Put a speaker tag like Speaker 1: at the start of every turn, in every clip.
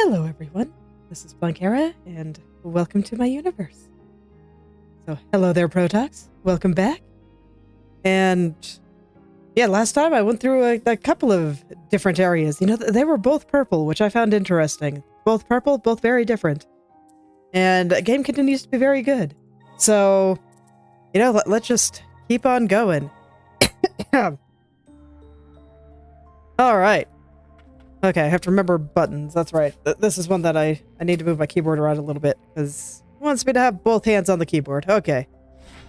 Speaker 1: Hello everyone, this is Planckera, and welcome to my universe. So, hello there Protox, welcome back. And yeah, last time I went through a couple of different areas. You know, they were both purple, which I found interesting. Both purple, both very different. And the game continues to be very good. So, you know, let's just keep on going. Alright. Okay, I have to remember buttons. That's right. This is one that I need to move my keyboard around a little bit because it wants me to have both hands on the keyboard. Okay.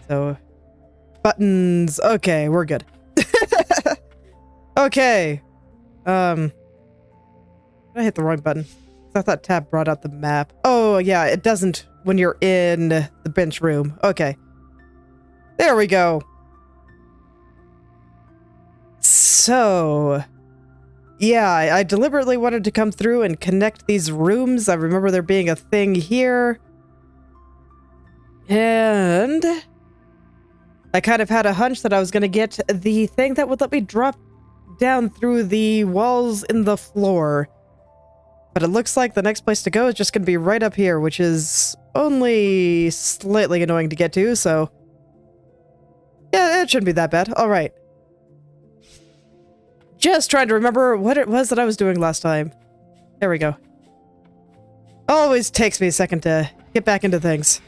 Speaker 1: So, buttons. Okay, we're good. Okay. I hit the wrong button. I thought tab brought out the map. Oh, yeah, it doesn't when you're in the bench room. Okay. There we go. So, yeah, I deliberately wanted to come through and connect these rooms. I remember there being a thing here. And I kind of had a hunch that I was going to get the thing that would let me drop down through the walls in the floor. But it looks like the next place to go is just going to be right up here, which is only slightly annoying to get to, so yeah, it shouldn't be that bad. All right. Just trying to remember what it was that I was doing last time. There we go. Always takes me a second to get back into things.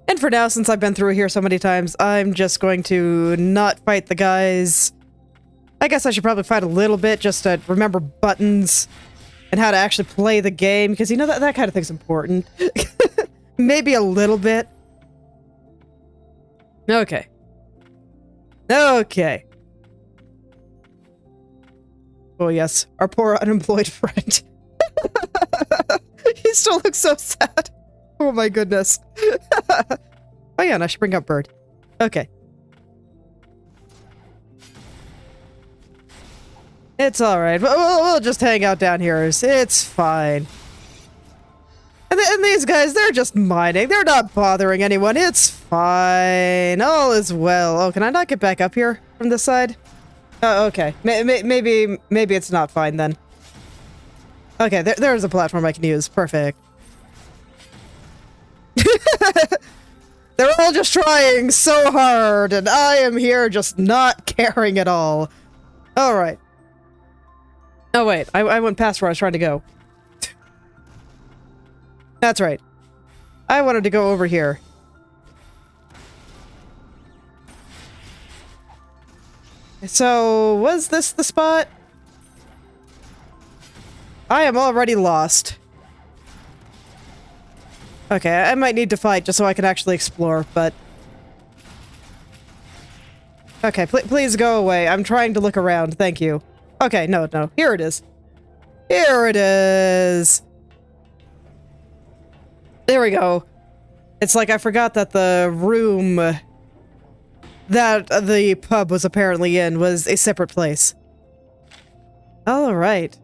Speaker 1: And for now, since I've been through here so many times, I'm just going to not fight the guys. I guess I should probably fight a little bit just to remember buttons and how to actually play the game, because you know that kind of thing's important. Maybe a little bit. Okay. Okay. Oh yes, our poor unemployed friend. He still looks so sad. Oh my goodness. Oh yeah, and I should bring up Bird. Okay. It's alright. We'll just hang out down here. It's fine. And these guys, they're just mining. They're not bothering anyone. It's fine. All is well. Oh, can I not get back up here from this side? Oh, okay. Maybe it's not fine then. Okay, there's a platform I can use. Perfect. They're all just trying so hard, and I am here just not caring at all. Alright. Oh, wait. I went past where I was trying to go. That's right. I wanted to go over here. So, was this the spot? I am already lost. Okay, I might need to fight just so I can actually explore, but... Okay, please go away. I'm trying to look around. Thank you. Okay, no. Here it is. Here it is! There we go. It's like I forgot that the room that the pub was apparently in was a separate place. Alright.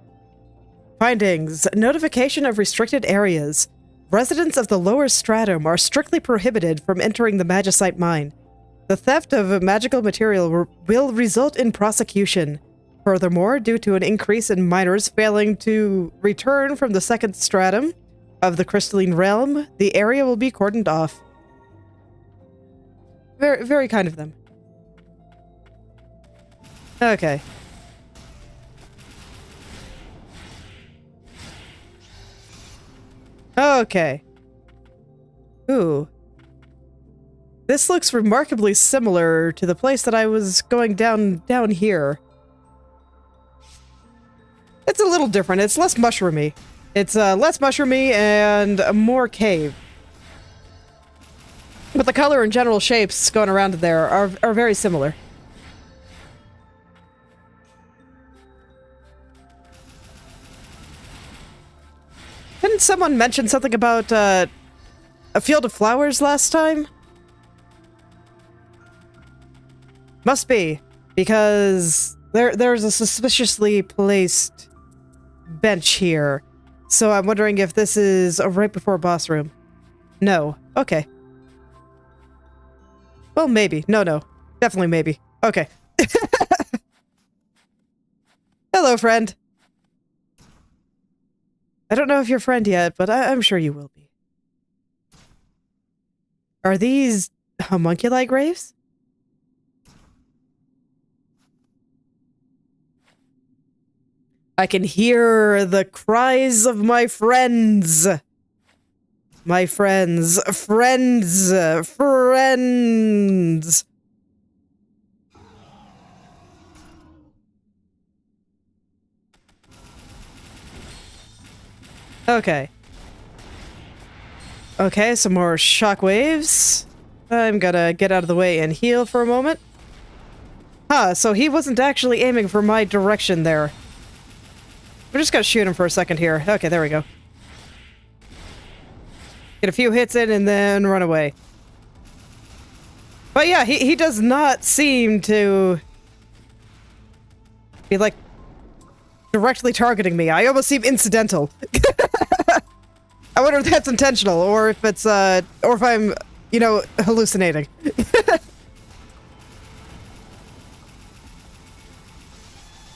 Speaker 1: Findings. Notification of restricted areas. Residents of the lower stratum are strictly prohibited from entering the magicite mine. The theft of magical material will result in prosecution. Furthermore, due to an increase in miners failing to return from the second stratum of the crystalline realm, the area will be cordoned off. Very, very kind of them. Okay. Okay. Ooh. This looks remarkably similar to the place that I was going down here. It's a little different. It's less mushroomy. It's less mushroomy and more cave. But the color and general shapes going around there are very similar. Didn't someone mention something about a field of flowers last time? Must be, because there's a suspiciously placed bench here. So I'm wondering if this is right before boss room. No. Okay. Well, maybe. No. Definitely maybe. Okay. Hello, friend. I don't know if you're a friend yet, but I'm sure you will be. Are these homunculi graves? I can hear the cries of my friends. My friends. Friends. Friends. Okay. Okay, some more shockwaves. I'm gonna get out of the way and heal for a moment. Huh, so he wasn't actually aiming for my direction there. We're just gonna shoot him for a second here. Okay, there we go. Get a few hits in and then run away. But yeah, he does not seem to be, like, directly targeting me. I almost seem incidental. I wonder if that's intentional, or if it's, or if I'm, you know, hallucinating.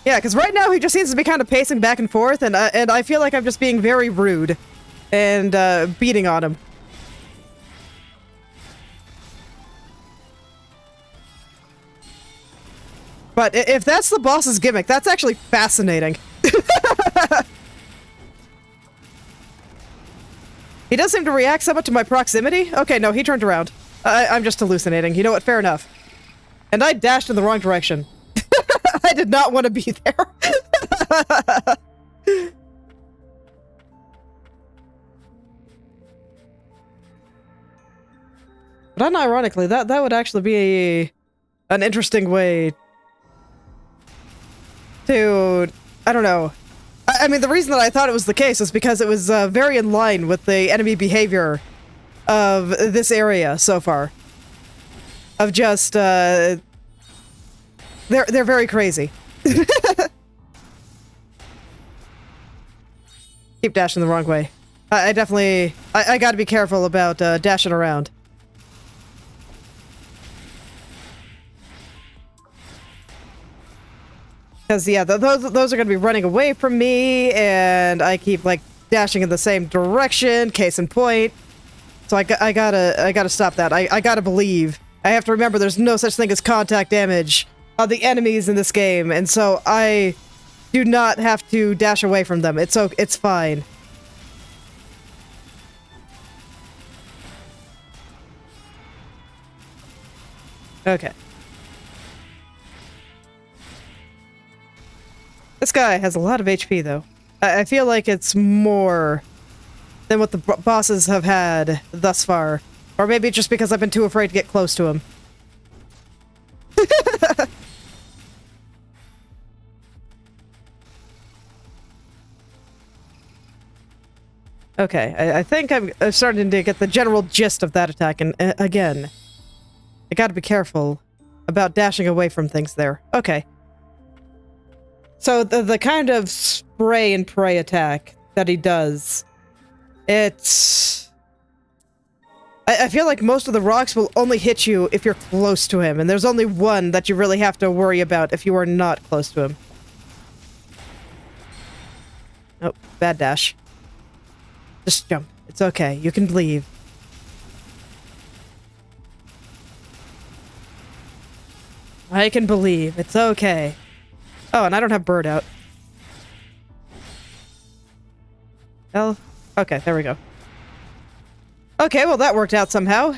Speaker 1: Yeah, because right now he just seems to be kind of pacing back and forth, and I feel like I'm just being very rude and beating on him. But if that's the boss's gimmick, that's actually fascinating. He does seem to react somewhat to my proximity. Okay, no, he turned around. I'm just hallucinating. You know what? Fair enough. And I dashed in the wrong direction. I did not want to be there. But unironically, that would actually be an interesting way to... I don't know. I mean, the reason that I thought it was the case is because it was very in line with the enemy behavior of this area so far. Of just, they're very crazy. Keep dashing the wrong way. I definitely... I gotta be careful about dashing around. Because, yeah, those are going to be running away from me, and I keep, like, dashing in the same direction, case in point. So I gotta stop that. I gotta believe. I have to remember there's no such thing as contact damage on the enemies in this game, and so I do not have to dash away from them. It's fine. Okay. This guy has a lot of HP, though. I feel like it's more than what the bosses have had thus far. Or maybe just because I've been too afraid to get close to him. Okay, I think I'm starting to get the general gist of that attack, and again, I gotta be careful about dashing away from things there. Okay. So the kind of spray and pray attack that he does, it's... I feel like most of the rocks will only hit you if you're close to him, and there's only one that you really have to worry about if you are not close to him. Oh, bad dash. Just jump. It's okay. You can believe. I can believe. It's okay. Oh, and I don't have bird out. Well, okay, there we go. Okay, well that worked out somehow.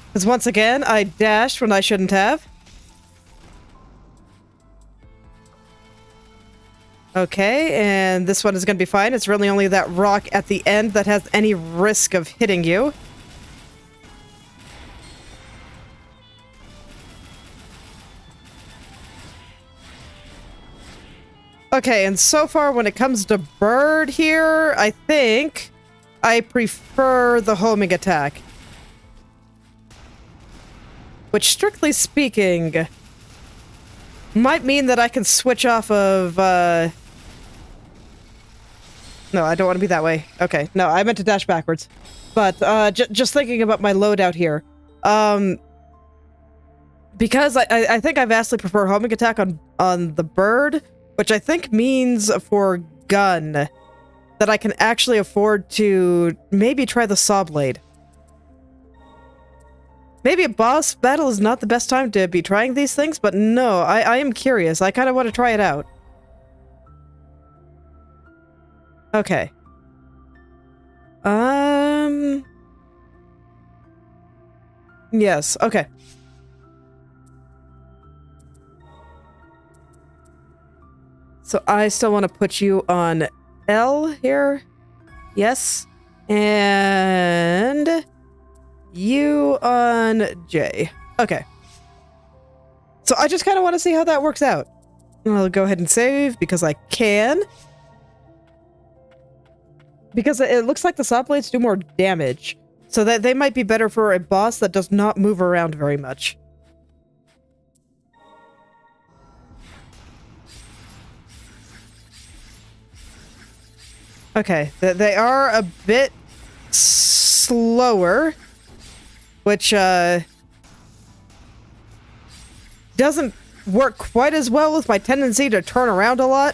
Speaker 1: Because once again, I dashed when I shouldn't have. Okay, and this one is going to be fine. It's really only that rock at the end that has any risk of hitting you. Okay, and so far when it comes to bird here, I think I prefer the homing attack. Which, strictly speaking, might mean that I can switch off of, No, I don't want to be that way. Okay, no, I meant to dash backwards. But, just thinking about my loadout here. Because I think I vastly prefer homing attack on the bird, which I think means for gun that I can actually afford to maybe try the saw blade. Maybe a boss battle is not the best time to be trying these things, but no, I am curious. I kind of want to try it out. Okay. Yes, okay. So I still want to put you on L here. Yes. And you on J. Okay. So I just kind of want to see how that works out. I'll go ahead and save because I can. Because it looks like the saw blades do more damage. So that they might be better for a boss that does not move around very much. Okay, they are a bit slower, which doesn't work quite as well with my tendency to turn around a lot.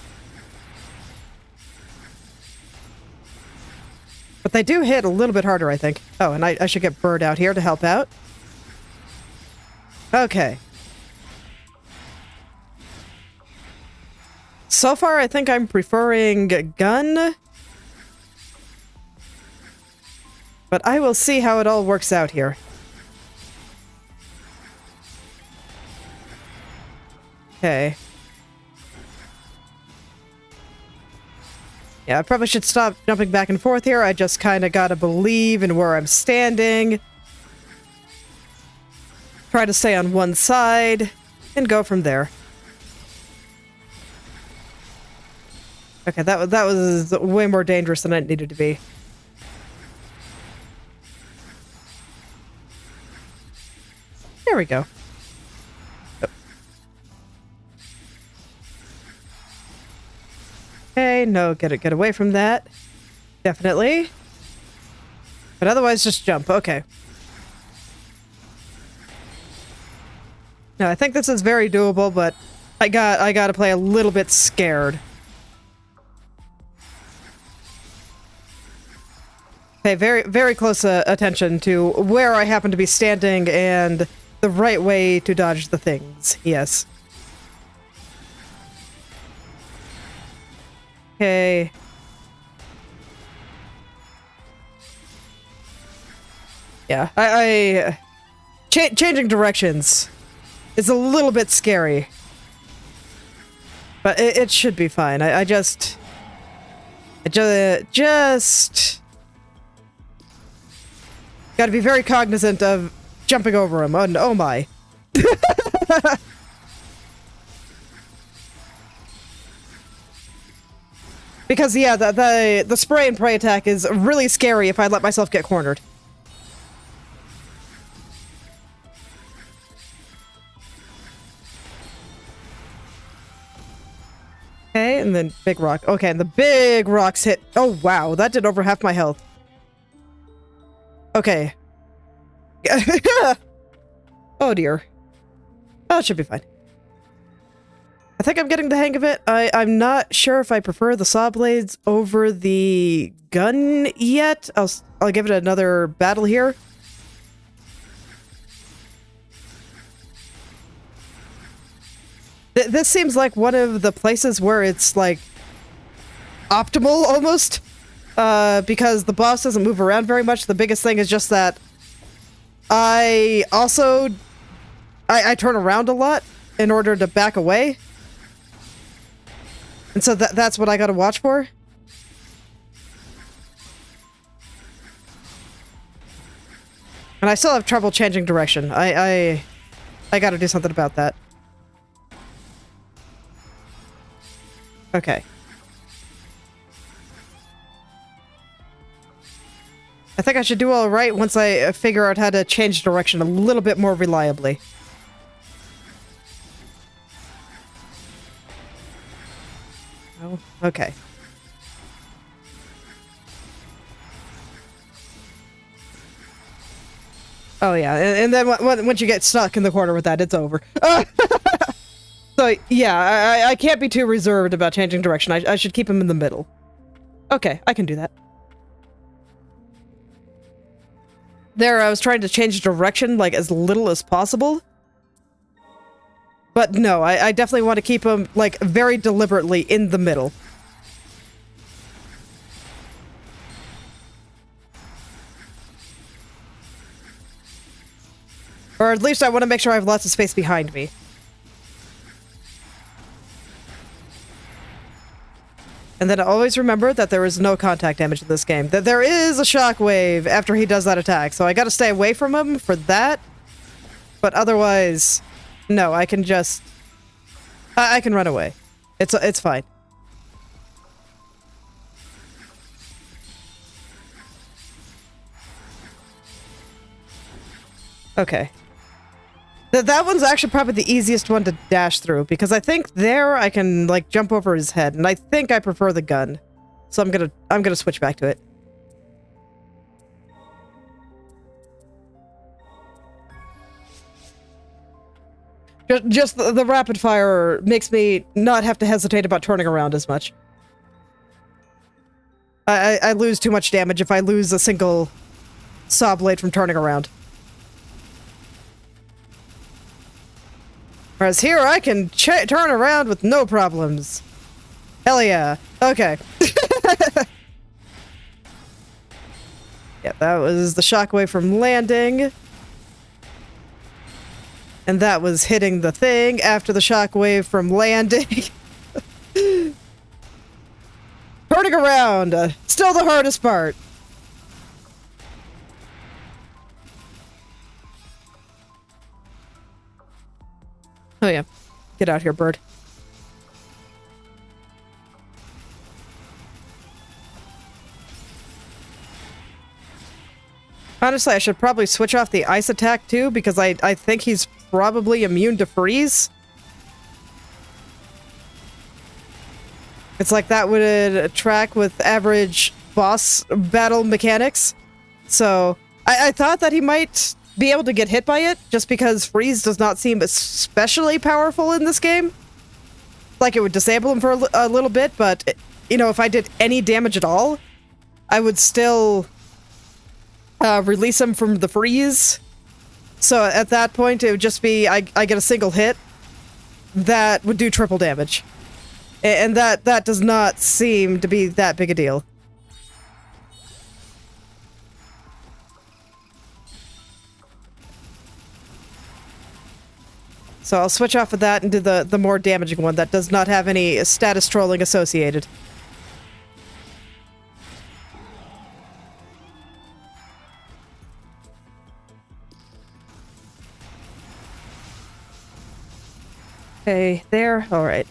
Speaker 1: But they do hit a little bit harder, I think. Oh, and I should get Bird out here to help out. Okay. So far, I think I'm preferring gun. But I will see how it all works out here. Okay. Yeah, I probably should stop jumping back and forth here. I just kind of gotta believe in where I'm standing. Try to stay on one side, and go from there. Okay, that was way more dangerous than it needed to be. There we go. Oh. Okay, no, get away from that. Definitely. But otherwise, just jump. Okay. No, I think this is very doable, but I gotta play a little bit scared. Pay very close attention to where I happen to be standing and the right way to dodge the things. Yes. Okay. Yeah, changing directions is a little bit scary. But it should be fine. I just gotta be very cognizant of jumping over him. Oh my. Because yeah, the spray and pray attack is really scary if I let myself get cornered. Okay, and then big rock. Okay, and the big rocks hit. Oh wow, that did over half my health. Okay. Oh dear. Oh, it should be fine. I think I'm getting the hang of it. I'm not sure if I prefer the saw blades over the gun yet. I'll give it another battle here. This seems like one of the places where it's like optimal almost. Because the boss doesn't move around very much. The biggest thing is just that I turn around a lot in order to back away. And so that's what I gotta watch for. And I still have trouble changing direction. I gotta do something about that. Okay. I think I should do all right once I figure out how to change direction a little bit more reliably. Oh, okay. Oh yeah, and then once you get stuck in the corner with that, it's over. So, yeah, I can't be too reserved about changing direction. I should keep him in the middle. Okay, I can do that. There, I was trying to change direction, like, as little as possible. But no, I definitely want to keep him, like, very deliberately in the middle. Or at least I want to make sure I have lots of space behind me. And then always remember that there is no contact damage in this game. That there is a shockwave after he does that attack, so I gotta stay away from him for that. But otherwise, no, I can just... I can run away. It's fine. Okay. That one's actually probably the easiest one to dash through, because I think there I can, like, jump over his head, and I think I prefer the gun. So I'm gonna switch back to it. Just the rapid fire makes me not have to hesitate about turning around as much. I lose too much damage if I lose a single saw blade from turning around. Whereas here, I can turn around with no problems. Hell yeah. Okay. Yeah, that was the shockwave from landing. And that was hitting the thing after the shockwave from landing. Turning around. Still the hardest part. Oh yeah. Get out here, bird. Honestly, I should probably switch off the ice attack too, because I think he's probably immune to freeze. It's like that would track with average boss battle mechanics. So, I thought that he might be able to get hit by it, just because freeze does not seem especially powerful in this game. Like, it would disable him for a little bit, but, you know, if I did any damage at all, I would still release him from the freeze. So at that point, it would just be, I get a single hit that would do triple damage. And that does not seem to be that big a deal. So I'll switch off of that and do the more damaging one that does not have any status trolling associated. Okay, there. Alright.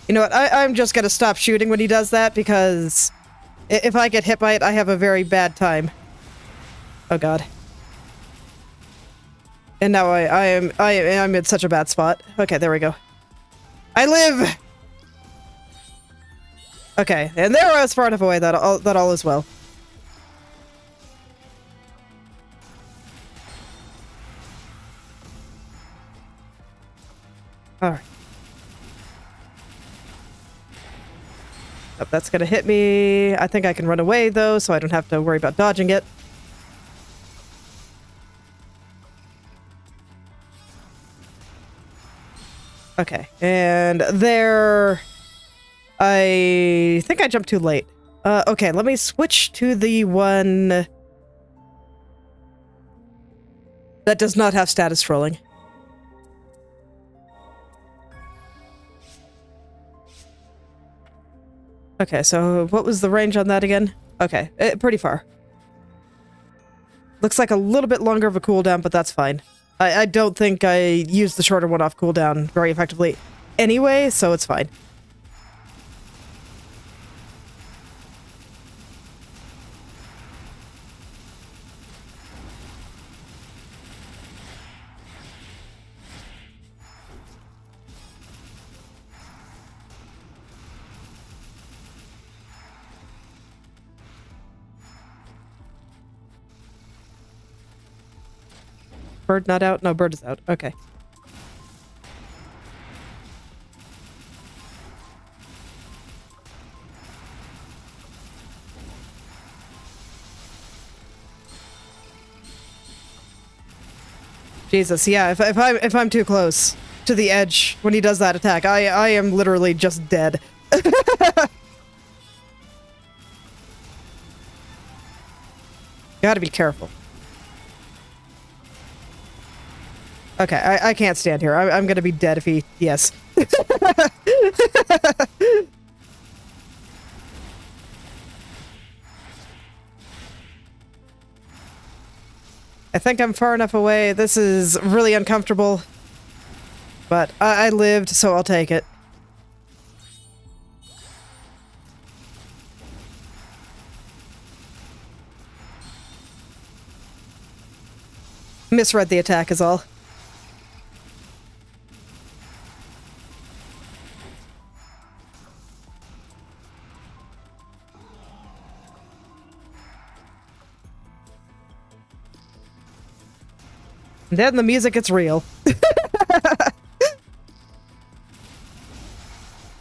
Speaker 1: You know what? I'm just gonna stop shooting when he does that, because if I get hit by it, I have a very bad time. Oh god. And now I'm in such a bad spot. Okay, there we go. I live! Okay, and there I was far enough away that all is well. Alright. Oh, that's gonna hit me. I think I can run away, though, so I don't have to worry about dodging it. Okay, and there... I think I jumped too late. Okay, let me switch to the one that does not have status trolling. Okay, so what was the range on that again? Okay, pretty far. Looks like a little bit longer of a cooldown, but that's fine. I don't think I used the shorter one off cooldown very effectively anyway, so it's fine. Bird not out? No, bird is out. Okay. Jesus, yeah, if I'm too close to the edge when he does that attack, I am literally just dead. Gotta be careful. Okay, I can't stand here. I'm gonna be dead if he... Yes. I think I'm far enough away. This is really uncomfortable. But I lived, so I'll take it. Misread the attack is all. And then the music gets real.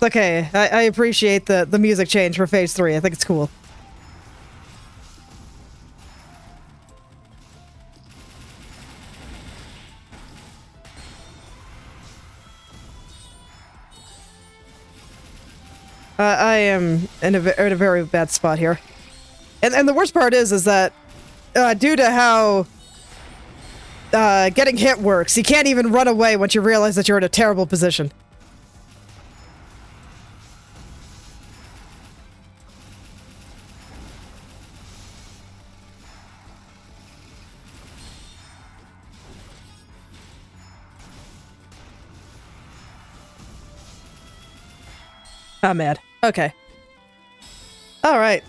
Speaker 1: Okay, I appreciate the music change for phase 3. I think it's cool. I am in a very bad spot here. And the worst part is that due to how getting hit works, you can't even run away once you realize that you're in a terrible position. I'm mad. Okay. Alright.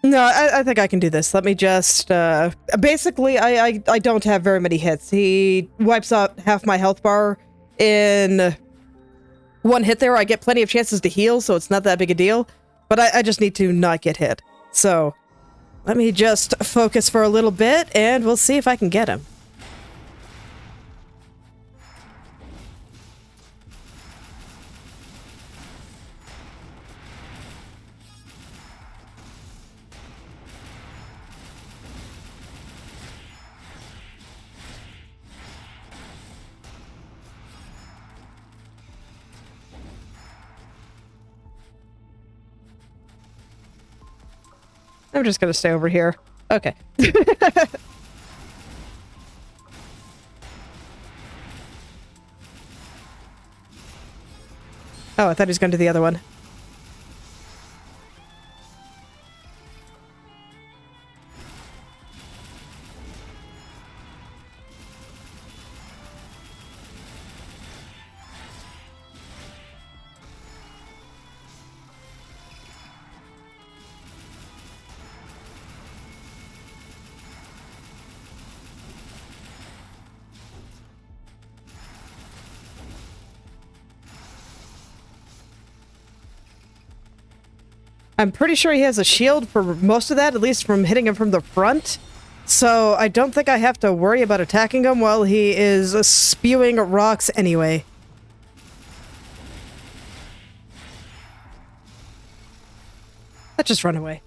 Speaker 1: No, I think I can do this. Let me just, basically, I don't have very many hits. He wipes out half my health bar in one hit there. I get plenty of chances to heal, so it's not that big a deal. But I just need to not get hit. So, let me just focus for a little bit, and we'll see if I can get him. I'm just gonna stay over here. Okay. Oh, I thought he was going to do the other one. I'm pretty sure he has a shield for most of that, at least from hitting him from the front. So I don't think I have to worry about attacking him while he is spewing rocks anyway. Let's just run away.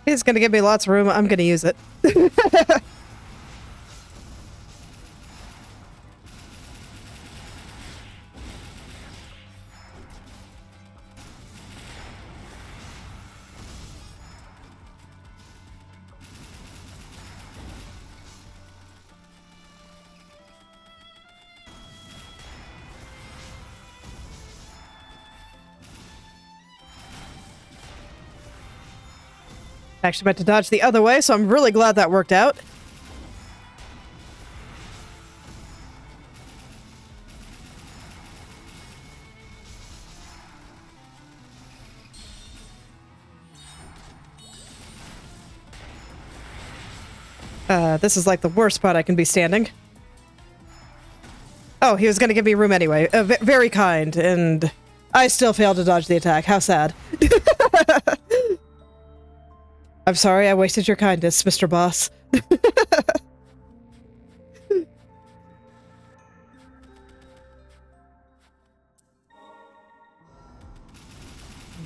Speaker 1: He's gonna give me lots of room. I'm gonna use it. Actually meant to dodge the other way, so I'm really glad that worked out. This is like the worst spot I can be standing. Oh, he was gonna give me room anyway. Very kind, and I still failed to dodge the attack. How sad. I'm sorry I wasted your kindness, Mr. Boss.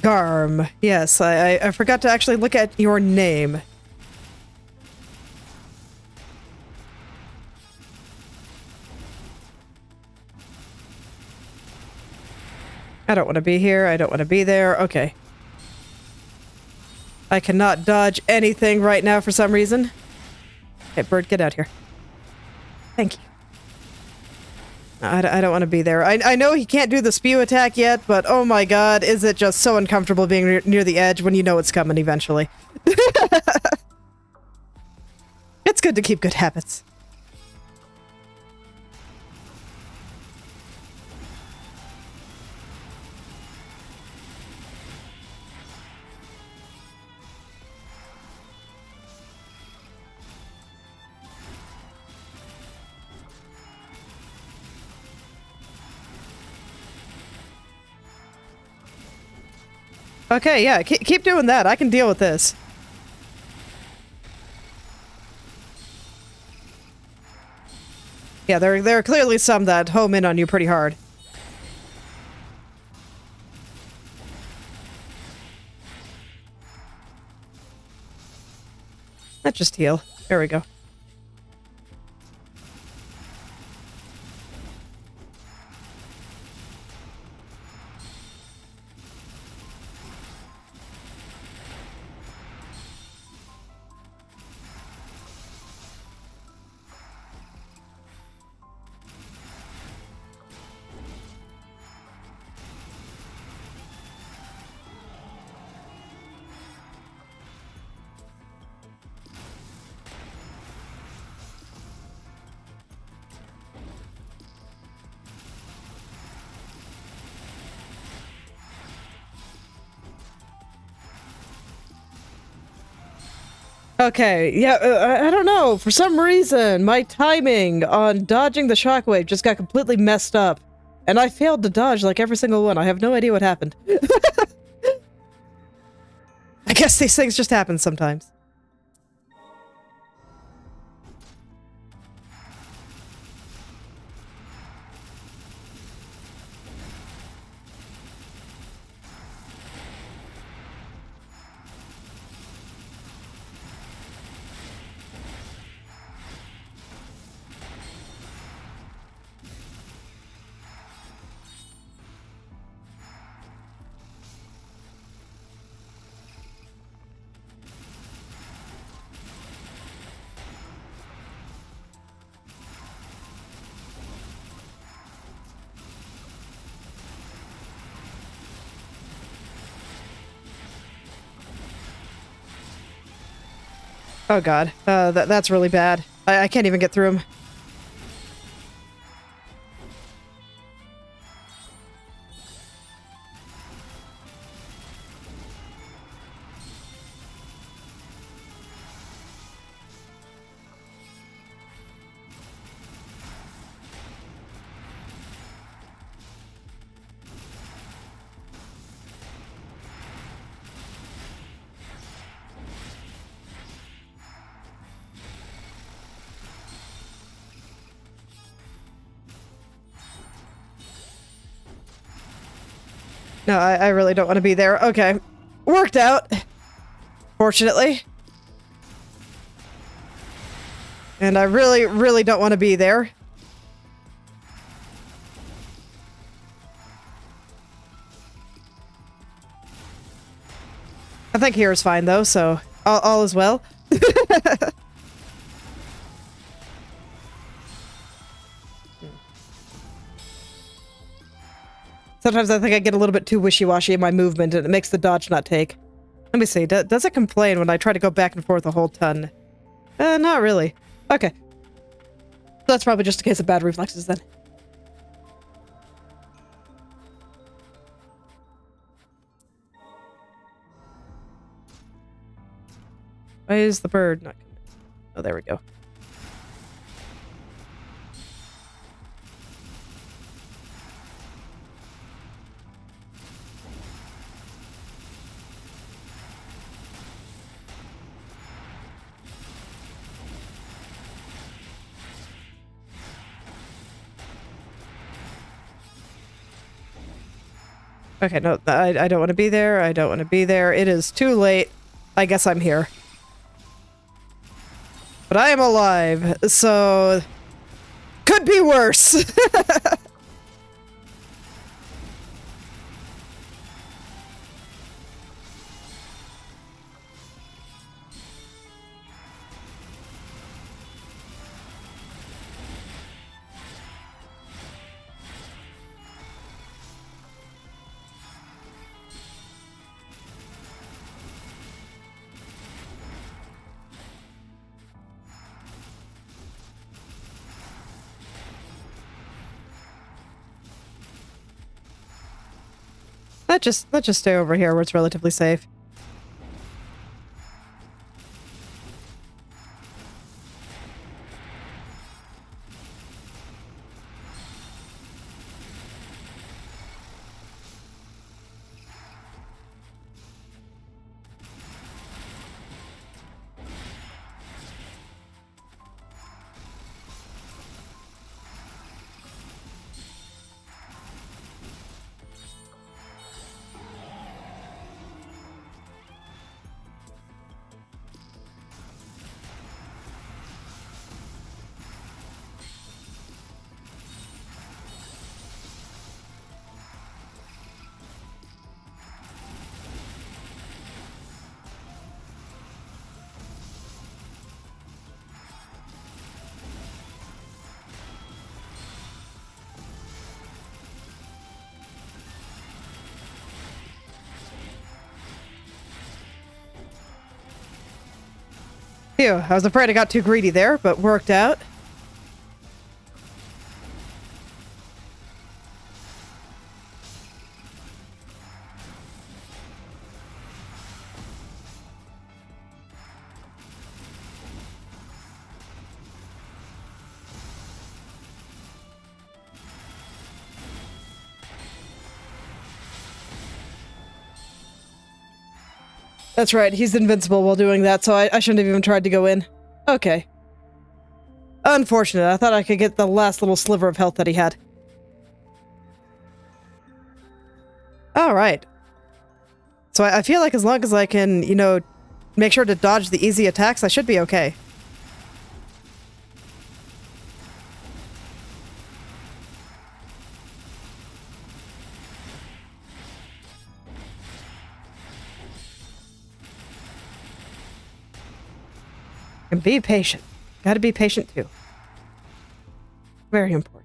Speaker 1: Garm. Yes, I forgot to actually look at your name. I don't want to be here. I don't want to be there. Okay. I cannot dodge anything right now for some reason. Okay, bird, get out here. Thank you. I don't want to be there. I know he can't do the spew attack yet, but oh my god, is it just so uncomfortable being near the edge when you know it's coming eventually. It's good to keep good habits. Okay, yeah, keep doing that. I can deal with this. Yeah, there are clearly some that home in on you pretty hard. Let's just heal. There we go. Okay, yeah, I don't know. For some reason, my timing on dodging the shockwave just got completely messed up. And I failed to dodge like every single one. I have no idea what happened. I guess these things just happen sometimes. Oh god, that's really bad. I can't even get through him. No, I really don't want to be there. Okay. Worked out. Fortunately. And I really, really don't want to be there. I think here is fine, though, so all is well. Sometimes I think I get a little bit too wishy-washy in my movement, and it makes the dodge not take. Let me see. Does it complain when I try to go back and forth a whole ton? Not really. Okay. That's probably just a case of bad reflexes, then. Why is the bird not coming? Oh, there we go. Okay, no, I don't want to be there. I don't want to be there. It is too late. I guess I'm here. But I am alive, so... Could be worse! Let's just stay over here where it's relatively safe. Phew, I was afraid I got too greedy there, but worked out. That's right, he's invincible while doing that, so I shouldn't have even tried to go in. Okay. Unfortunate, I thought I could get the last little sliver of health that he had. Alright. So I feel like as long as I can, you know, make sure to dodge the easy attacks, I should be okay. And be patient. Gotta be patient too. Very important.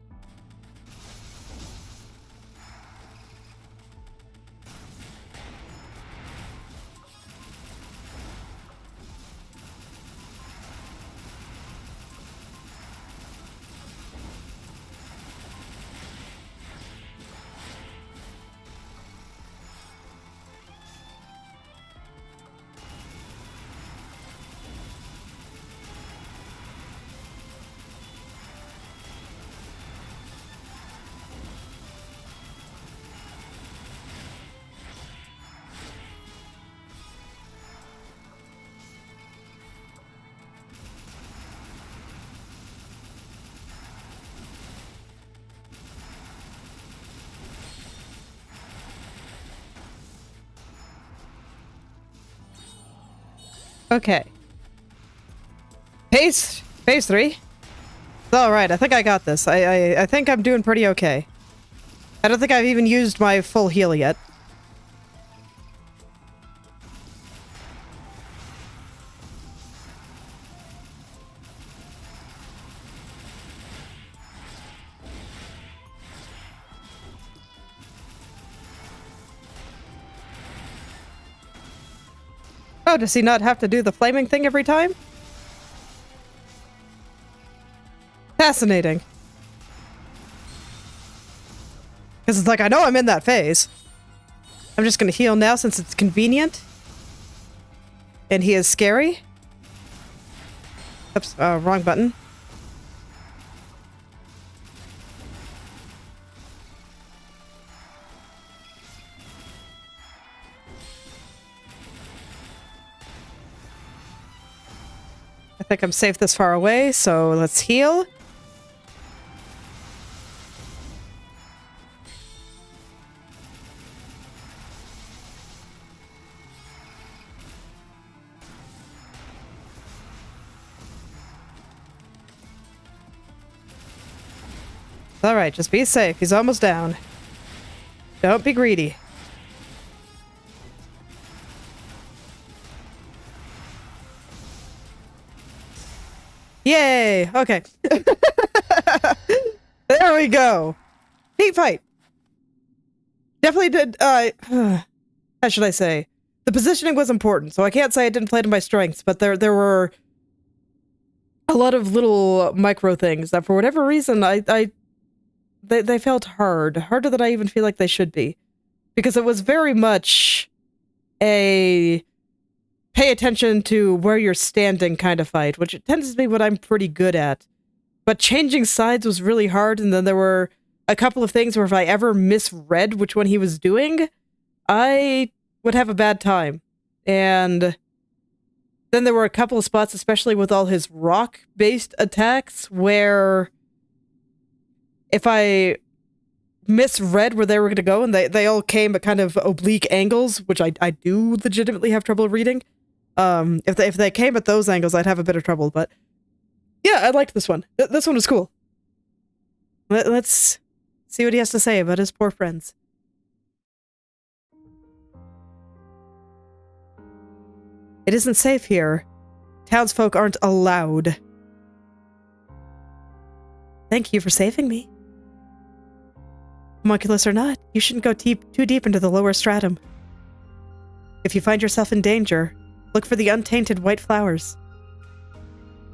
Speaker 1: Okay. Phase 3. It's alright, I think I got this. I think I'm doing pretty okay. I don't think I've even used my full heal yet. Oh, does he not have to do the flaming thing every time? Fascinating. Because it's like, I know I'm in that phase. I'm just going to heal now since it's convenient. And he is scary. Oops, wrong button. I think I'm safe this far away, so let's heal. Alright, just be safe. He's almost down. Don't be greedy. Yay! Okay. There we go. Neat fight. Definitely did, how should I say? The positioning was important, so I can't say I didn't play to my strengths, but there were a lot of little micro things that for whatever reason they felt hard. Harder than I even feel like they should be. Because it was very much a pay attention to where you're standing kind of fight, which tends to be what I'm pretty good at. But changing sides was really hard, and then there were a couple of things where if I ever misread which one he was doing, I would have a bad time. And then there were a couple of spots, especially with all his rock-based attacks, where if I misread where they were going to go, and they all came at kind of oblique angles, which I do legitimately have trouble reading. If they came at those angles, I'd have a bit of trouble, but yeah, I liked this one. This one was cool. Let's see what he has to say about his poor friends. It isn't safe here. Townsfolk aren't allowed. Thank you for saving me. Homunculus or not, you shouldn't go too deep into the lower stratum. If you find yourself in danger, look for the untainted white flowers.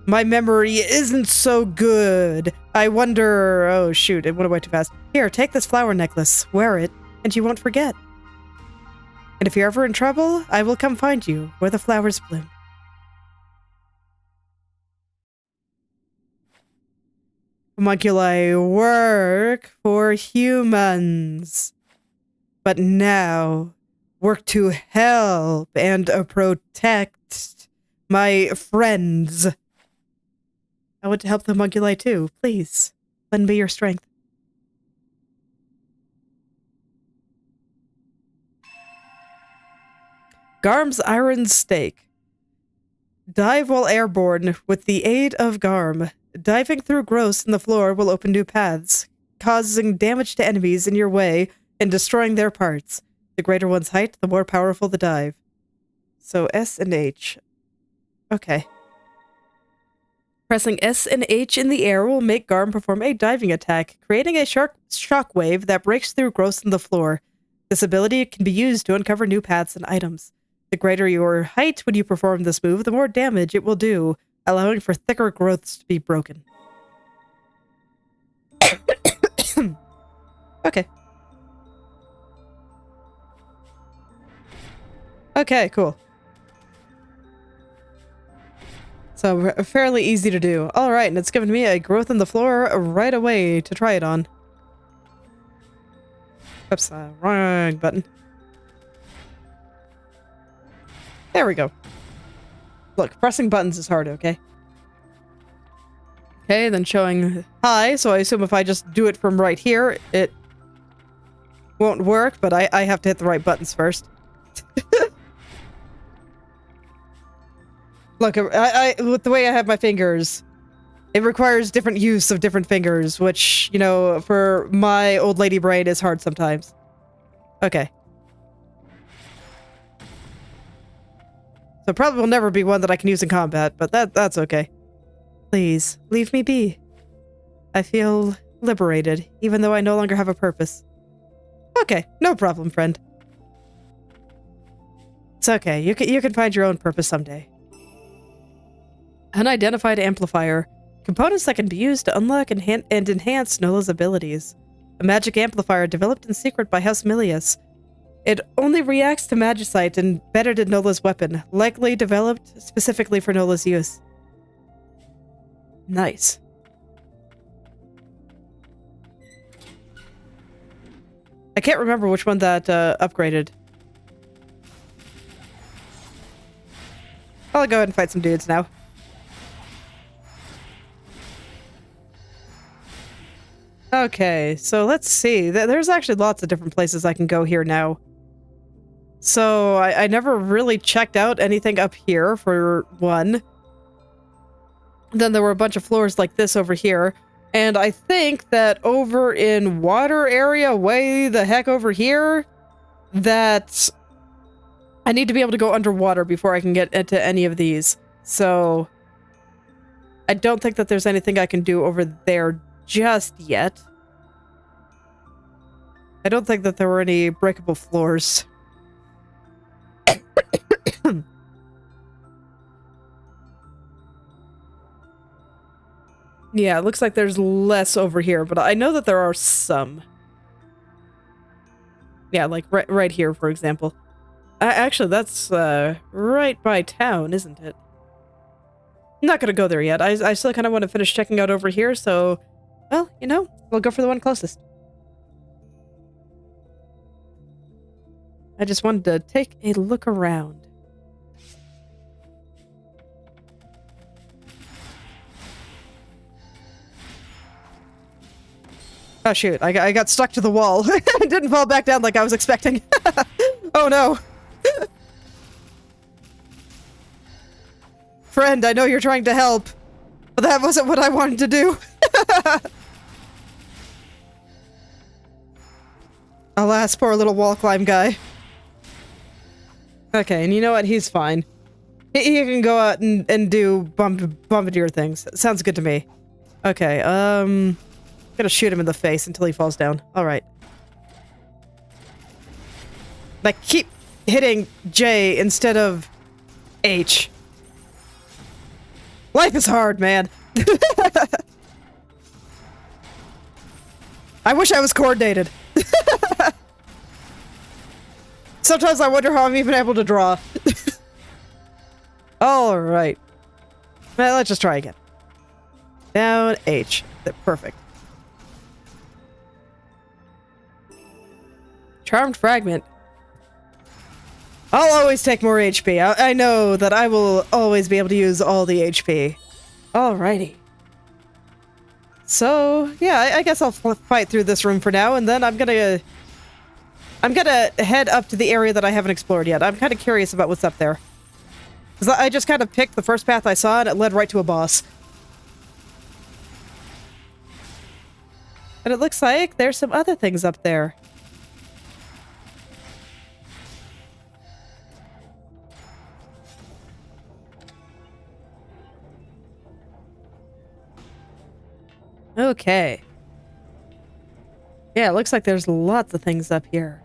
Speaker 1: My memory isn't so good. I wonder... Oh, shoot, it went away too fast. Here, take this flower necklace, wear it, and you won't forget. And if you're ever in trouble, I will come find you, where the flowers bloom. Homunculi work for humans. But now, work to help and protect my friends. I want to help the homunculi too. Please, lend me your strength. Garm's Iron Stake. Dive while airborne with the aid of Garm. Diving through growths in the floor will open new paths, causing damage to enemies in your way and destroying their parts. The greater one's height, the more powerful the dive. So S and H. Okay. Pressing S and H in the air will make Garm perform a diving attack, creating a shock wave that breaks through growths in the floor. This ability can be used to uncover new paths and items. The greater your height when you perform this move, the more damage it will do, allowing for thicker growths to be broken. Okay. Okay, cool. So, fairly easy to do. Alright, and it's given me a growth in the floor right away to try it on. Oops, wrong button. There we go. Look, pressing buttons is hard, okay? Okay, then showing high, so I assume if I just do it from right here, it won't work, but I have to hit the right buttons first. Look, with the way I have my fingers, it requires different use of different fingers, which, you know, for my old lady brain is hard sometimes. Okay. So probably will never be one that I can use in combat, but that's okay. Please, leave me be. I feel liberated, even though I no longer have a purpose. Okay, no problem, friend. It's okay, you can find your own purpose someday. Unidentified amplifier. Components that can be used to unlock and enhance Nola's abilities. A magic amplifier developed in secret by House Milius. It only reacts to magicite embedded in Nola's weapon, likely developed specifically for Nola's use. Nice. I can't remember which one that upgraded. I'll go ahead and fight some dudes now. Okay, so let's see. There's actually lots of different places I can go here now. So I never really checked out anything up here, for one. Then there were a bunch of floors like this over here. And I think that over in water area, way the heck over here, that I need to be able to go underwater before I can get into any of these. So I don't think that there's anything I can do over there just yet. I don't think that there were any breakable floors. Yeah, it looks like there's less over here, but I know that there are some. Yeah, like right here, for example. Actually, that's right by town, isn't it? I'm not gonna go there yet. I still kind of want to finish checking out over here, so... Well, you know, we'll go for the one closest. I just wanted to take a look around. Oh shoot, I got stuck to the wall. I didn't fall back down like I was expecting. Oh no. Friend, I know you're trying to help, but that wasn't what I wanted to do. Alas, poor little wall climb guy. Okay, and you know what? He's fine. He can go out and do bombardier things. Sounds good to me. Okay, gonna shoot him in the face until he falls down. Alright. Like, keep hitting J instead of H. Life is hard, man. I wish I was coordinated. Sometimes I wonder how I'm even able to draw. Alright. Well, let's just try again. Down H. Perfect. Charmed fragment. I'll always take more HP. I know that I will always be able to use all the HP. Alrighty. So, yeah, I guess I'll fight through this room for now, and then I'm gonna head up to the area that I haven't explored yet. I'm kind of curious about what's up there. Because I just kind of picked the first path I saw, and it led right to a boss. And it looks like there's some other things up there. Okay. Yeah, it looks like there's lots of things up here.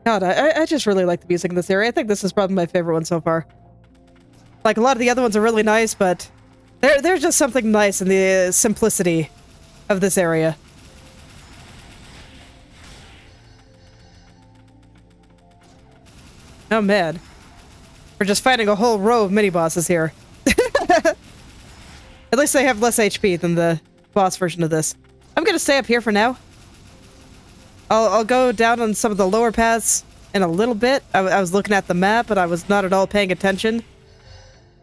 Speaker 1: God, I just really like the music in this area. I think this is probably my favorite one so far. Like, a lot of the other ones are really nice, but there's just something nice in the simplicity of this area. Oh, man. We're just fighting a whole row of mini-bosses here. At least they have less HP than the boss version of this. I'm gonna stay up here for now. I'll go down on some of the lower paths in a little bit. I was looking at the map, but I was not at all paying attention.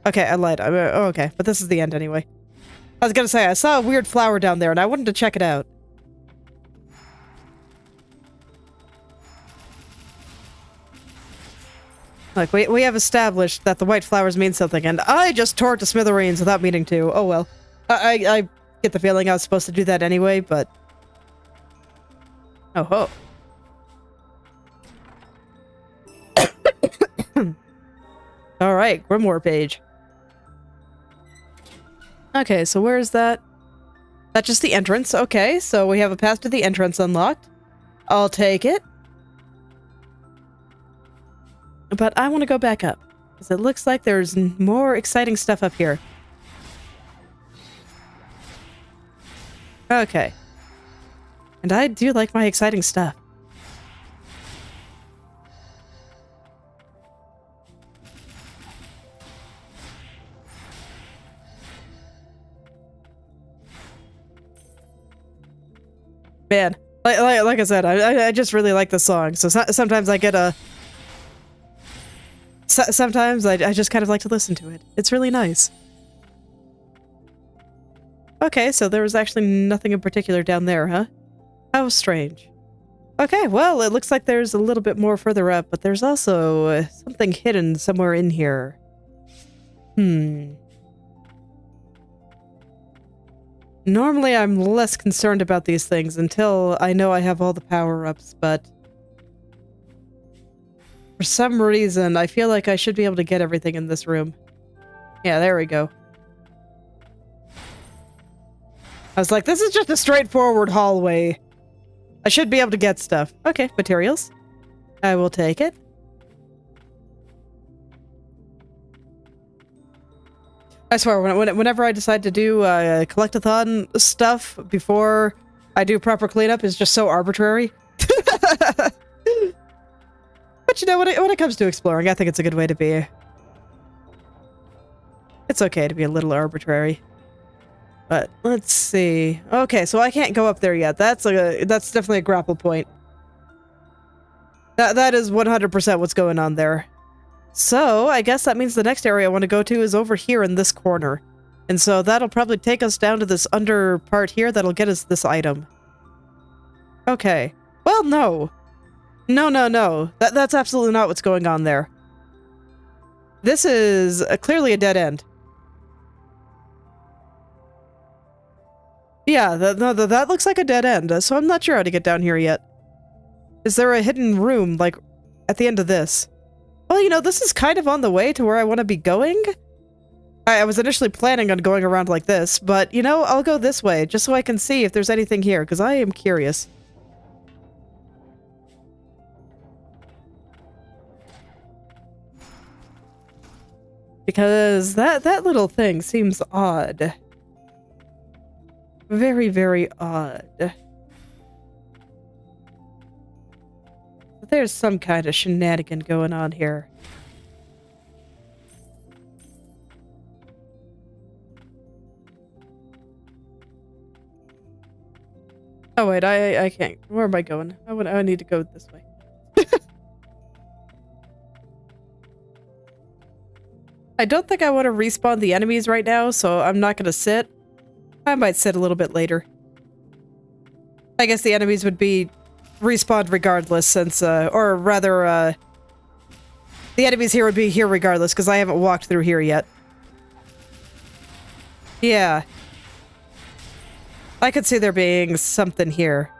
Speaker 1: Okay, I lied. Oh, okay, but this is the end anyway. I was gonna say, I saw a weird flower down there, and I wanted to check it out. Look, we have established that the white flowers mean something, and I just tore it to smithereens without meaning to. Oh well. I get the feeling I was supposed to do that anyway, but... Oh ho. Alright, Grimoire page. Okay, so where is that? That's just the entrance. Okay, so we have a path to the entrance unlocked. I'll take it. But I want to go back up, because it looks like there's more exciting stuff up here. Okay. And I do like my exciting stuff. Man, like I said, I just really like the song. So sometimes I get a... sometimes I just kind of like to listen to it. It's really nice. Okay, so there was actually nothing in particular down there, huh? How strange. Okay, well, it looks like there's a little bit more further up, but there's also something hidden somewhere in here. Normally, I'm less concerned about these things until I know I have all the power-ups, but... for some reason, I feel like I should be able to get everything in this room. Yeah, there we go. I was like, this is just a straightforward hallway. I should be able to get stuff. Okay, materials. I will take it. I swear, whenever I decide to do collectathon stuff before I do proper cleanup is just so arbitrary. But you know, when it comes to exploring, I think it's a good way to be. It's okay to be a little arbitrary. But let's see. Okay, so I can't go up there yet. That's definitely a grapple point. That is 100% what's going on there. So I guess that means the next area I want to go to is over here in this corner. And so that'll probably take us down to this under part here that'll get us this item. Okay. Well, no. No. That's absolutely not what's going on there. This is clearly a dead end. Yeah, that looks like a dead end, so I'm not sure how to get down here yet. Is there a hidden room, like, at the end of this? Well, you know, this is kind of on the way to where I want to be going. I was initially planning on going around like this, but, you know, I'll go this way, just so I can see if there's anything here, because I am curious. Because that little thing seems odd. Very, very odd. But there's some kind of shenanigan going on here. Oh wait, I can't. Where am I going? I need to go this way. I don't think I want to respawn the enemies right now, so I'm not gonna sit. I might sit a little bit later. I guess the enemies would be respawned regardless since, or rather, the enemies here would be here regardless because I haven't walked through here yet. Yeah. I could see there being something here.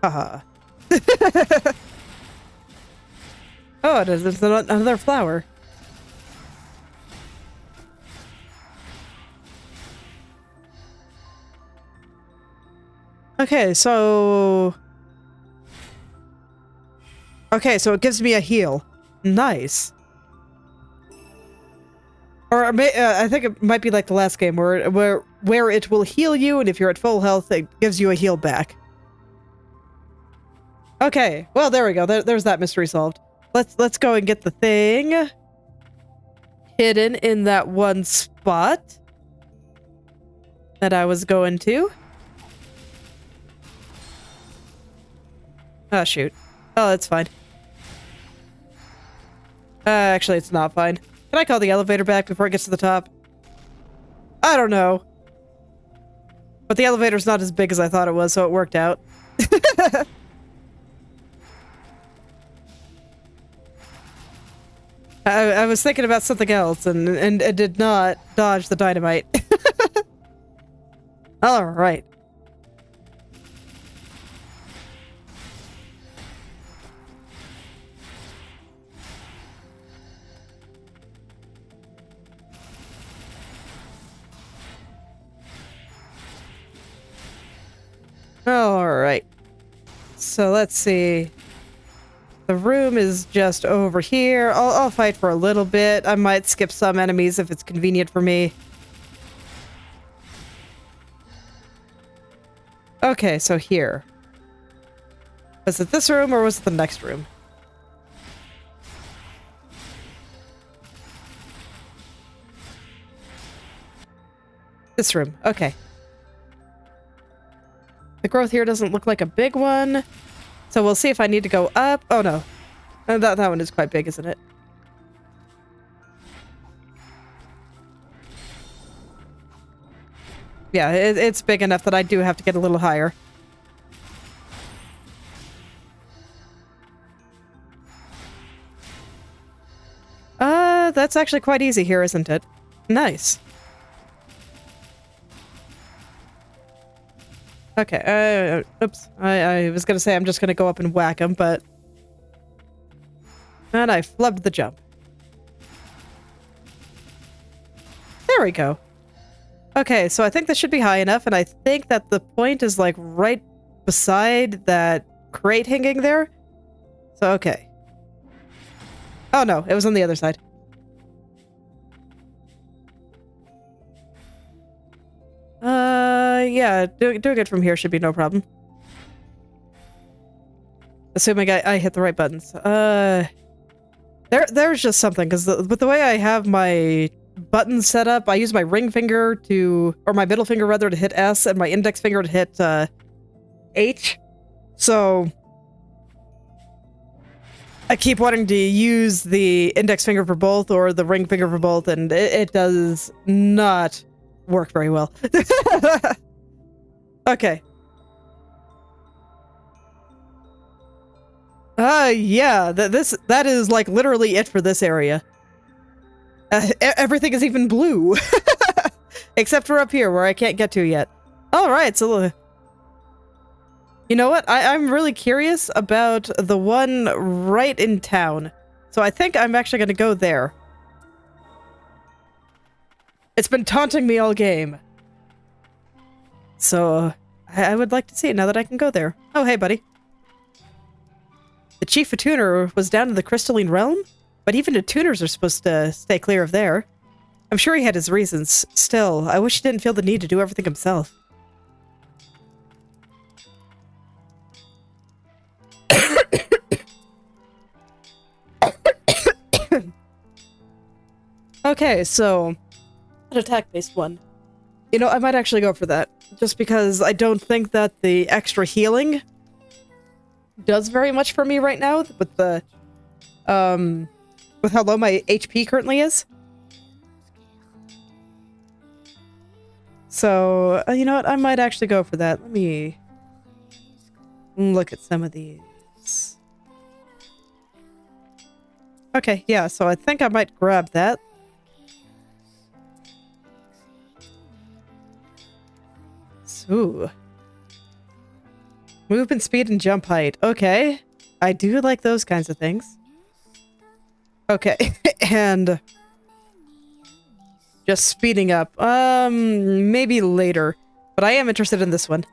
Speaker 1: Haha. Oh, there's another flower. Okay, so... okay, so it gives me a heal. Nice. Or I think it might be like the last game where it will heal you, and if you're at full health, it gives you a heal back. Okay, well there we go. There's that mystery solved. Let's go and get the thing hidden in that one spot that I was going to. Oh, shoot. Oh, that's fine. Actually, it's not fine. Can I call the elevator back before it gets to the top? I don't know. But the elevator's not as big as I thought it was, so it worked out. I was thinking about something else and did not dodge the dynamite. Alright. Alright. So let's see. The room is just over here. I'll fight for a little bit. I might skip some enemies if it's convenient for me. Okay, so here. Was it this room or was it the next room? This room. Okay. The growth here doesn't look like a big one. So we'll see if I need to go up. Oh, no. That one is quite big, isn't it? Yeah, it's big enough that I do have to get a little higher. That's actually quite easy here, isn't it? Nice. Okay, oops. I was gonna say I'm just gonna go up and whack him, but... And I flubbed the jump. There we go. Okay, so I think this should be high enough, and I think that the point is, like, right beside that crate hanging there. So, okay. Oh, no, it was on the other side. Yeah, doing it from here should be no problem. Assuming I hit the right buttons. There's just something, because with the way I have my buttons set up, I use my ring finger to, or my middle finger rather, to hit S, and my index finger to hit, H. So... I keep wanting to use the index finger for both, or the ring finger for both, and it does not work very well. Okay. Yeah, that is like literally it for this area. Everything is even blue. Except for up here where I can't get to yet. Alright, so... You know what? I'm really curious about the one right in town. So I think I'm actually going to go there. It's been taunting me all game. So I would like to see it now that I can go there. Oh, hey, buddy. The chief attuner was down in the crystalline realm, but even the tuners are supposed to stay clear of there. I'm sure he had his reasons. Still, I wish he didn't feel the need to do everything himself. Okay, so an attack-based one. You know, I might actually go for that, just because I don't think that the extra healing does very much for me right now with the with how low my HP currently is. So, you know what? I might actually go for that. Let me look at some of these. Okay, yeah, so I think I might grab that. Ooh. Movement speed and jump height. Okay. I do like those kinds of things. Okay. And just speeding up. Maybe later. But I am interested in this one.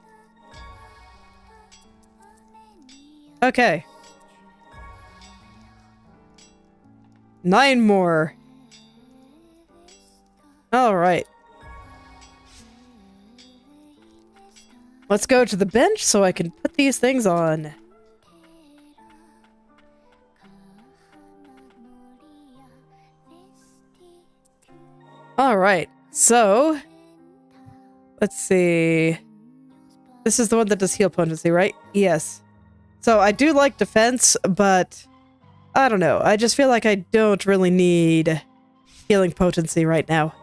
Speaker 1: Okay. 9 more. All right. Let's go to the bench so I can put these things on. Alright, so... Let's see... This is the one that does heal potency, right? Yes. So I do like defense, but... I don't know. I just feel like I don't really need healing potency right now.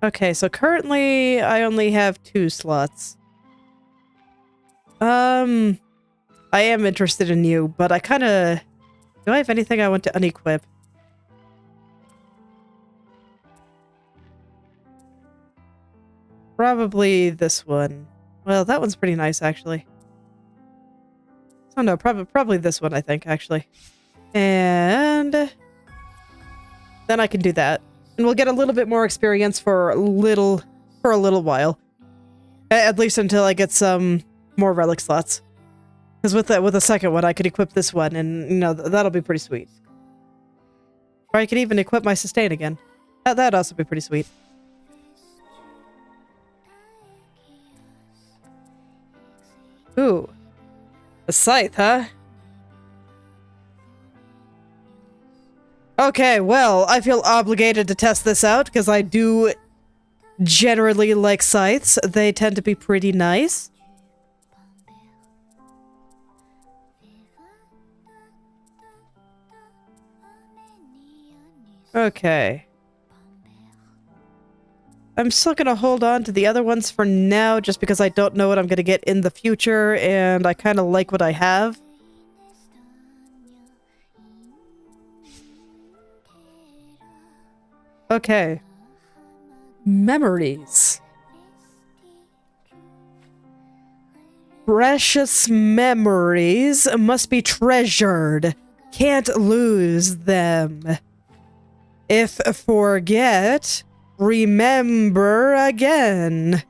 Speaker 1: Okay, so currently I only have 2 slots. I am interested in you, but I kinda... Do I have anything I want to unequip? Probably this one. Well, that one's pretty nice, actually. Oh no, probably this one, I think, actually. And... then I can do that. And we'll get a little bit more experience for a little while. At least until I get some more relic slots. Because with the second one, I could equip this one, and, you know, that'll be pretty sweet. Or I could even equip my sustain again. That'd also be pretty sweet. Ooh. The scythe, huh? Okay, well, I feel obligated to test this out, because I do generally like scythes. They tend to be pretty nice. Okay. I'm still gonna hold on to the other ones for now, just because I don't know what I'm gonna get in the future, and I kind of like what I have. Okay. Memories. Precious memories must be treasured. Can't lose them. If forget, remember again.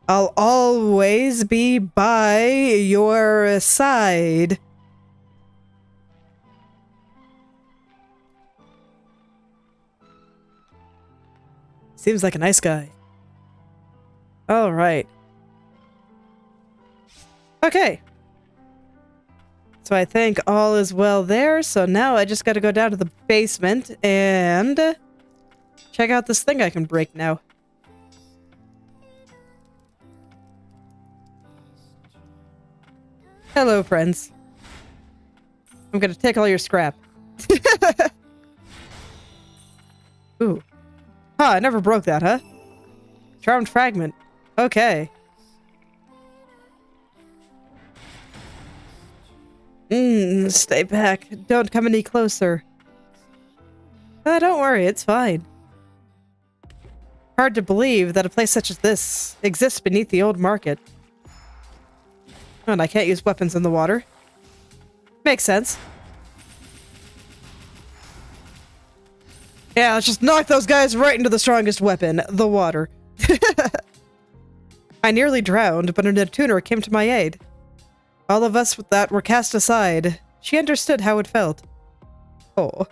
Speaker 1: I'll always be by your side. Seems like a nice guy. All right. Okay. So I think all is well there. So now I just got to go down to the basement and check out this thing I can break now. Hello, friends. I'm gonna take all your scrap. Ooh. Huh, I never broke that, huh? Charmed fragment. Okay. Stay back. Don't come any closer. Don't worry, it's fine. Hard to believe that a place such as this exists beneath the old market. Oh, and I can't use weapons in the water. Makes sense. Yeah, let's just knock those guys right into the strongest weapon, the water. I nearly drowned, but an attuner came to my aid. All of us that were cast aside. She understood how it felt. Oh.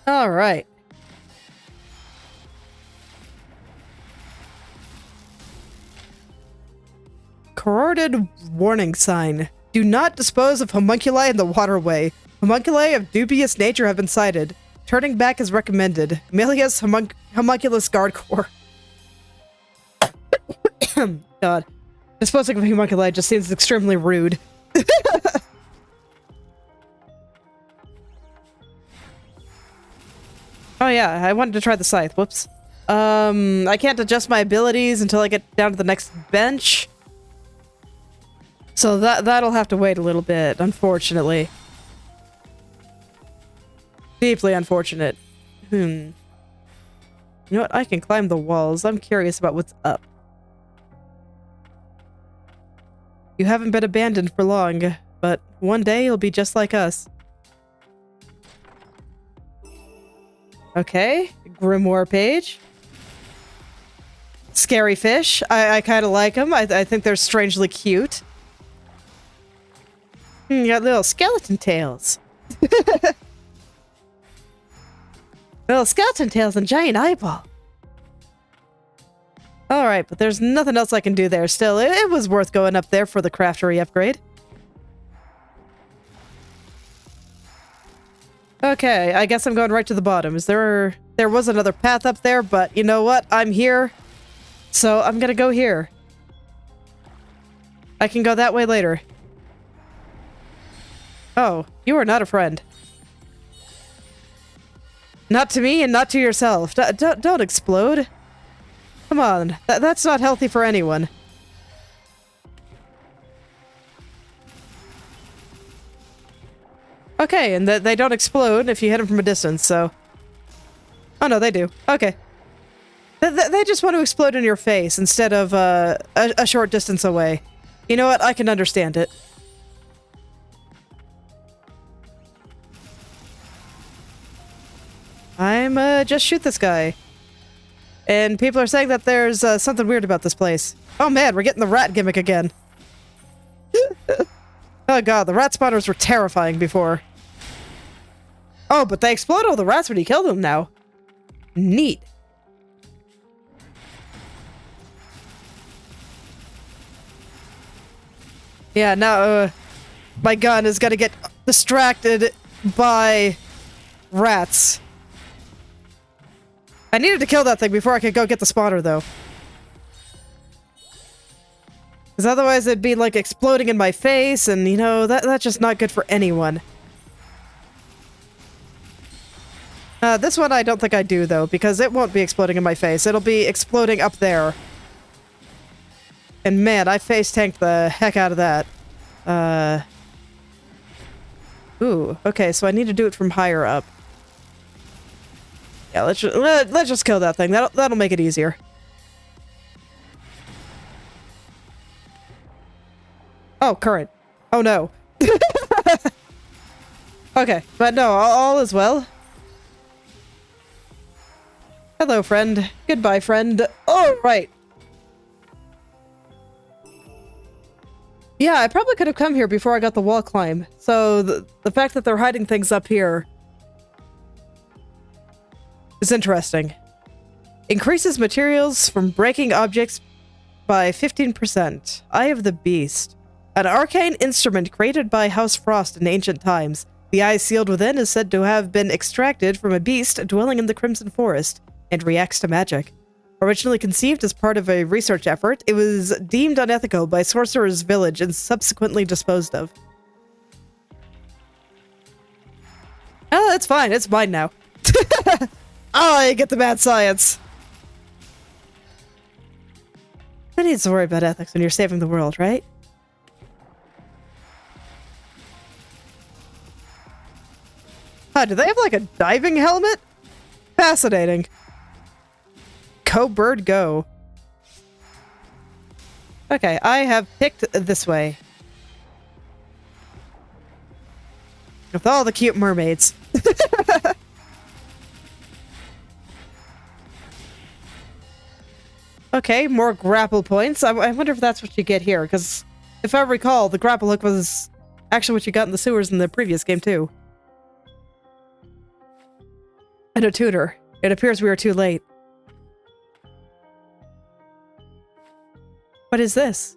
Speaker 1: All right. Corroded warning sign. Do not dispose of homunculi in the waterway. Homunculi of dubious nature have been sighted. Turning back is recommended. Amelia's homunculus guard corps. God. Disposing of homunculi just seems extremely rude. Oh yeah, I wanted to try the scythe. Whoops. I can't adjust my abilities until I get down to the next bench. So that'll have to wait a little bit, unfortunately. Deeply unfortunate. You know what? I can climb the walls. I'm curious about what's up. You haven't been abandoned for long, but one day you'll be just like us. Okay, grimoire page. Scary fish. I kind of like them. I think they're strangely cute. You got little skeleton tails. Little skeleton tails and giant eyeball. Alright, but there's nothing else I can do there still. It was worth going up there for the craftery upgrade. Okay, I guess I'm going right to the bottom. There was another path up there, but you know what? I'm here. So I'm gonna go here. I can go that way later. Oh, you are not a friend. Not to me and not to yourself. Don't explode. Come on, that's not healthy for anyone. Okay, and they don't explode if you hit them from a distance, so... Oh no, they do. Okay. They just want to explode in your face instead of a short distance away. You know what? I can understand it. Just shoot this guy. And people are saying that there's something weird about this place. Oh man, we're getting the rat gimmick again. Oh god, the rat spawners were terrifying before. Oh, but they explode all the rats when you kill them now. Neat. Yeah, now, my gun is gonna get distracted by rats. I needed to kill that thing before I could go get the spawner, though. Because otherwise it'd be, like, exploding in my face, and, you know, that's just not good for anyone. This one I don't think I do, though, because it won't be exploding in my face. It'll be exploding up there. And man, I face-tanked the heck out of that. Ooh, okay, so I need to do it from higher up. Yeah, let's just kill that thing. That'll make it easier. Oh, current. Oh no. Okay, but no, all is well. Hello, friend. Goodbye, friend. All right. Yeah, I probably could have come here before I got the wall climb. So the fact that they're hiding things up here is interesting. Increases materials from breaking objects by 15%. Eye of the Beast. An arcane instrument created by House Frost in ancient times. The eye sealed within is said to have been extracted from a beast dwelling in the Crimson Forest and reacts to magic. Originally conceived as part of a research effort, it was deemed unethical by Sorcerer's Village and subsequently disposed of. Oh, that's fine. It's mine now. Oh, I get the bad science. Who needs to worry about ethics when you're saving the world, right? Huh, do they have like a diving helmet? Fascinating. Go, bird, go. Okay, I have picked this way. With all the cute mermaids. Okay, more grapple points. I wonder if that's what you get here, because if I recall, the grapple hook was actually what you got in the sewers in the previous game, too. And a tutor. It appears we are too late. What is this?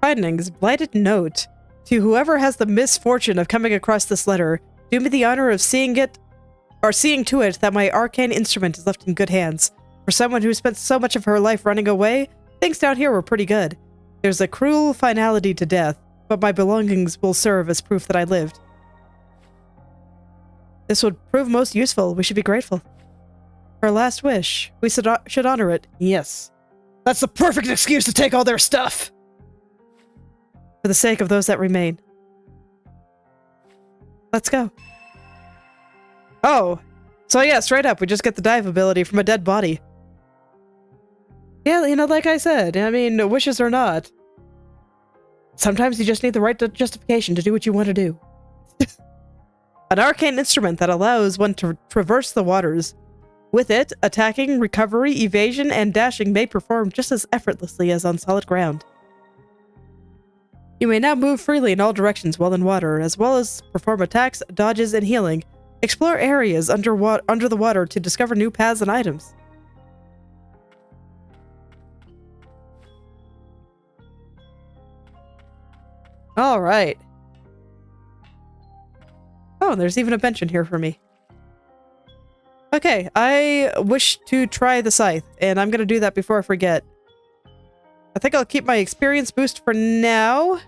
Speaker 1: Findings, blighted note. To whoever has the misfortune of coming across this letter, do me the honor of seeing it, or seeing to it that my arcane instrument is left in good hands. For someone who spent so much of her life running away, things down here were pretty good. There's a cruel finality to death, but my belongings will serve as proof that I lived. This would prove most useful. We should be grateful. Her last wish. We should honor it. Yes. That's the perfect excuse to take all their stuff! For the sake of those that remain. Let's go. Oh. So yeah, straight up, we just get the dive ability from a dead body. Yeah, you know, like I said, I mean, wishes or not. Sometimes you just need the right justification to do what you want to do. An arcane instrument that allows one to traverse the waters. With it, attacking, recovery, evasion, and dashing may perform just as effortlessly as on solid ground. You may now move freely in all directions while in water, as well as perform attacks, dodges, and healing. Explore areas under the water to discover new paths and items. Alright. Oh, there's even a bench in here for me. Okay, I wish to try the scythe, and I'm gonna do that before I forget. I think I'll keep my experience boost for now.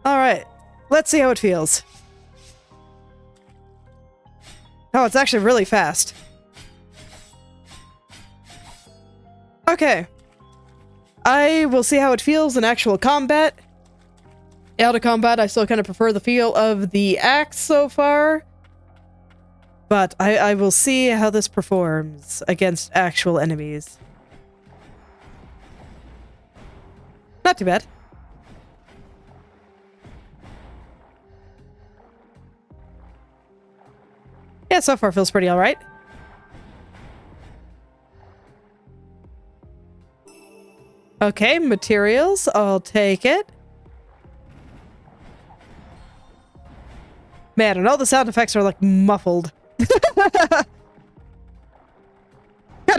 Speaker 1: Alright, let's see how it feels. Oh, it's actually really fast. Okay. I will see how it feels in actual combat. Out of combat, I still kind of prefer the feel of the axe so far. But I will see how this performs against actual enemies. Not too bad. Yeah, so far feels pretty alright. Okay, materials. I'll take it. Man, and all the sound effects are like muffled. Kinda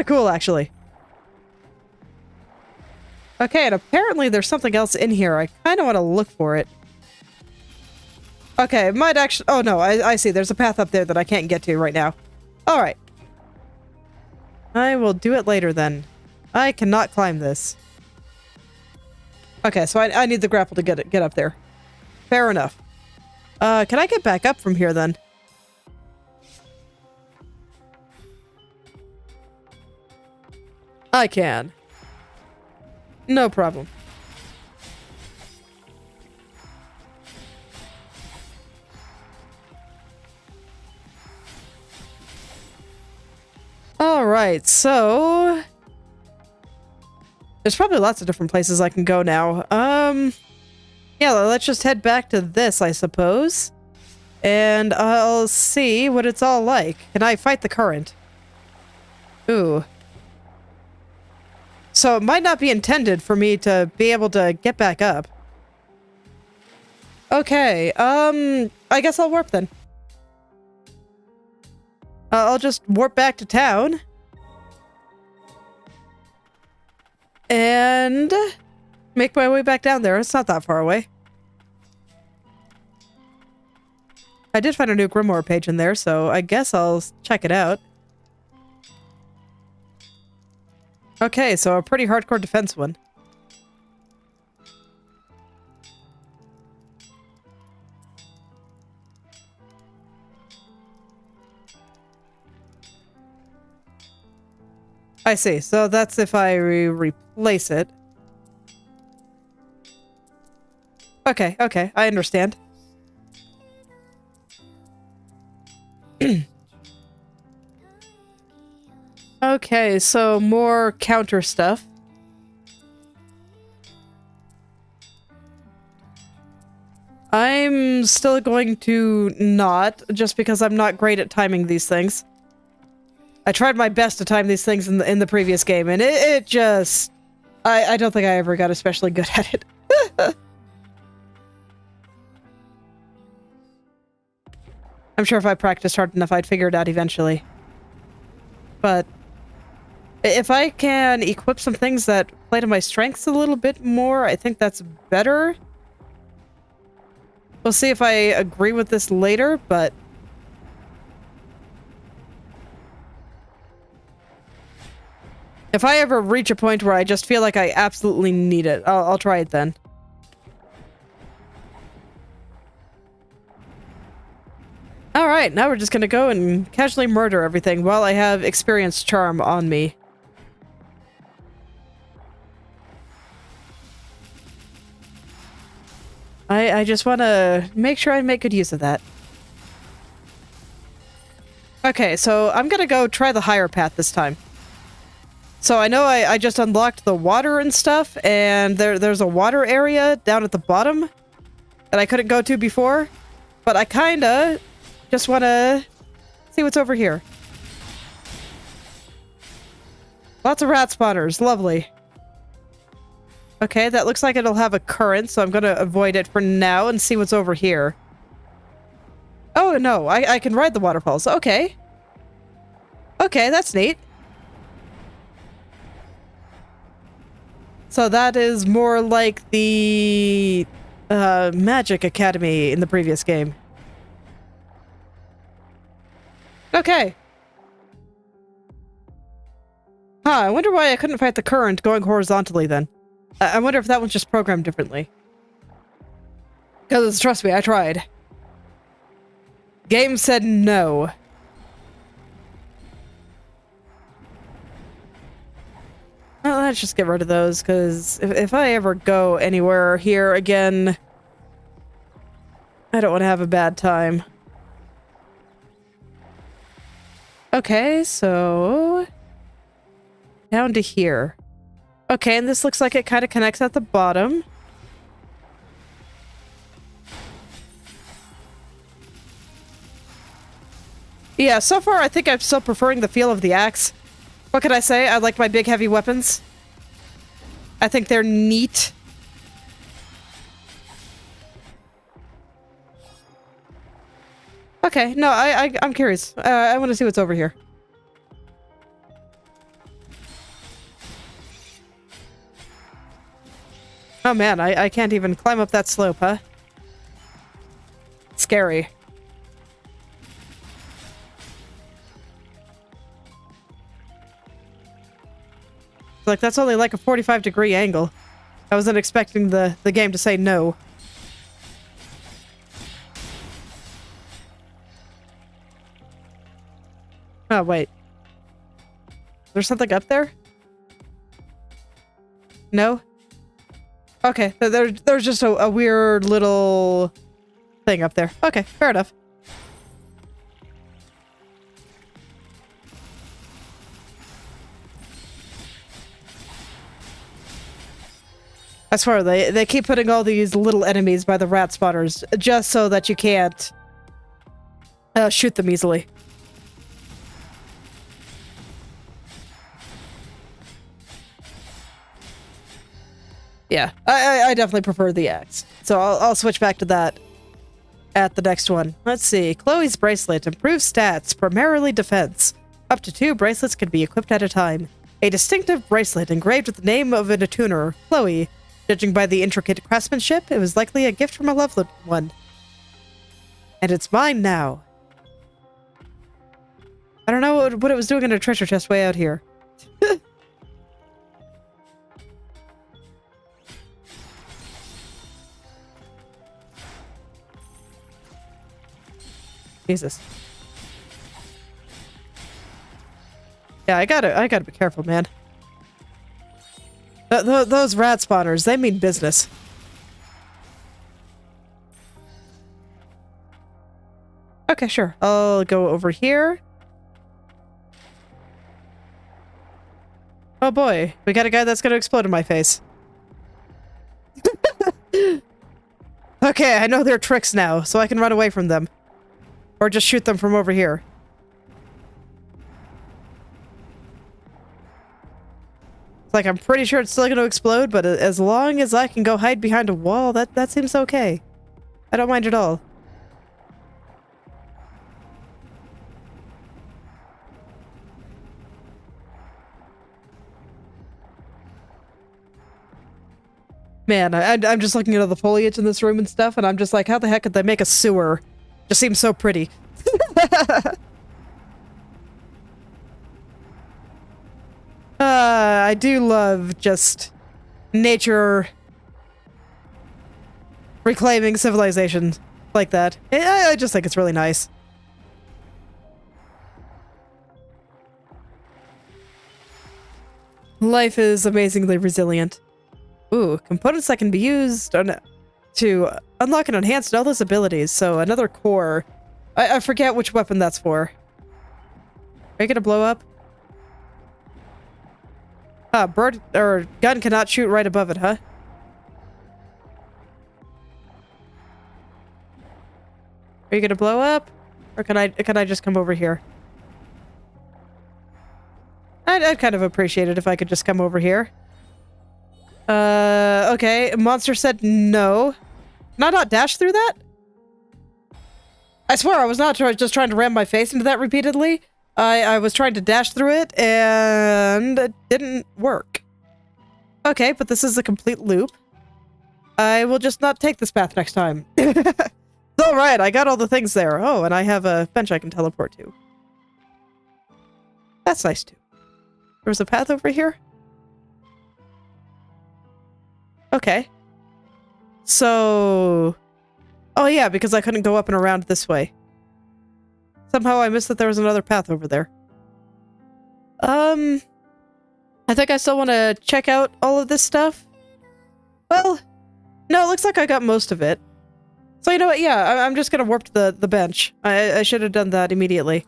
Speaker 1: cool, actually. Okay, and apparently there's something else in here. I kind of want to look for it. Okay, it might actually... Oh, no, I see. There's a path up there that I can't get to right now. All right. I will do it later then. I cannot climb this. Okay, so I need the grapple to get up there. Fair enough. Can I get back up from here then? I can. No problem. Alright, so... There's probably lots of different places I can go now. Yeah, let's just head back to this, I suppose. And I'll see what it's all like. Can I fight the current? Ooh. So it might not be intended for me to be able to get back up. Okay, I guess I'll warp then. I'll just warp back to town. And make my way back down there. It's not that far away. I did find a new Grimoire page in there, so I guess I'll check it out. Okay, so a pretty hardcore defense one. I see. So that's if I replace it. Okay, okay. I understand. Okay, so more counter stuff. I'm still going to not, just because I'm not great at timing these things. I tried my best to time these things in the previous game, and it just... I don't think I ever got especially good at it. I'm sure if I practiced hard enough, I'd figure it out eventually. But if I can equip some things that play to my strengths a little bit more, I think that's better. We'll see if I agree with this later, but... if I ever reach a point where I just feel like I absolutely need it, I'll try it then. Alright, now we're just gonna go and casually murder everything while I have Experience Charm on me. I just want to make sure I make good use of that. Okay, so I'm gonna go try the higher path this time. So I know I just unlocked the water and stuff, and there's a water area down at the bottom that I couldn't go to before, but I kinda just want to see what's over here. Lots of rat spawners, lovely. Okay, that looks like it'll have a current, so I'm gonna avoid it for now and see what's over here. Oh no, I can ride the waterfalls, okay. Okay, that's neat. So that is more like the Magic Academy in the previous game. Okay. Huh, I wonder why I couldn't fight the current going horizontally then. I wonder if that one's just programmed differently. Because trust me, I tried. Game said no. Well, let's just get rid of those, because if I ever go anywhere here again, I don't want to have a bad time. Okay, so... down to here. Okay, and this looks like it kind of connects at the bottom. Yeah, so far I think I'm still preferring the feel of the axe. What can I say? I like my big heavy weapons. I think they're neat. Okay, no, I'm curious. I want to see what's over here. Oh man, I can't even climb up that slope, huh? Scary. Like, that's only like a 45-degree angle. I wasn't expecting the game to say no. Oh, wait. There's something up there? No? Okay, there's just a weird little thing up there. Okay, fair enough. I swear, they keep putting all these little enemies by the rat spotters just so that you can't shoot them easily. Yeah, I definitely prefer the axe. So I'll switch back to that at the next one. Let's see. Chloe's bracelet improves stats, primarily defense. Up to 2 bracelets can be equipped at a time. A distinctive bracelet engraved with the name of an attuner, Chloe. Judging by the intricate craftsmanship, it was likely a gift from a loved one. And it's mine now. I don't know what it was doing in a treasure chest way out here. Jesus. Yeah, I gotta be careful, man. Those rat spawners, they mean business. Okay, sure. I'll go over here. Oh boy, we got a guy that's gonna explode in my face. Okay, I know their tricks now, so I can run away from them. Or just shoot them from over here. It's like, I'm pretty sure it's still gonna explode, but as long as I can go hide behind a wall, that seems okay. I don't mind at all. Man, I'm just looking at all the foliage in this room and stuff, and I'm just like, how the heck could they make a sewer? Just seems so pretty. I do love just nature reclaiming civilization like that. I just think it's really nice. Life is amazingly resilient. Ooh, components that can be used to unlock and enhance all those abilities. So another core. I forget which weapon that's for. Are you gonna blow up? Ah, bird or gun cannot shoot right above it, huh? Are you gonna blow up? Or can I just come over here? I'd kind of appreciate it if I could just come over here. Okay. Monster said no. Can I not dash through that? I swear I was not just trying to ram my face into that repeatedly. I was trying to dash through it, and it didn't work. Okay, but this is a complete loop. I will just not take this path next time. Alright, I got all the things there. Oh, and I have a bench I can teleport to. That's nice, too. There's a path over here? Okay. So... Oh yeah, because I couldn't go up and around this way. Somehow I missed that there was another path over there. I think I still want to check out all of this stuff. Well, no, it looks like I got most of it. So you know what, yeah, I'm just gonna warp to the bench. I should have done that immediately.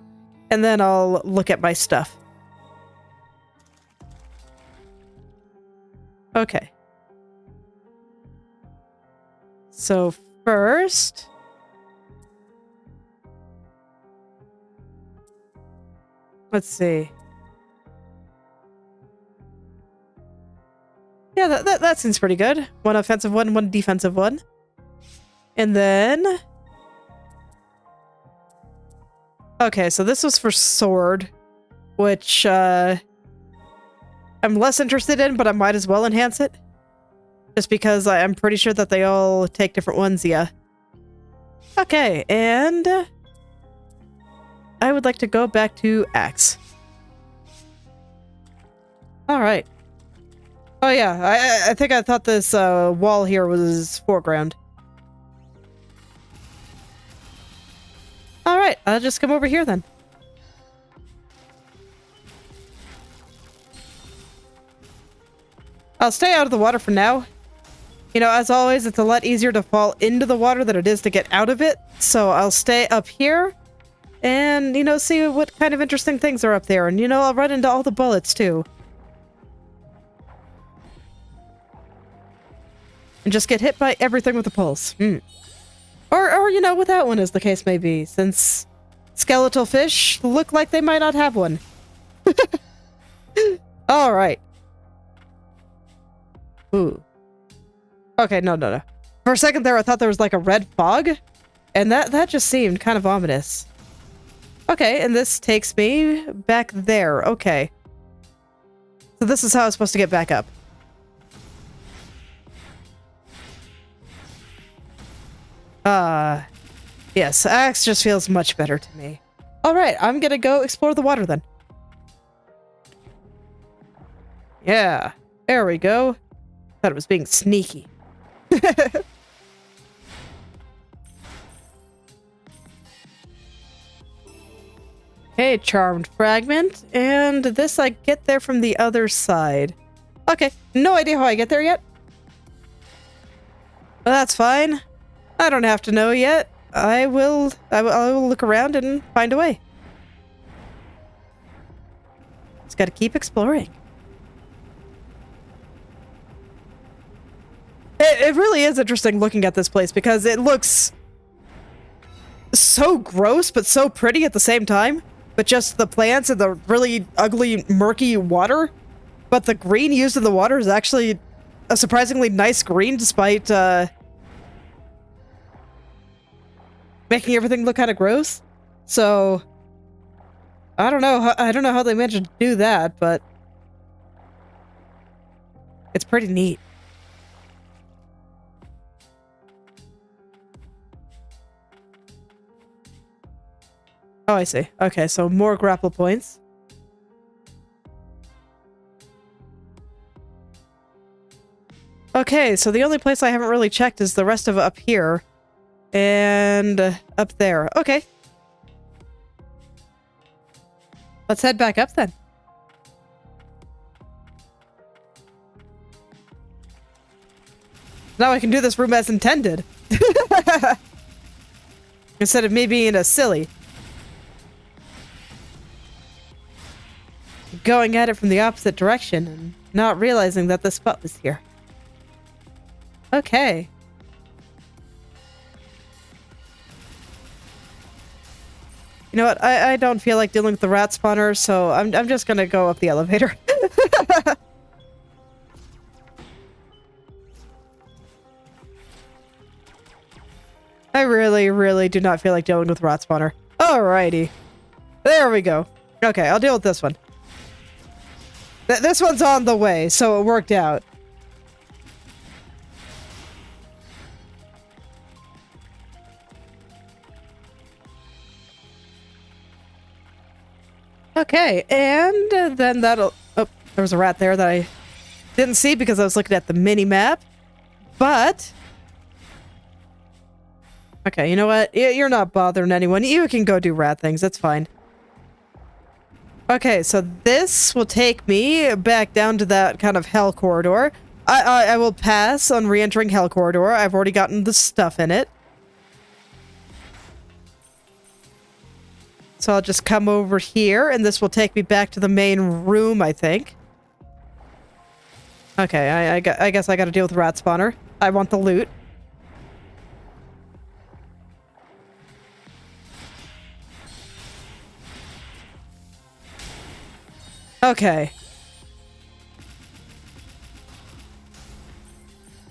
Speaker 1: And then I'll look at my stuff. Okay. So first... Let's see. Yeah, that seems pretty good. One offensive one, one defensive one. And then... Okay, so this was for sword, which I'm less interested in, but I might as well enhance it. Just because I'm pretty sure that they all take different ones, yeah. Okay, and I would like to go back to Axe. Alright. Oh yeah, I think I thought this wall here was foreground. Alright, I'll just come over here then. I'll stay out of the water for now. You know, as always, it's a lot easier to fall into the water than it is to get out of it. So I'll stay up here and, you know, see what kind of interesting things are up there. And, you know, I'll run into all the bullets too. And just get hit by everything with a pulse. Or, you know, without one, as the case may be, since skeletal fish look like they might not have one. Alright. Ooh. Okay, no. For a second there, I thought there was like a red fog, and that just seemed kind of ominous. Okay, and this takes me back there. Okay. So this is how I was supposed to get back up. Yes, Axe just feels much better to me. Alright, I'm gonna go explore the water then. Yeah, there we go. Thought it was being sneaky. Okay, charmed fragment, and this I get there from the other side. Okay, no idea how I get there yet. But that's fine. I don't have to know yet. I will look around and find a way. Just gotta keep exploring. It really is interesting looking at this place because it looks so gross but so pretty at the same time. But just the plants and the really ugly, murky water. But the green used in the water is actually a surprisingly nice green despite making everything look kind of gross. So I don't know how they managed to do that, but it's pretty neat. Oh, I see. Okay, so more grapple points. Okay, so the only place I haven't really checked is the rest of up here. And up there. Okay. Let's head back up then. Now I can do this room as intended. Instead of me being a silly. Going at it from the opposite direction and not realizing that the spot was here. Okay. You know what? I don't feel like dealing with the rat spawner, so I'm just gonna go up the elevator. I really do not feel like dealing with rat spawner. Alrighty. There we go. Okay, I'll deal with this one. This one's on the way, so it worked out. Okay, and then that'll... Oh, there was a rat there that I didn't see because I was looking at the mini-map. But... Okay, you know what? You're not bothering anyone. You can go do rat things. That's fine. Okay, so this will take me back down to that kind of hell corridor. I will pass on re-entering hell corridor. I've already gotten the stuff in it. So I'll just come over here, and this will take me back to the main room, I think. Okay, I guess I gotta deal with rat spawner. I want the loot. Okay.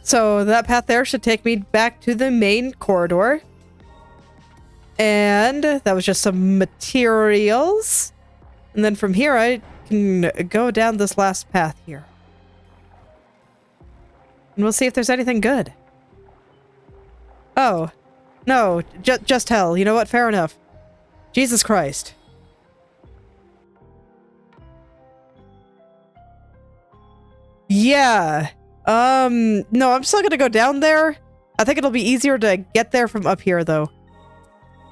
Speaker 1: So that path there should take me back to the main corridor. And that was just some materials. And then from here, I can go down this last path here. and we'll see if there's anything good. Oh. No, just hell. You know what? Fair enough. Jesus Christ. Yeah. No, I'm still gonna go down there. I think it'll be easier to get there from up here, though.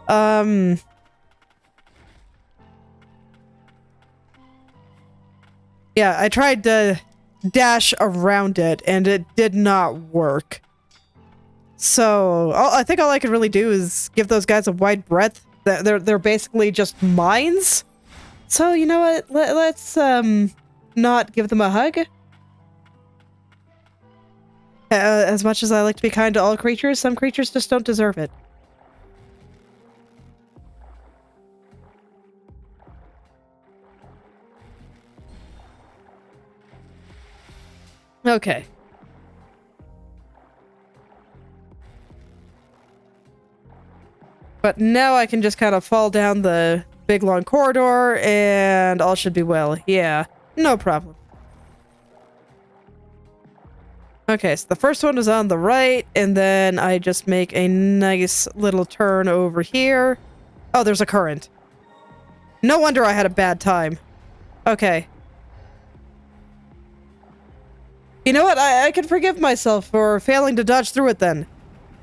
Speaker 1: Yeah, I tried to dash around it, and it did not work. So, I think all I could really do is give those guys a wide breadth. They're basically just mines. So, you know what? Let's, not give them a hug. As much as I like to be kind to all creatures, some creatures just don't deserve it. Okay. But now I can just kind of fall down the big long corridor and all should be well. Yeah, no problem. Okay, so the first one is on the right, and then I just make a nice little turn over here. Oh, there's a current. No wonder I had a bad time. Okay. You know what? I can forgive myself for failing to dodge through it then.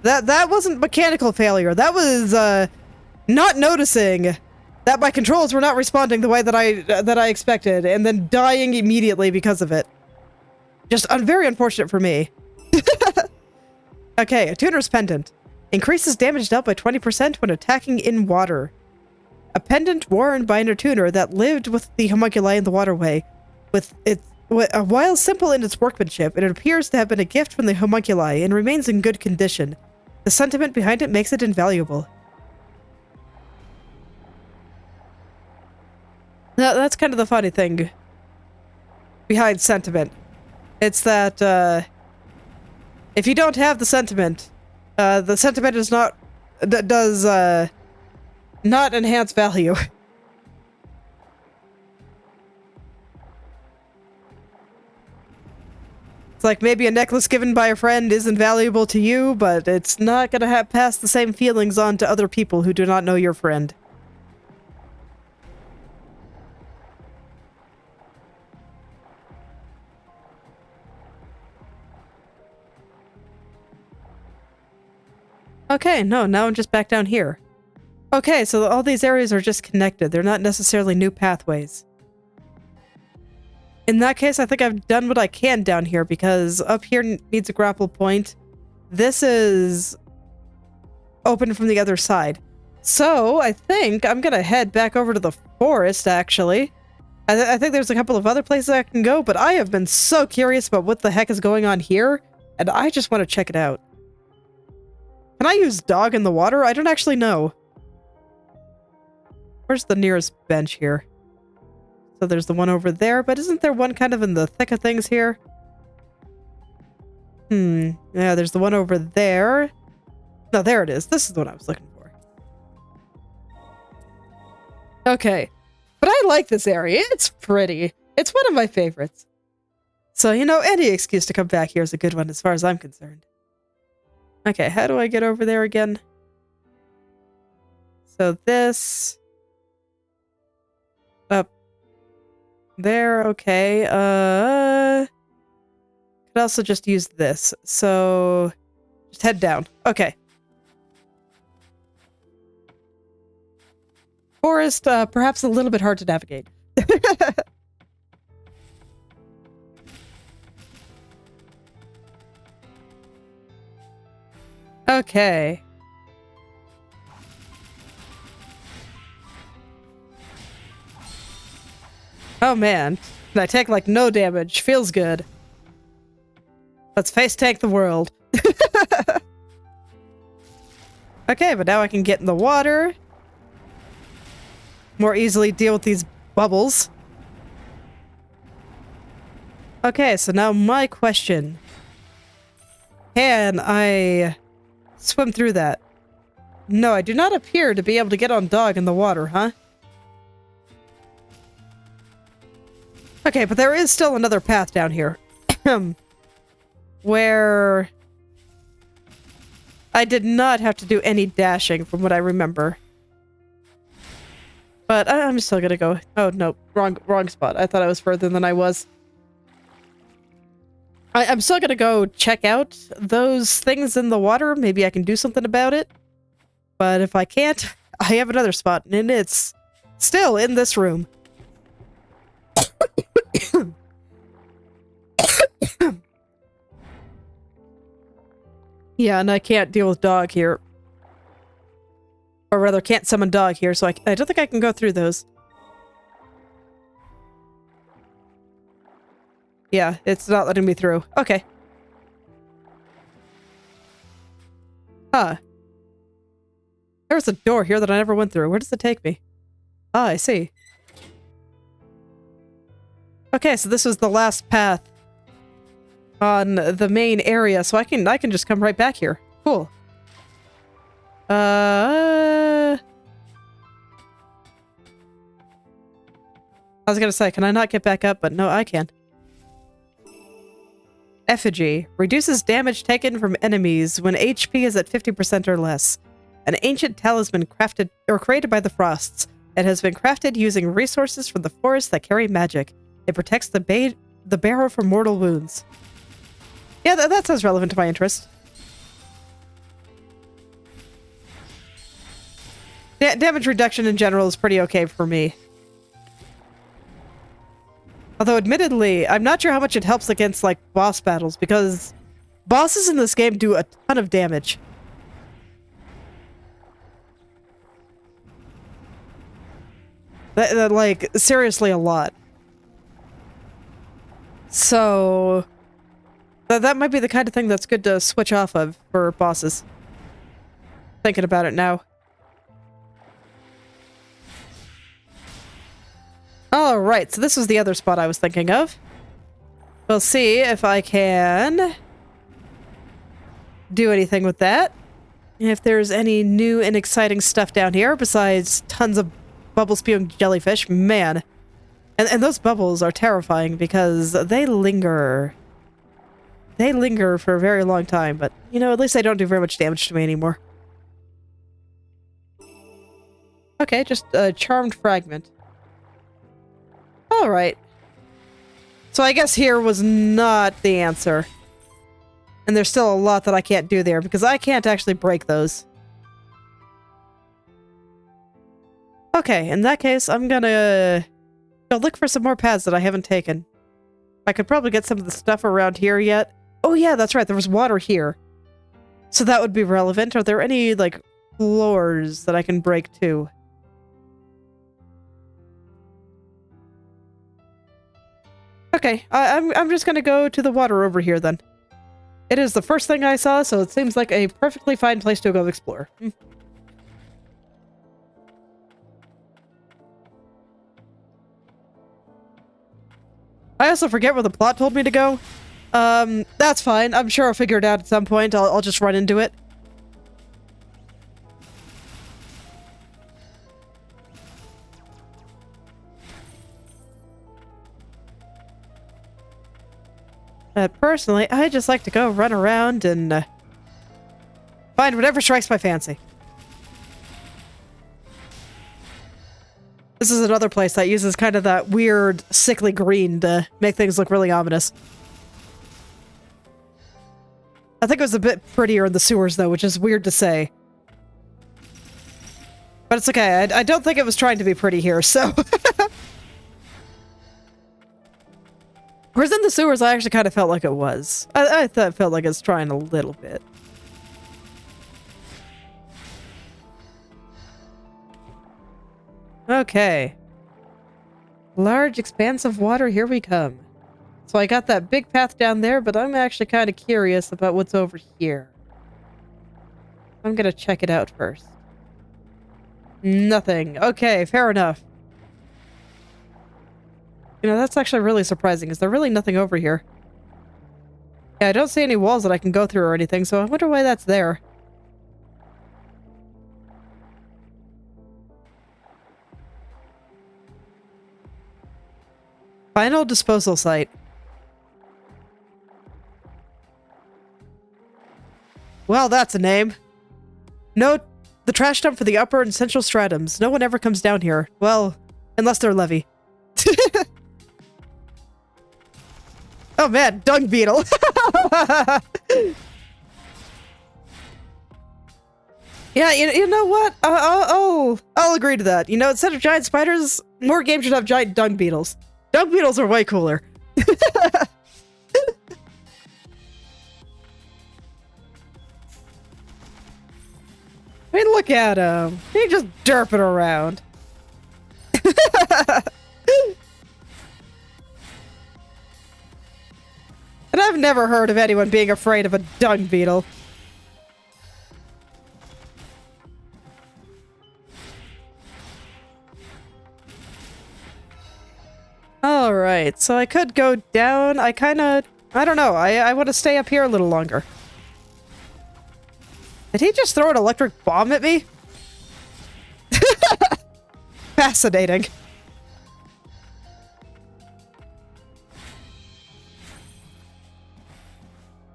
Speaker 1: That wasn't mechanical failure. That was, not noticing that my controls were not responding the way that I expected, and then dying immediately because of it. Just very unfortunate for me. Okay, a tuner's pendant. Increases damage dealt by 20% when attacking in water. A pendant worn by a tuner that lived with the homunculi in the waterway. While simple in its workmanship, it appears to have been a gift from the homunculi and remains in good condition. The sentiment behind it makes it invaluable. Now, that's kind of the funny thing behind sentiment. It's that, if you don't have the sentiment is not, does not enhance value. It's like maybe a necklace given by a friend is invaluable to you, but it's not gonna pass the same feelings on to other people who do not know your friend. Okay, no, now I'm just back down here. Okay, so all these areas are just connected. They're not necessarily new pathways. In that case, I think I've done what I can down here, because up here needs a grapple point. This is open from the other side. So, I think I'm gonna head back over to the forest, actually. I think there's a couple of other places I can go, but I have been so curious about what the heck is going on here, and I just want to check it out. Can I use dog in the water? I don't actually know. Where's the nearest bench here? So there's the one over there, but isn't there one kind of in the thick of things here? Yeah, there's the one over there. No, there it is. This is the one I was looking for. Okay. But I like this area. It's pretty. It's one of my favorites. So, you know, any excuse to come back here is a good one as far as I'm concerned. Okay, how do I get over there again? So this... Up there, okay. Could also just use this. So just head down. Okay. Forest, perhaps a little bit hard to navigate. Okay. Oh man, and I take like no damage. Feels good. Let's face tank the world. Okay, but now I can get in the water. More easily deal with these bubbles. Okay, so now my question. Can I swim through that? No, I do not appear to be able to get on dog in the water, huh? Okay, but there is still another path down here. where I did not have to do any dashing from what I remember. But I'm still gonna go. Oh no, wrong spot. I thought I was further than I was. I'm still gonna go check out those things in the water. Maybe I can do something about it. But if I can't, I have another spot, and it's still in this room. Yeah, and I can't deal with dog here. Or rather, can't summon dog here, so I don't think I can go through those. Yeah, it's not letting me through. Okay. Huh. There's a door here that I never went through. Where does it take me? Ah, I see. Okay, so this was the last path on the main area, so I can just come right back here. Cool. I was gonna say, can I not get back up? But no, I can. Effigy. Reduces damage taken from enemies when HP is at 50% or less. An ancient talisman crafted or created by the Frosts. It has been crafted using resources from the forest that carry magic. It protects the bearer from mortal wounds. Yeah, that sounds relevant to my interest. Damage reduction in general is pretty okay for me. Although, admittedly, I'm not sure how much it helps against, like, boss battles, because bosses in this game do a ton of damage. Like, seriously a lot. So, that might be the kind of thing that's good to switch off of for bosses. Thinking about it now. Alright, so this was the other spot I was thinking of. We'll see if I can do anything with that. If there's any new and exciting stuff down here besides tons of bubble-spewing jellyfish. Man. And those bubbles are terrifying because they linger. They linger for a very long time, but, you know, at least they don't do very much damage to me anymore. Okay, just a charmed fragment. Alright. So I guess here was not the answer. And there's still a lot that I can't do there, because I can't actually break those. Okay, in that case, I'm gonna go look for some more paths that I haven't taken. I could probably get some of the stuff around here yet. Oh yeah, that's right, there was water here. So that would be relevant. Are there any, like, floors that I can break too? Okay, I'm just gonna go to the water over here then. It is the first thing I saw, so it seems like a perfectly fine place to go explore. I also forget where the plot told me to go. That's fine. I'm sure I'll figure it out at some point. I'll just run into it. Personally, I just like to go run around and find whatever strikes my fancy. This is another place that uses kind of that weird, sickly green to make things look really ominous. I think it was a bit prettier in the sewers, though, which is weird to say. But it's okay. I don't think it was trying to be pretty here, so... Whereas in the sewers, I actually kind of felt like it was. I felt like it's trying a little bit. Okay. Large expanse of water, here we come. So I got that big path down there, but I'm actually kind of curious about what's over here. I'm gonna check it out first. Nothing. Okay, fair enough. You know, that's actually really surprising. Is there really nothing over here? Yeah, I don't see any walls that I can go through or anything, so I wonder why that's there. Final disposal site. Well, that's a name. Note the trash dump for the upper and central stratums. No one ever comes down here. Well, unless they're Levy. Oh man, dung beetle. Yeah, you know what? I'll agree to that. You know, instead of giant spiders, more games should have giant dung beetles. Dung beetles are way cooler. I mean, look at him. He's just derping around. And I've never heard of anyone being afraid of a dung beetle. Alright, so I could go down. I don't know. I want to stay up here a little longer. Did he just throw an electric bomb at me? Fascinating.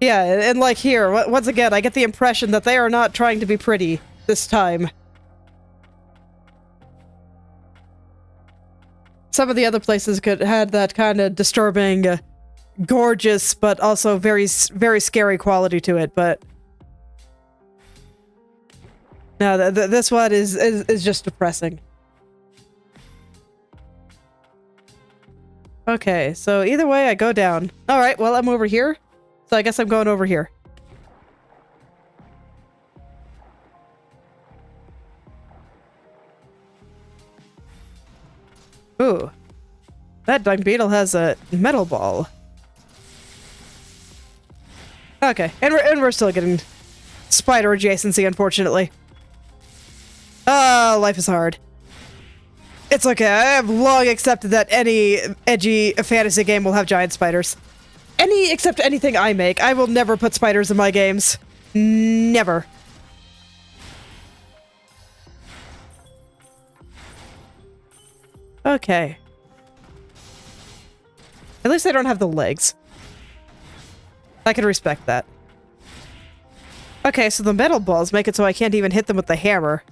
Speaker 1: Yeah, and like here, once again, I get the impression that they are not trying to be pretty this time. Some of the other places had that kind of disturbing, gorgeous, but also very, very scary quality to it, but... No, this one is just depressing. Okay, so either way, I go down. Alright, well, I'm over here. So I guess I'm going over here. Ooh. That dung beetle has a metal ball. Okay, and we're still getting spider adjacency, unfortunately. Life is hard. It's okay, I have long accepted that any edgy fantasy game will have giant spiders. Except anything I make. I will never put spiders in my games. Never. Okay. At least they don't have the legs. I can respect that. Okay, so the metal balls make it so I can't even hit them with the hammer.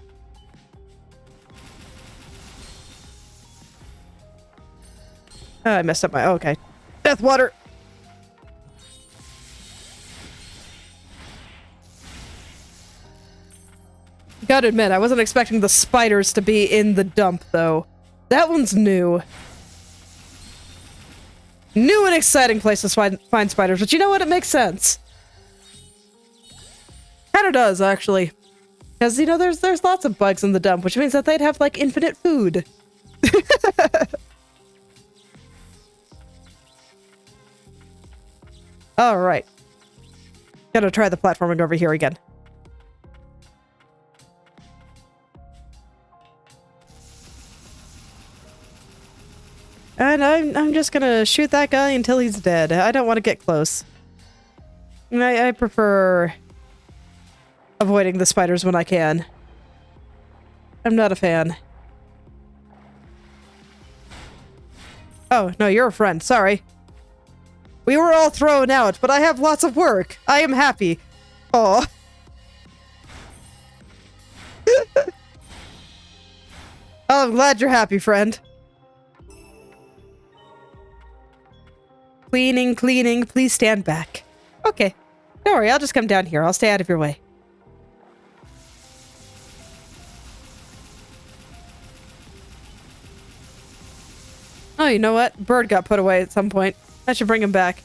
Speaker 1: Oh, I messed up my... okay. Death water! Gotta admit, I wasn't expecting the spiders to be in the dump, though. That one's new. New and exciting place to find spiders, but you know what? It makes sense. Kinda does, actually. Because, you know, there's lots of bugs in the dump, which means that they'd have, like, infinite food. Alright. Gotta try the platforming over here again. And I'm just gonna shoot that guy until he's dead. I don't want to get close. I prefer avoiding the spiders when I can. I'm not a fan. Oh, no, you're a friend. Sorry. We were all thrown out, but I have lots of work. I am happy. Aw. Oh, I'm glad you're happy, friend. Cleaning, cleaning, please stand back. Okay. Don't worry, I'll just come down here. I'll stay out of your way. Oh, you know what? Bird got put away at some point. I should bring him back.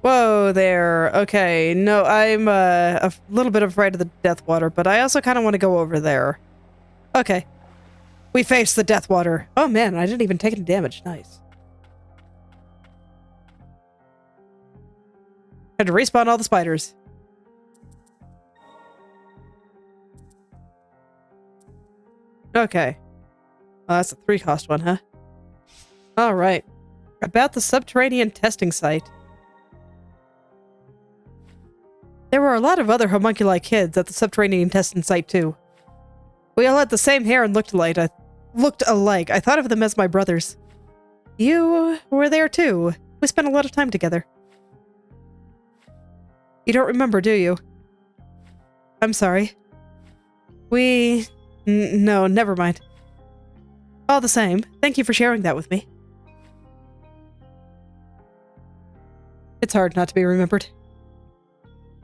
Speaker 1: Whoa there. Okay, no, I'm a little bit afraid of the death water, but I also kind of want to go over there. Okay. We face the death water. Oh man, I didn't even take any damage. Nice. Had to respawn all the spiders. Okay. Oh, that's a 3-cost one, huh? Alright. About the subterranean testing site. There were a lot of other homunculi kids at the subterranean testing site, too. We all had the same hair and looked alike. I thought of them as my brothers. You were there, too. We spent a lot of time together. You don't remember, do you? I'm sorry. No, never mind. All the same, thank you for sharing that with me. It's hard not to be remembered.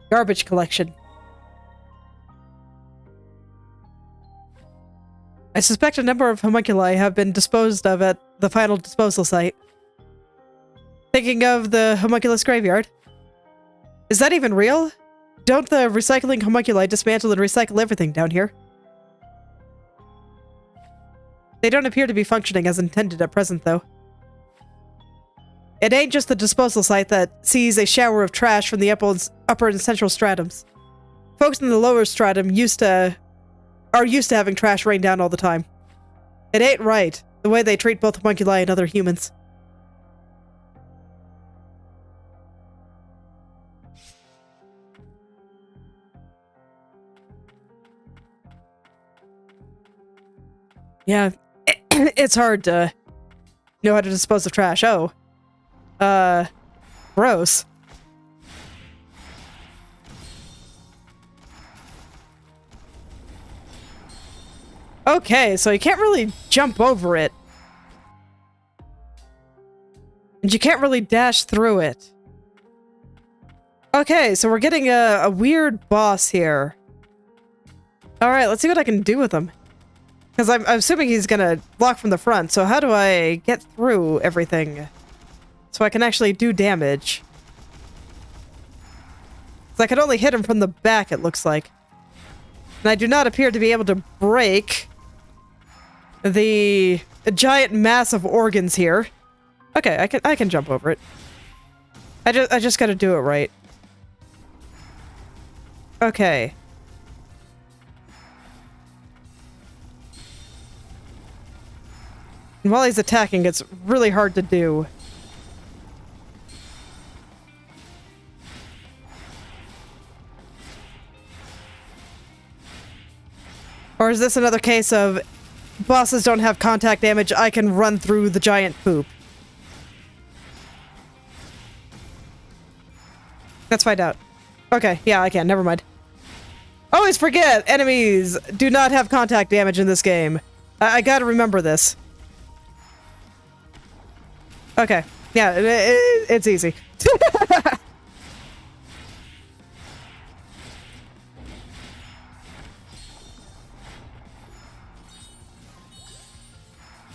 Speaker 1: Garbage collection. I suspect a number of homunculi have been disposed of at the final disposal site. Thinking of the homunculus graveyard? Is that even real? Don't the recycling homunculi dismantle and recycle everything down here? They don't appear to be functioning as intended at present, though. It ain't just the disposal site that sees a shower of trash from the upper and central stratums. Folks in the lower stratum are used to having trash rain down all the time. It ain't right, the way they treat both homunculi and other humans. Yeah, it's hard to know how to dispose of trash. Oh. Gross. Okay, so you can't really jump over it. And you can't really dash through it. Okay, so we're getting a weird boss here. Alright, let's see what I can do with him. Because I'm assuming he's gonna block from the front, so how do I get through everything? So I can actually do damage. So I can only hit him from the back, it looks like. And I do not appear to be able to break the giant mass of organs here. Okay, I can jump over it. I just gotta do it right. Okay. And while he's attacking, it's really hard to do. Or is this another case of bosses don't have contact damage, I can run through the giant poop? Let's find out. Okay, yeah, I can. Never mind. Always forget, enemies do not have contact damage in this game. I gotta remember this. Okay. Yeah, it's easy.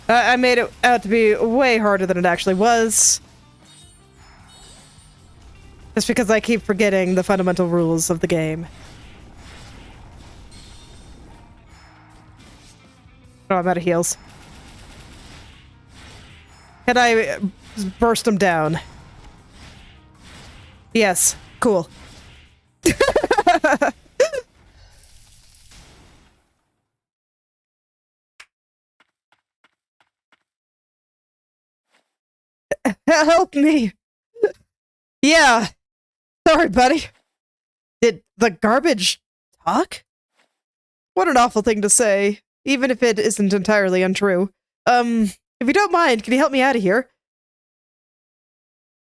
Speaker 1: I made it out to be way harder than it actually was. Just because I keep forgetting the fundamental rules of the game. Oh, I'm out of heals. Can I burst them down? Yes. Cool. Help me! Yeah. Sorry, buddy. Did the garbage talk? What an awful thing to say, even if it isn't entirely untrue. If you don't mind, can you help me out of here?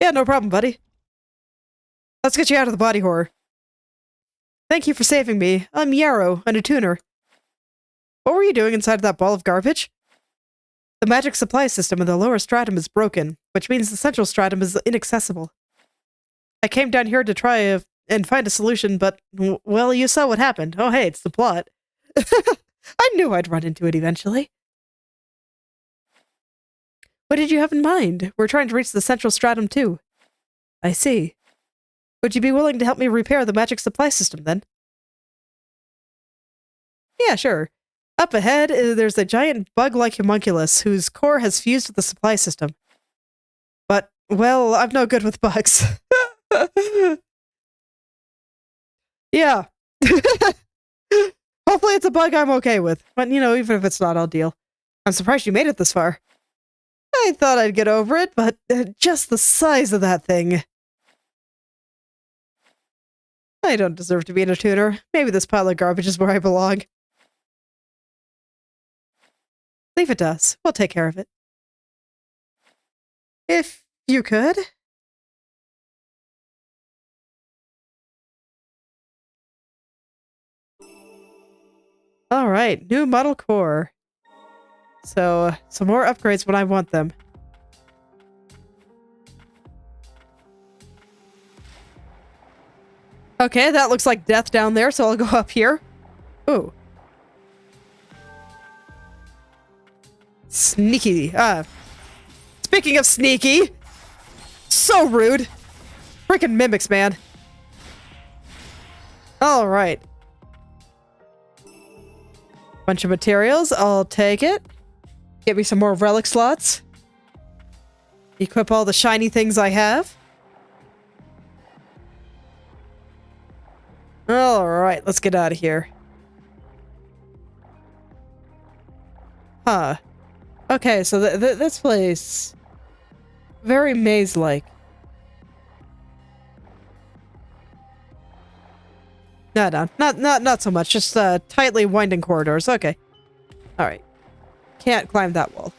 Speaker 1: Yeah, no problem, buddy. Let's get you out of the body horror. Thank you for saving me. I'm Yarrow, a tuner. What were you doing inside of that ball of garbage? The magic supply system in the lower stratum is broken, which means the central stratum is inaccessible. I came down here to try and find a solution, but, well, you saw what happened. Oh, hey, it's the plot. I knew I'd run into it eventually. What did you have in mind? We're trying to reach the central stratum, too. I see. Would you be willing to help me repair the magic supply system, then? Yeah, sure. Up ahead, there's a giant bug-like homunculus whose core has fused with the supply system. But, well, I'm no good with bugs. Yeah. Hopefully it's a bug I'm okay with. But, you know, even if it's not, I'll deal. I'm surprised you made it this far. I thought I'd get over it, but just the size of that thing. I don't deserve to be in a tuner. Maybe this pile of garbage is where I belong. Leave it to us. We'll take care of it. If you could. All right, new model core. So, some more upgrades when I want them. Okay, that looks like death down there, so I'll go up here. Ooh. Sneaky. Speaking of sneaky, so rude. Freaking mimics, man. All right. Bunch of materials. I'll take it. Get me some more relic slots. Equip all the shiny things I have. All right, let's get out of here. Huh. Okay, so this place, very maze-like. No, not so much. Just tightly winding corridors. Okay. All right. Can't climb that wall.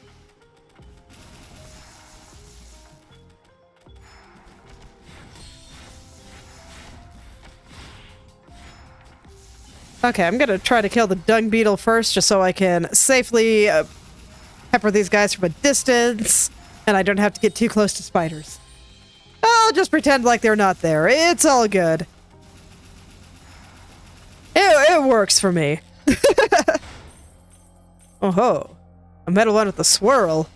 Speaker 1: Okay, I'm gonna try to kill the dung beetle first, just so I can safely pepper these guys from a distance, and I don't have to get too close to spiders. I'll just pretend like they're not there. It's all good. It works for me. Oh ho. A metal one with a swirl.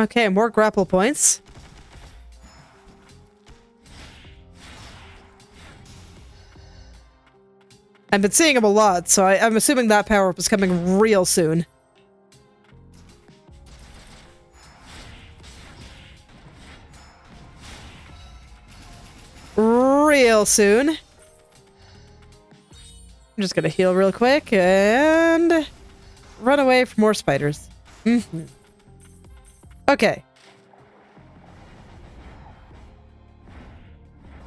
Speaker 1: Okay, more grapple points. I've been seeing him a lot, so I'm assuming that power-up is coming real soon. Real soon. I'm just gonna heal real quick and run away from more spiders. Okay.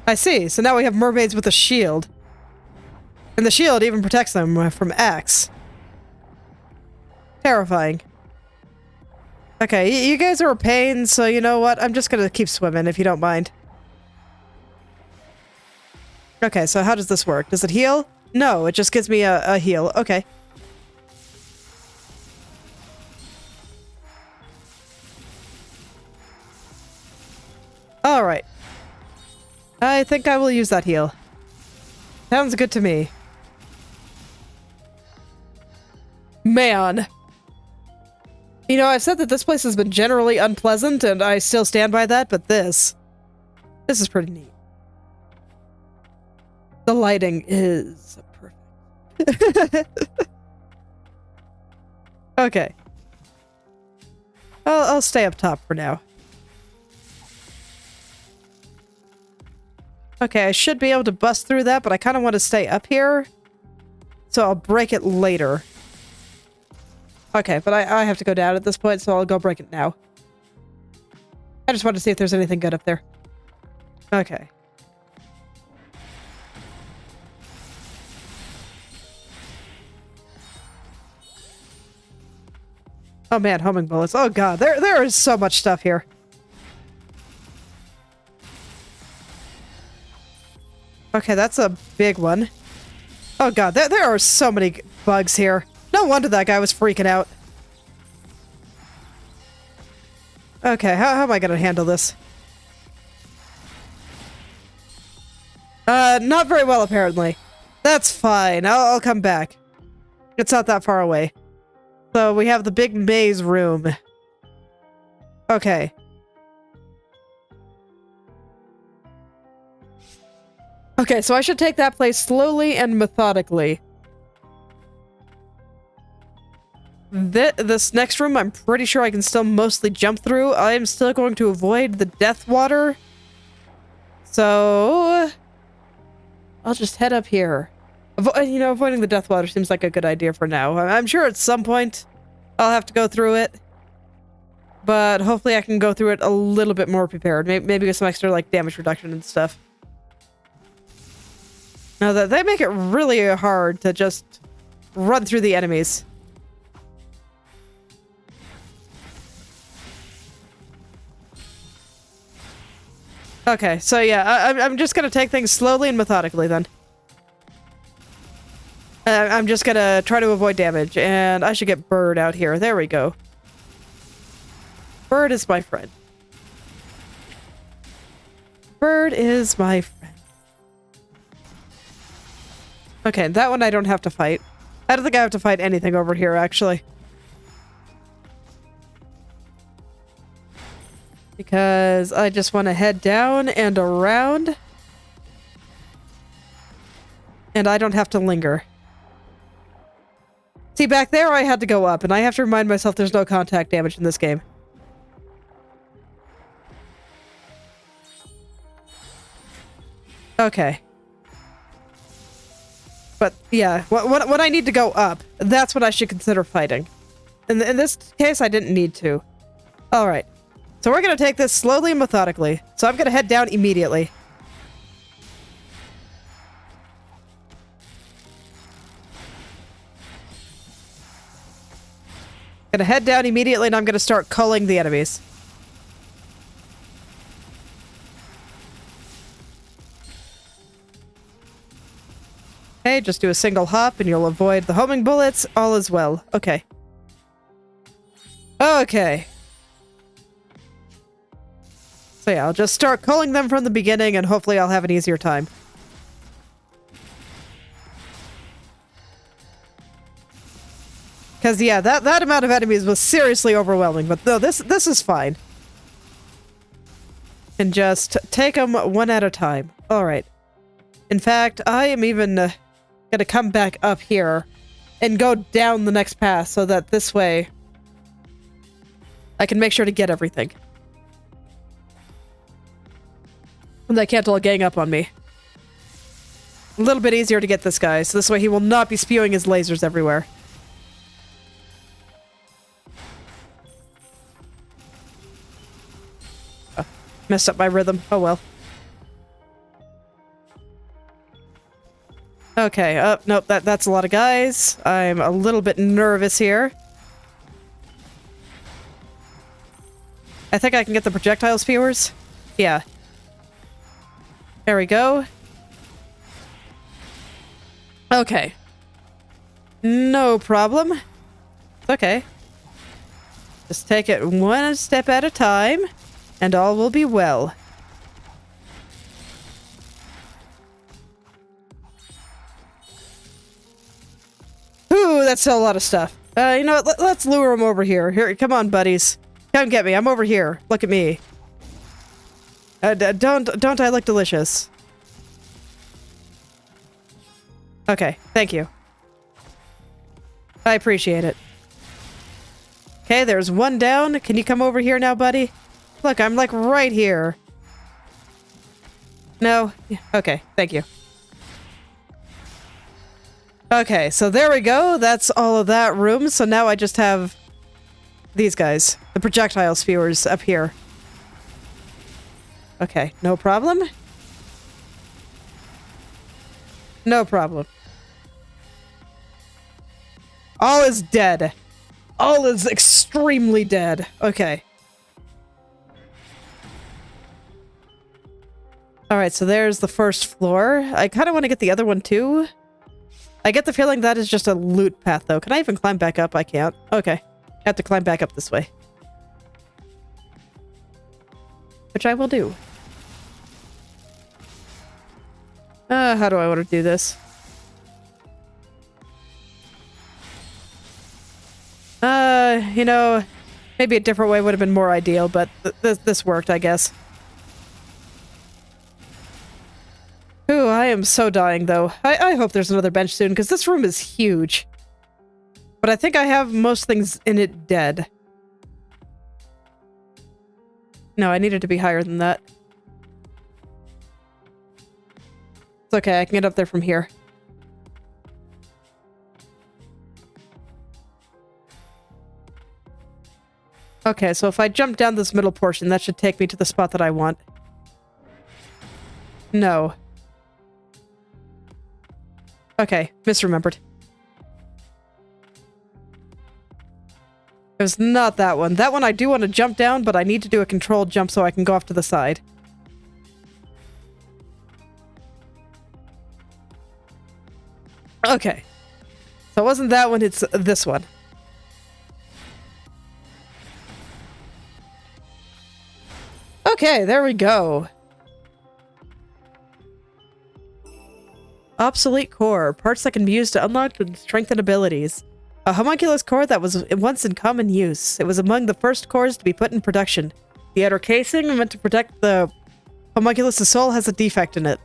Speaker 1: I see. So now we have mermaids with a shield. And the shield even protects them from axe. Terrifying. Okay, you guys are a pain, so you know what? I'm just gonna keep swimming if you don't mind. Okay, so how does this work? Does it heal? No, it just gives me a heal. Okay. Alright. I think I will use that heal. Sounds good to me. Man. You know, I've said that this place has been generally unpleasant, and I still stand by that, but this is pretty neat. The lighting is perfect. Okay. I'll stay up top for now. Okay, I should be able to bust through that, but I kind of want to stay up here. So I'll break it later. Okay, but I have to go down at this point, so I'll go break it now. I just want to see if there's anything good up there. Okay. Oh man, homing bullets. Oh god, there is so much stuff here. Okay, that's a big one. Oh god, there are so many bugs here. No wonder that guy was freaking out. Okay, how am I gonna handle this? Not very well, apparently. That's fine. I'll come back. It's not that far away. So we have the big maze room. Okay. Okay, so I should take that place slowly and methodically. This next room, I'm pretty sure I can still mostly jump through. I am still going to avoid the death water. So I'll just head up here. You know, avoiding the death water seems like a good idea for now. I'm sure at some point I'll have to go through it. But hopefully I can go through it a little bit more prepared. Maybe with some extra, like, damage reduction and stuff. Now, they make it really hard to just run through the enemies. Okay, so yeah, I'm just gonna take things slowly and methodically then. I'm just gonna try to avoid damage, and I should get Bird out here. There we go. Bird is my friend. Bird is my friend. Okay, that one I don't have to fight. I don't think I have to fight anything over here, actually. Because I just want to head down and around. And I don't have to linger. See, back there I had to go up, and I have to remind myself there's no contact damage in this game. Okay. But, yeah, when I need to go up, that's what I should consider fighting. In this case, I didn't need to. Alright. So we're gonna take this slowly and methodically. So I'm gonna head down immediately. Gonna head down immediately, and I'm gonna start culling the enemies. Okay, just do a single hop and you'll avoid the homing bullets. All is well. Okay. Okay. So yeah, I'll just start culling them from the beginning and hopefully I'll have an easier time. Because yeah, that amount of enemies was seriously overwhelming, but no, this is fine. And just take them one at a time. Alright. In fact, I am even gonna come back up here and go down the next path so that this way I can make sure to get everything. And they can't all gang up on me. A little bit easier to get this guy, so this way he will not be spewing his lasers everywhere. Oh, messed up my rhythm. Oh well. Okay, nope, that's a lot of guys. I'm a little bit nervous here. I think I can get the projectile spewers. Yeah. There we go. Okay. No problem. It's okay. Just take it one step at a time, and all will be well. Ooh, that's still a lot of stuff. You know what? Let's lure him over here. Here, come on, buddies. Come get me. I'm over here. Look at me. Don't I look delicious? Okay, thank you. I appreciate it. Okay, there's one down. Can you come over here now, buddy? Look, I'm like right here. No? Okay, thank you. Okay, so there we go. That's all of that room. So now I just have these guys. The projectile spewers up here. Okay, no problem. No problem. All is dead. All is extremely dead. Okay. Alright, so there's the first floor. I kind of want to get the other one too. I get the feeling that is just a loot path though. Can I even climb back up? I can't. Okay. I have to climb back up this way. Which I will do. How do I want to do this? You know, maybe a different way would have been more ideal, but this worked, I guess. Ooh, I am so dying, though. I hope there's another bench soon, because this room is huge. But I think I have most things in it dead. No, I needed to be higher than that. It's okay, I can get up there from here. Okay, so if I jump down this middle portion, that should take me to the spot that I want. No. Okay, misremembered. It was not that one. That one I do want to jump down, but I need to do a controlled jump so I can go off to the side. Okay. So it wasn't that one, it's this one. Okay, there we go. Obsolete core. Parts that can be used to unlock and strengthen abilities. A homunculus core that was once in common use. It was among the first cores to be put in production. The outer casing, meant to protect the homunculus' soul, has a defect in it.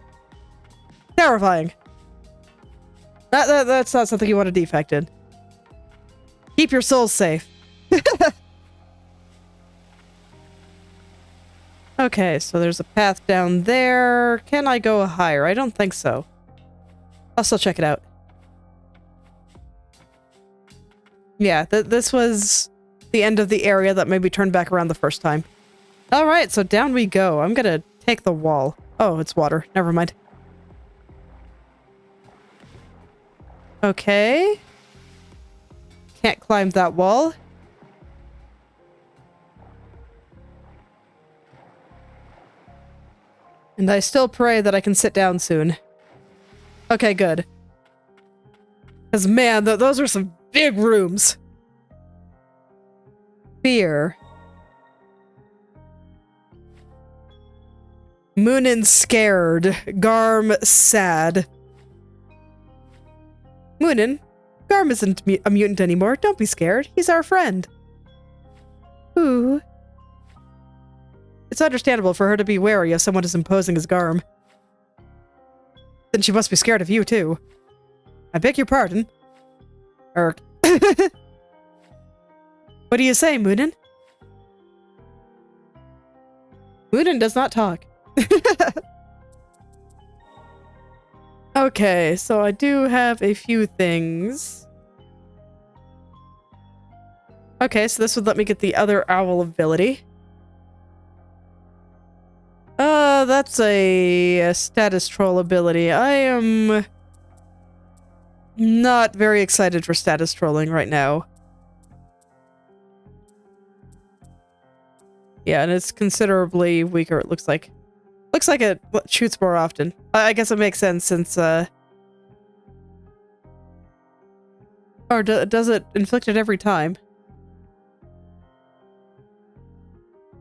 Speaker 1: Terrifying. That's not something you want a defect in. Keep your soul safe. Okay, so there's a path down there. Can I go higher? I don't think so. I'll still check it out. Yeah, this was the end of the area that made me turn back around the first time. Alright, so down we go. I'm gonna take the wall. Oh, it's water. Never mind. Okay. Can't climb that wall. And I still pray that I can sit down soon. Okay, good. Because, man, those are some big rooms. Fear. Moonin scared. Garm sad. Moonin, Garm isn't a mutant anymore. Don't be scared. He's our friend. Ooh. It's understandable for her to be wary of someone as imposing as Garm. Then she must be scared of you, too. I beg your pardon. What do you say, Moonin? Moonin does not talk. Okay, so I do have a few things. Okay, so this would let me get the other owl ability. That's a status troll ability. I am not very excited for status trolling right now. Yeah, and it's considerably weaker, it looks like. Looks like it shoots more often. I guess it makes sense since, or does it inflict it every time?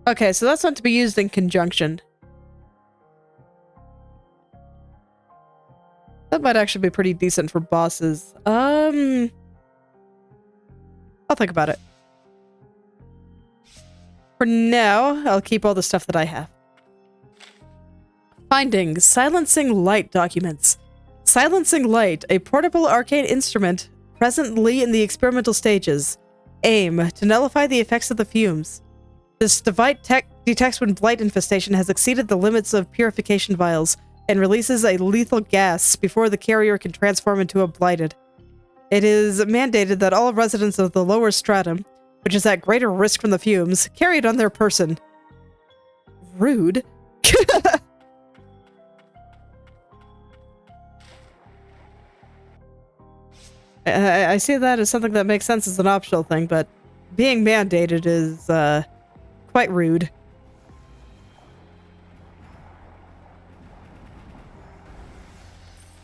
Speaker 1: Okay, so that's not to be used in conjunction. That might actually be pretty decent for bosses. I'll think about it. For now, I'll keep all the stuff that I have. Findings. Silencing light documents. Silencing light, a portable arcane instrument presently in the experimental stages. Aim, to nullify the effects of the fumes. This device detects when blight infestation has exceeded the limits of purification vials and releases a lethal gas before the carrier can transform into a blighted. It is mandated that all residents of the lower stratum, which is at greater risk from the fumes, carry it on their person. Rude. I see that as something that makes sense as an optional thing, but being mandated is, quite rude.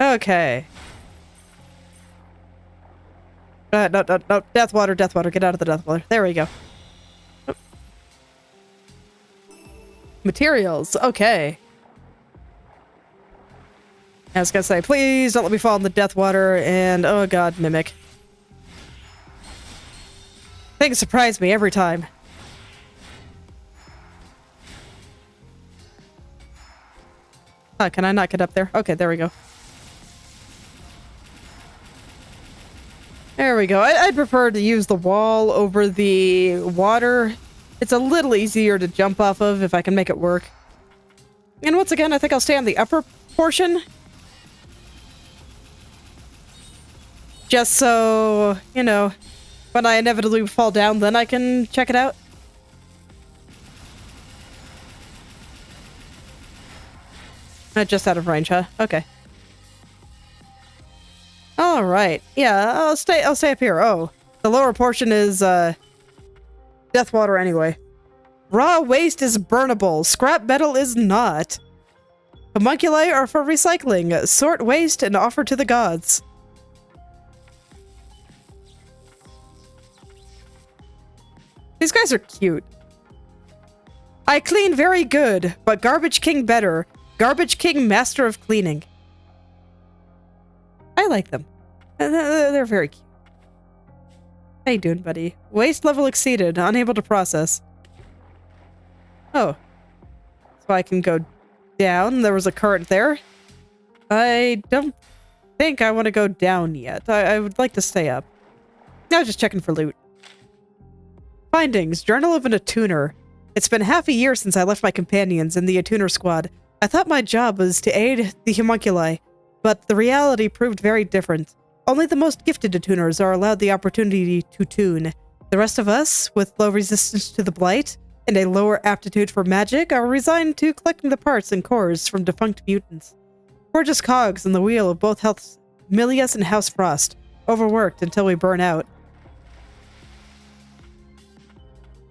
Speaker 1: Okay. No, death water, get out of the death water. There we go. Oh. Materials, okay. I was gonna say, please don't let me fall in the death water, and oh god, Mimic. Things surprise me every time. Can I not get up there? Okay, there we go. There we go. I'd prefer to use the wall over the water. It's a little easier to jump off of if I can make it work. And once again, I think I'll stay on the upper portion. Just so, you know, when I inevitably fall down, then I can check it out. Just out of range, huh? Okay. All right. Yeah, I'll stay up here. Oh, the lower portion is death water anyway. Raw waste is burnable. Scrap metal is not. Homunculi are for recycling. Sort waste and offer to the gods. These guys are cute. I clean very good, but Garbage King better. Garbage King master of cleaning. I like them. They're very cute. How you doing, buddy? Waste level exceeded. Unable to process. Oh. So I can go down. There was a current there. I don't think I want to go down yet. I would like to stay up. I was just checking for loot. Findings. Journal of an Attuner. It's been half a year since I left my companions in the Attuner squad. I thought my job was to aid the homunculi, but the reality proved very different. Only the most gifted attuners are allowed the opportunity to tune. The rest of us, with low resistance to the blight and a lower aptitude for magic, are resigned to collecting the parts and cores from defunct mutants. We're just cogs in the wheel of both Health Milius and House Frost, overworked until we burn out.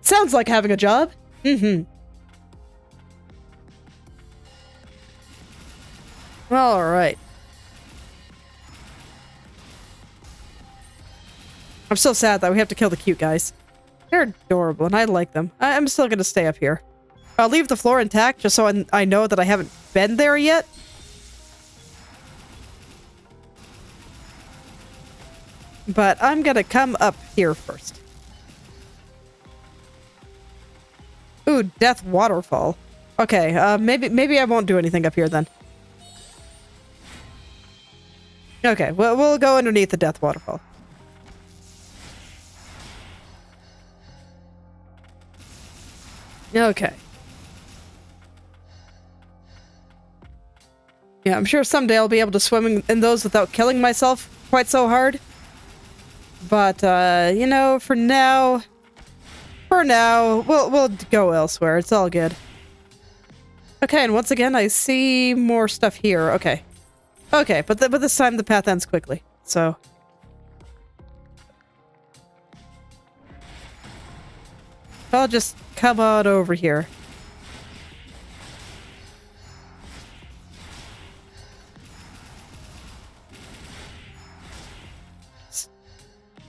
Speaker 1: Sounds like having a job. Mm-hmm. All right. I'm so sad that we have to kill the cute guys. They're adorable, and I like them. I'm still going to stay up here. I'll leave the floor intact just so I know that I haven't been there yet. But I'm going to come up here first. Ooh, Death Waterfall. Okay, maybe I won't do anything up here then. Okay, we'll go underneath the Death Waterfall. Okay. Yeah, I'm sure someday I'll be able to swim in those without killing myself quite so hard. But, you know, for now, we'll go elsewhere. It's all good. Okay, and once again, I see more stuff here. Okay. Okay, but this time the path ends quickly, so... I'll just come on over here.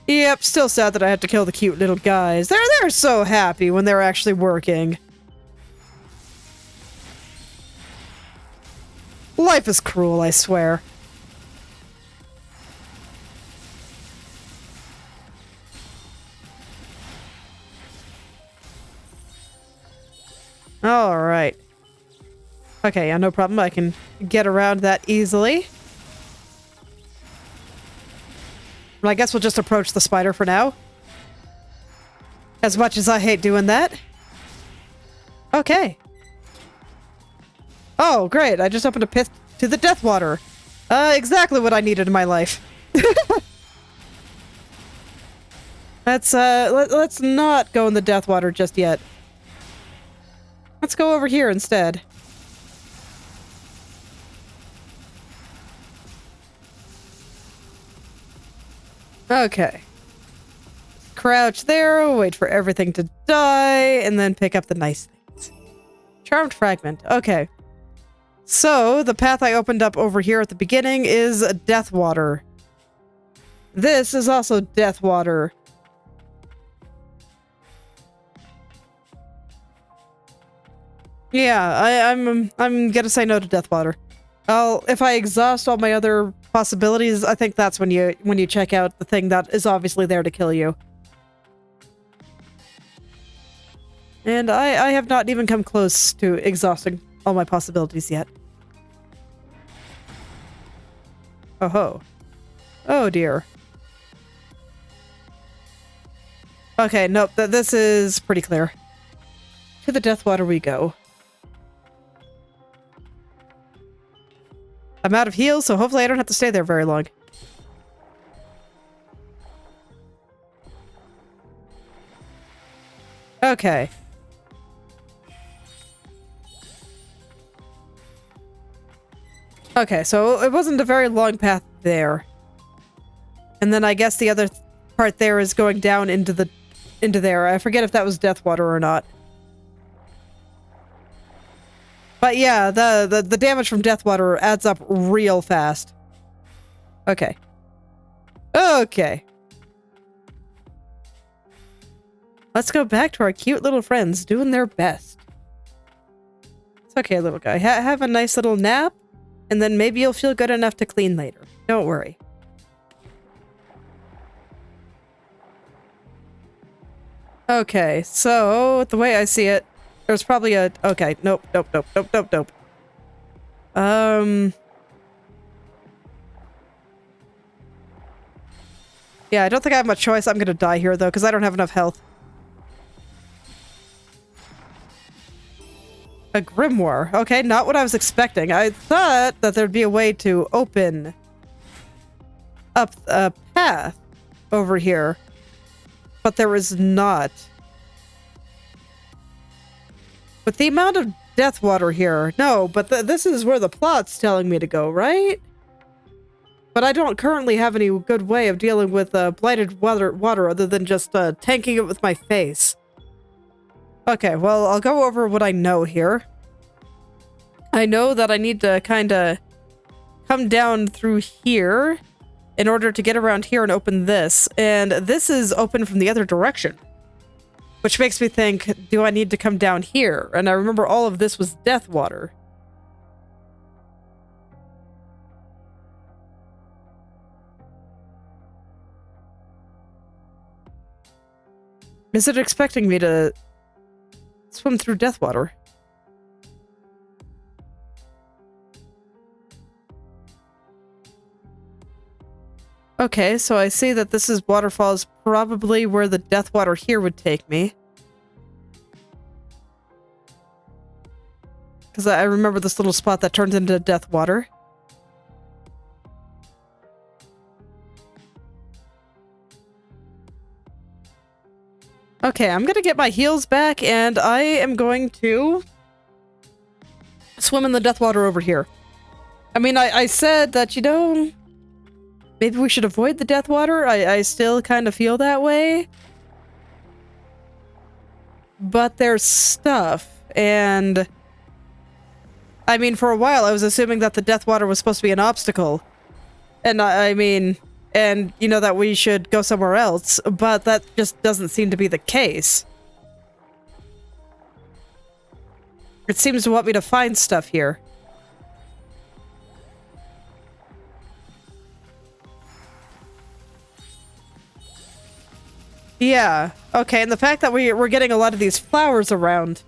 Speaker 1: Yep, still sad that I had to kill the cute little guys. They're so happy when they're actually working. Life is cruel, I swear. Alright. Okay, yeah, no problem. I can get around that easily. Well, I guess we'll just approach the spider for now. As much as I hate doing that. Okay. Oh, great. I just opened a pit to the Death Water. Exactly what I needed in my life. Let's not go in the Death Water just yet. Let's go over here instead. Okay. Crouch there, wait for everything to die, and then pick up the nice things. Charmed Fragment. Okay. So, the path I opened up over here at the beginning is Death Water. This is also Death Water. Yeah, I'm gonna say no to Death Water. If I exhaust all my other possibilities, I think that's when you check out the thing that is obviously there to kill you. And I have not even come close to exhausting all my possibilities yet. Oh ho. Oh dear. Okay, nope, this is pretty clear. To the Death Water we go. I'm out of heals, so hopefully I don't have to stay there very long. Okay. Okay, so it wasn't a very long path there. And then I guess the other part there is going down into there. I forget if that was Death Water or not. But yeah, the damage from Death Water adds up real fast. Okay. Okay. Let's go back to our cute little friends doing their best. It's okay, little guy. Have a nice little nap, and then maybe you'll feel good enough to clean later. Don't worry. Okay, so the way I see it, there's probably a... Okay, nope. Yeah, I don't think I have much choice. I'm gonna die here, though, because I don't have enough health. A grimoire. Okay, not what I was expecting. I thought that there'd be a way to open up a path over here, but there is not. With the amount of death water here, no, but this is where the plot's telling me to go, right? But I don't currently have any good way of dealing with blighted water other than just tanking it with my face. Okay, well, I'll go over what I know here. I know that I need to kind of come down through here in order to get around here and open this. And this is open from the other direction. Which makes me think, do I need to come down here? And I remember all of this was death water. Is it expecting me to swim through death water? Okay, so I see that this is waterfalls, probably where the death water here would take me. Because I remember this little spot that turns into death water. Okay, I'm gonna get my heals back, and I am going to swim in the death water over here. I mean, I said that, you know, maybe we should avoid the death water. I still kind of feel that way. But there's stuff, and... I mean, for a while I was assuming that the death water was supposed to be an obstacle. And I mean... And, you know, that we should go somewhere else, but that just doesn't seem to be the case. It seems to want me to find stuff here. Yeah, okay, and the fact that we're getting a lot of these flowers around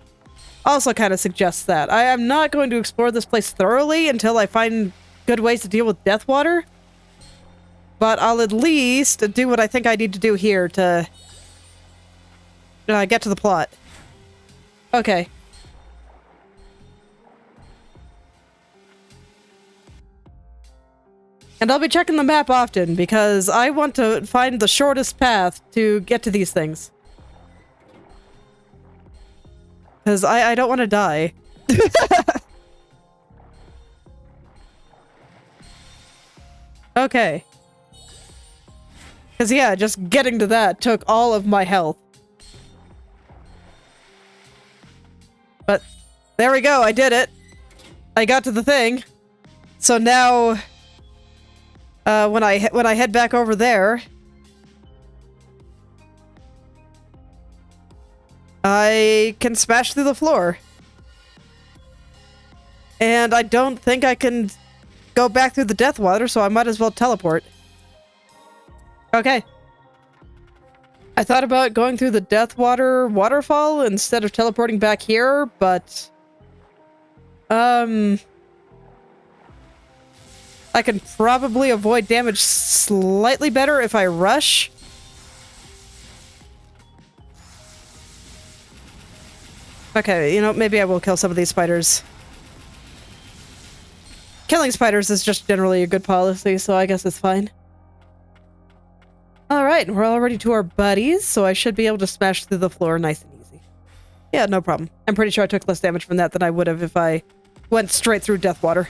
Speaker 1: also kind of suggests that. I am not going to explore this place thoroughly until I find good ways to deal with death water. But I'll at least do what I think I need to do here to get to the plot. Okay. And I'll be checking the map often, because I want to find the shortest path to get to these things. Because I don't want to die. Okay. Because, yeah, just getting to that took all of my health. But, there we go, I did it. I got to the thing. So now, when I head back over there, I can smash through the floor. And I don't think I can go back through the death water, so I might as well teleport. Okay. I thought about going through the death water waterfall instead of teleporting back here, but... I can probably avoid damage slightly better if I rush. Okay, you know, maybe I will kill some of these spiders. Killing spiders is just generally a good policy, so I guess it's fine. Alright, we're already to our buddies, so I should be able to smash through the floor nice and easy. Yeah, no problem. I'm pretty sure I took less damage from that than I would have if I went straight through death water.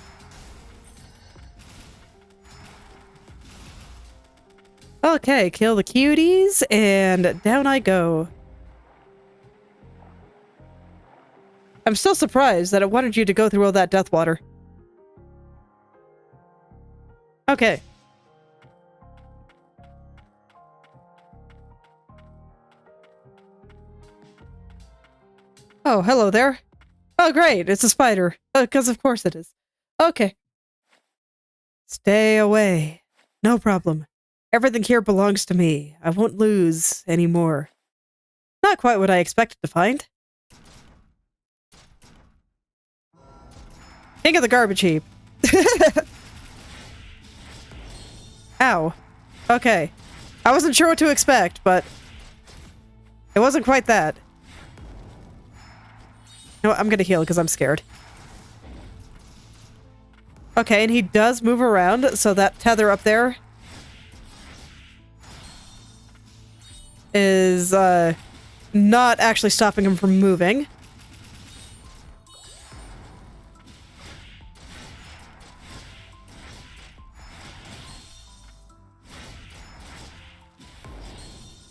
Speaker 1: Okay, kill the cuties, and down I go. I'm still surprised that it wanted you to go through all that death water. Okay. Oh, hello there. Oh, great. It's a spider. Because of course it is. Okay. Stay away. No problem. Everything here belongs to me. I won't lose anymore. Not quite what I expected to find. King of the garbage heap. Ow. Okay. I wasn't sure what to expect, but it wasn't quite that. No, I'm gonna heal because I'm scared. Okay, and he does move around, so that tether up there is not actually stopping him from moving.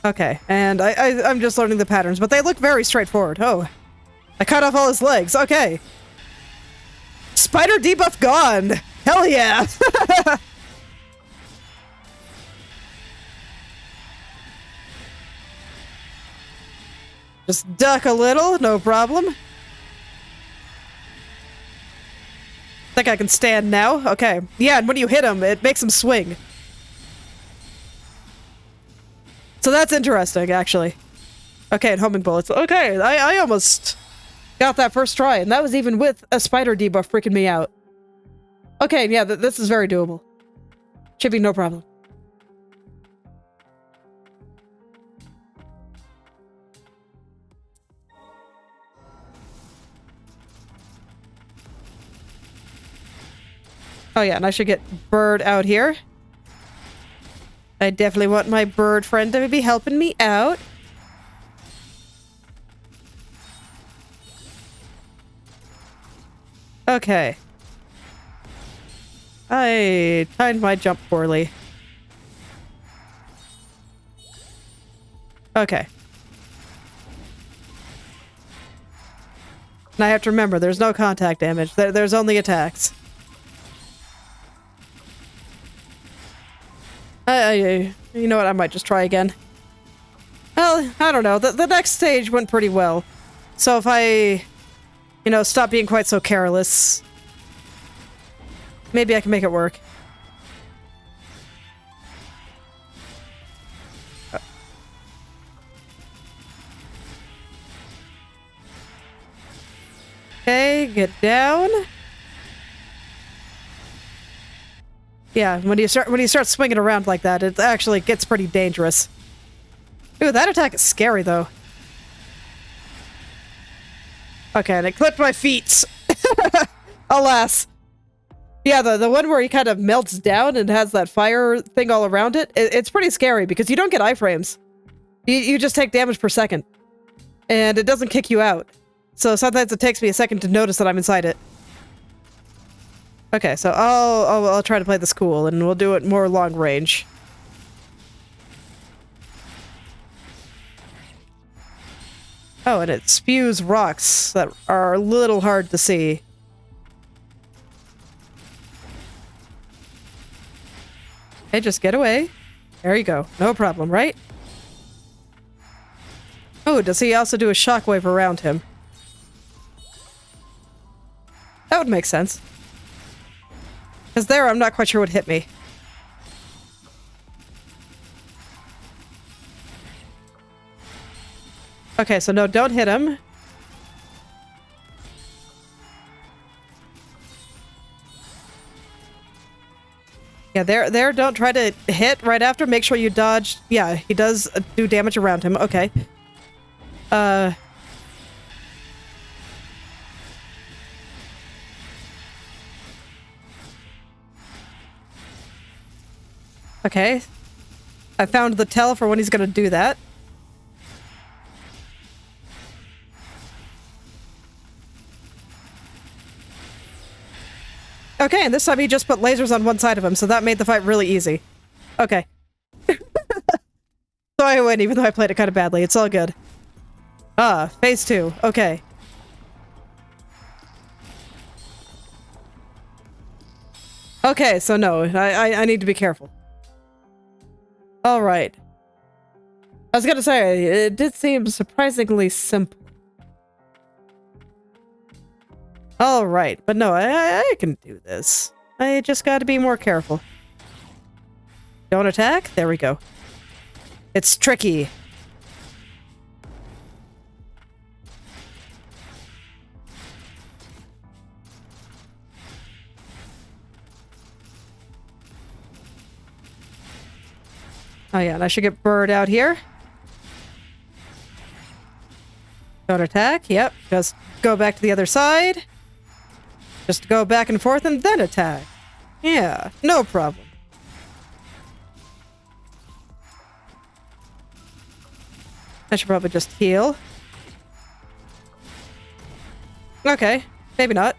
Speaker 1: Okay, and I'm just learning the patterns, but they look very straightforward. Oh, I cut off all his legs. Okay. Spider debuff gone! Hell yeah! Just duck a little, no problem. Think I can stand now? Okay. Yeah, and when you hit him, it makes him swing. So that's interesting, actually. Okay, and homing bullets. Okay, I almost got that first try, and that was even with a spider debuff freaking me out. Okay, yeah, this is very doable. Should be no problem. Oh yeah, and I should get Bird out here. I definitely want my bird friend to be helping me out. Okay. I timed my jump poorly. Okay. And I have to remember, there's no contact damage. There's only attacks. You know what? I might just try again. Well, I don't know. The next stage went pretty well. So if I, you know, stop being quite so careless, maybe I can make it work. Okay, get down. Yeah, when you start swinging around like that, it actually gets pretty dangerous. Ooh, that attack is scary though. Okay, and it clipped my feet. Alas. Yeah, the one where he kind of melts down and has that fire thing all around it, it's pretty scary because you don't get iframes. You just take damage per second. And it doesn't kick you out. So sometimes it takes me a second to notice that I'm inside it. Okay, so I'll try to play this cool, and we'll do it more long range. Oh, and it spews rocks that are a little hard to see. Hey, just get away. There you go. No problem, right? Oh, does he also do a shockwave around him? That would make sense. Because there, I'm not quite sure what hit me. Okay, so no, don't hit him. Yeah, there, don't try to hit right after. Make sure you dodge. Yeah, he does do damage around him. Okay. Okay. I found the tell for when he's gonna do that. Okay, and this time he just put lasers on one side of him, so that made the fight really easy. Okay. So I win, even though I played it kind of badly. It's all good. Ah, phase 2. Okay. Okay, so no, I need to be careful. Alright. I was gonna say, it did seem surprisingly simple. All right, but no, I can do this. I just got to be more careful. Don't attack. There we go. It's tricky. Oh yeah, and I should get Bird out here. Don't attack. Yep, just go back to the other side. Just go back and forth and then attack. Yeah, no problem. I should probably just heal. Okay, maybe not.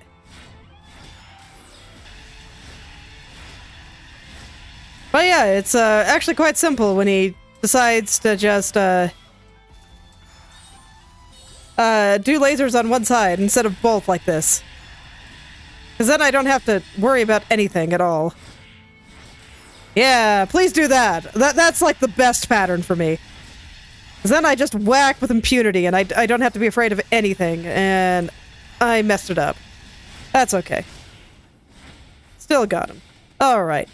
Speaker 1: But yeah, it's actually quite simple when he decides to just do lasers on one side instead of both like this. Because then I don't have to worry about anything at all. Yeah, please do that. That's like the best pattern for me. Because then I just whack with impunity and I don't have to be afraid of anything. And I messed it up. That's okay. Still got him. Alright.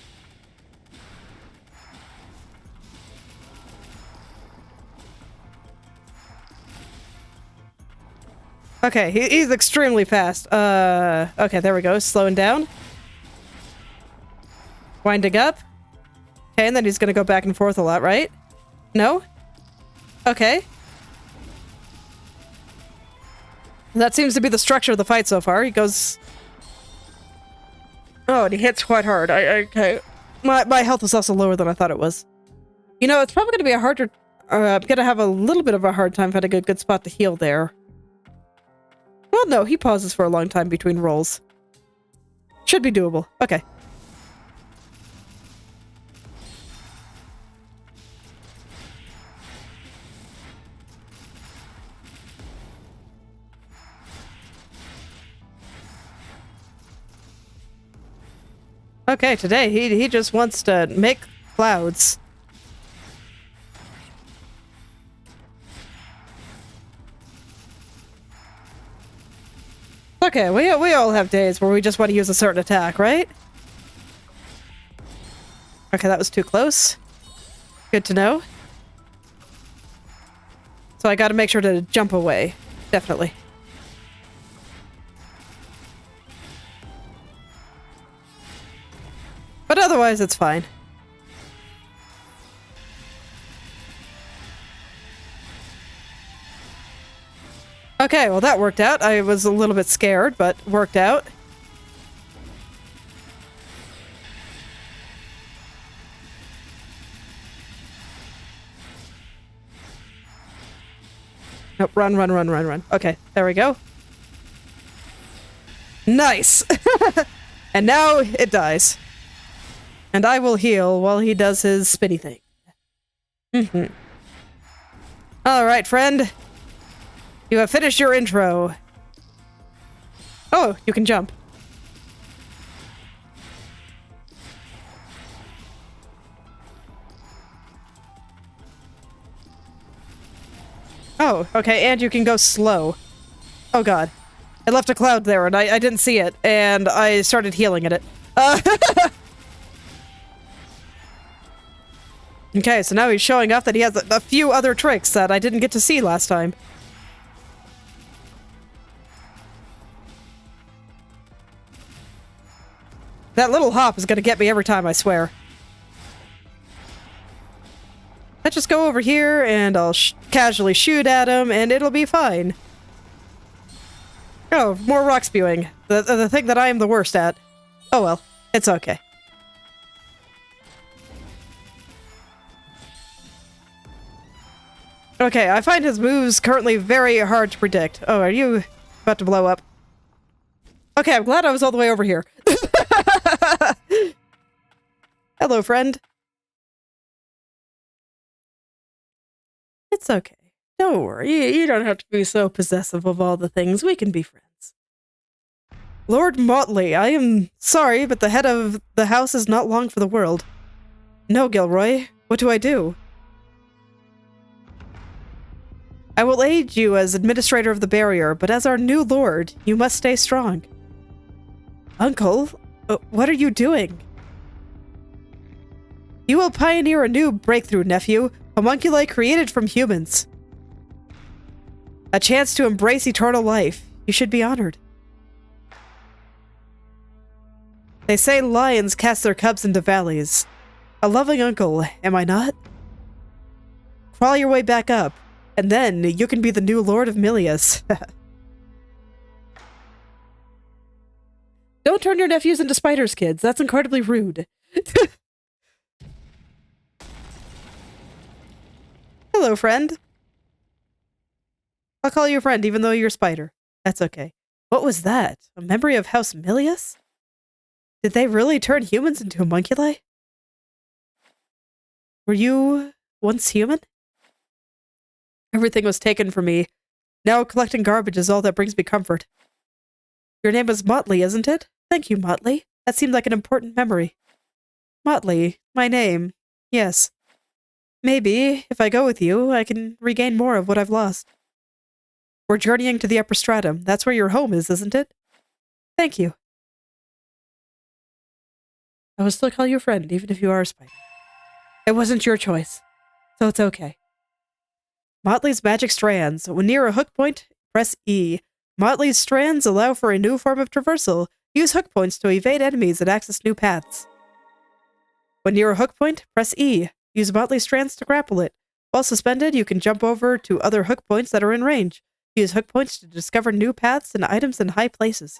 Speaker 1: Okay, he's extremely fast. Okay, there we go. Slowing down. Winding up. Okay, and then he's gonna go back and forth a lot, right? No? Okay. That seems to be the structure of the fight so far. He goes... Oh, and he hits quite hard. Okay. My health was also lower than I thought it was. You know, it's probably gonna be a harder... I'm gonna have a little bit of a hard time finding a good spot to heal there. Well, no, he pauses for a long time between rolls. Should be doable. Okay. Okay, today he just wants to make clouds. Okay, we all have days where we just want to use a certain attack, right? Okay, that was too close. Good to know. So I gotta make sure to jump away. Definitely. But otherwise, it's fine. Okay, well that worked out. I was a little bit scared, but worked out. Nope, run. Okay, there we go. Nice! And now it dies. And I will heal while he does his spinny thing. Mm-hmm. Alright, friend. You have finished your intro. Oh, you can jump. Oh, okay, and you can go slow. Oh god. I left a cloud there and I didn't see it, and I started healing at it. Okay, so now he's showing off that he has a few other tricks that I didn't get to see last time. That little hop is gonna get me every time, I swear. Let's just go over here and I'll casually shoot at him and it'll be fine. Oh, more rock spewing. The thing that I am the worst at. Oh well, it's okay. Okay, I find his moves currently very hard to predict. Oh, are you about to blow up? Okay, I'm glad I was all the way over here. Hello, friend. It's okay. Don't worry. You don't have to be so possessive of all the things. We can be friends. Lord Motley, I am sorry, but the head of the house is not long for the world. No, Gilroy. What do I do? I will aid you as administrator of the barrier, but as our new lord, you must stay strong. Uncle, what are you doing? You will pioneer a new breakthrough, nephew. Homunculi created from humans. A chance to embrace eternal life. You should be honored. They say lions cast their cubs into valleys. A loving uncle, am I not? Crawl your way back up, and then you can be the new Lord of Milius. Don't turn your nephews into spiders, kids. That's incredibly rude. Hello, friend. I'll call you a friend, even though you're a spider. That's okay. What was that? A memory of House Milius? Did they really turn humans into homunculi? Were you once human? Everything was taken from me. Now collecting garbage is all that brings me comfort. Your name is Motley, isn't it? Thank you, Motley. That seemed like an important memory. Motley, my name. Yes. Maybe, if I go with you, I can regain more of what I've lost. We're journeying to the upper stratum. That's where your home is, isn't it? Thank you. I will still call you a friend, even if you are a spider. It wasn't your choice, so it's okay. Motley's magic strands. When near a hook point, press E. Motley's strands allow for a new form of traversal. Use hook points to evade enemies and access new paths. When near a hook point, press E. Use Motley's strands to grapple it. While suspended, you can jump over to other hook points that are in range. Use hook points to discover new paths and items in high places.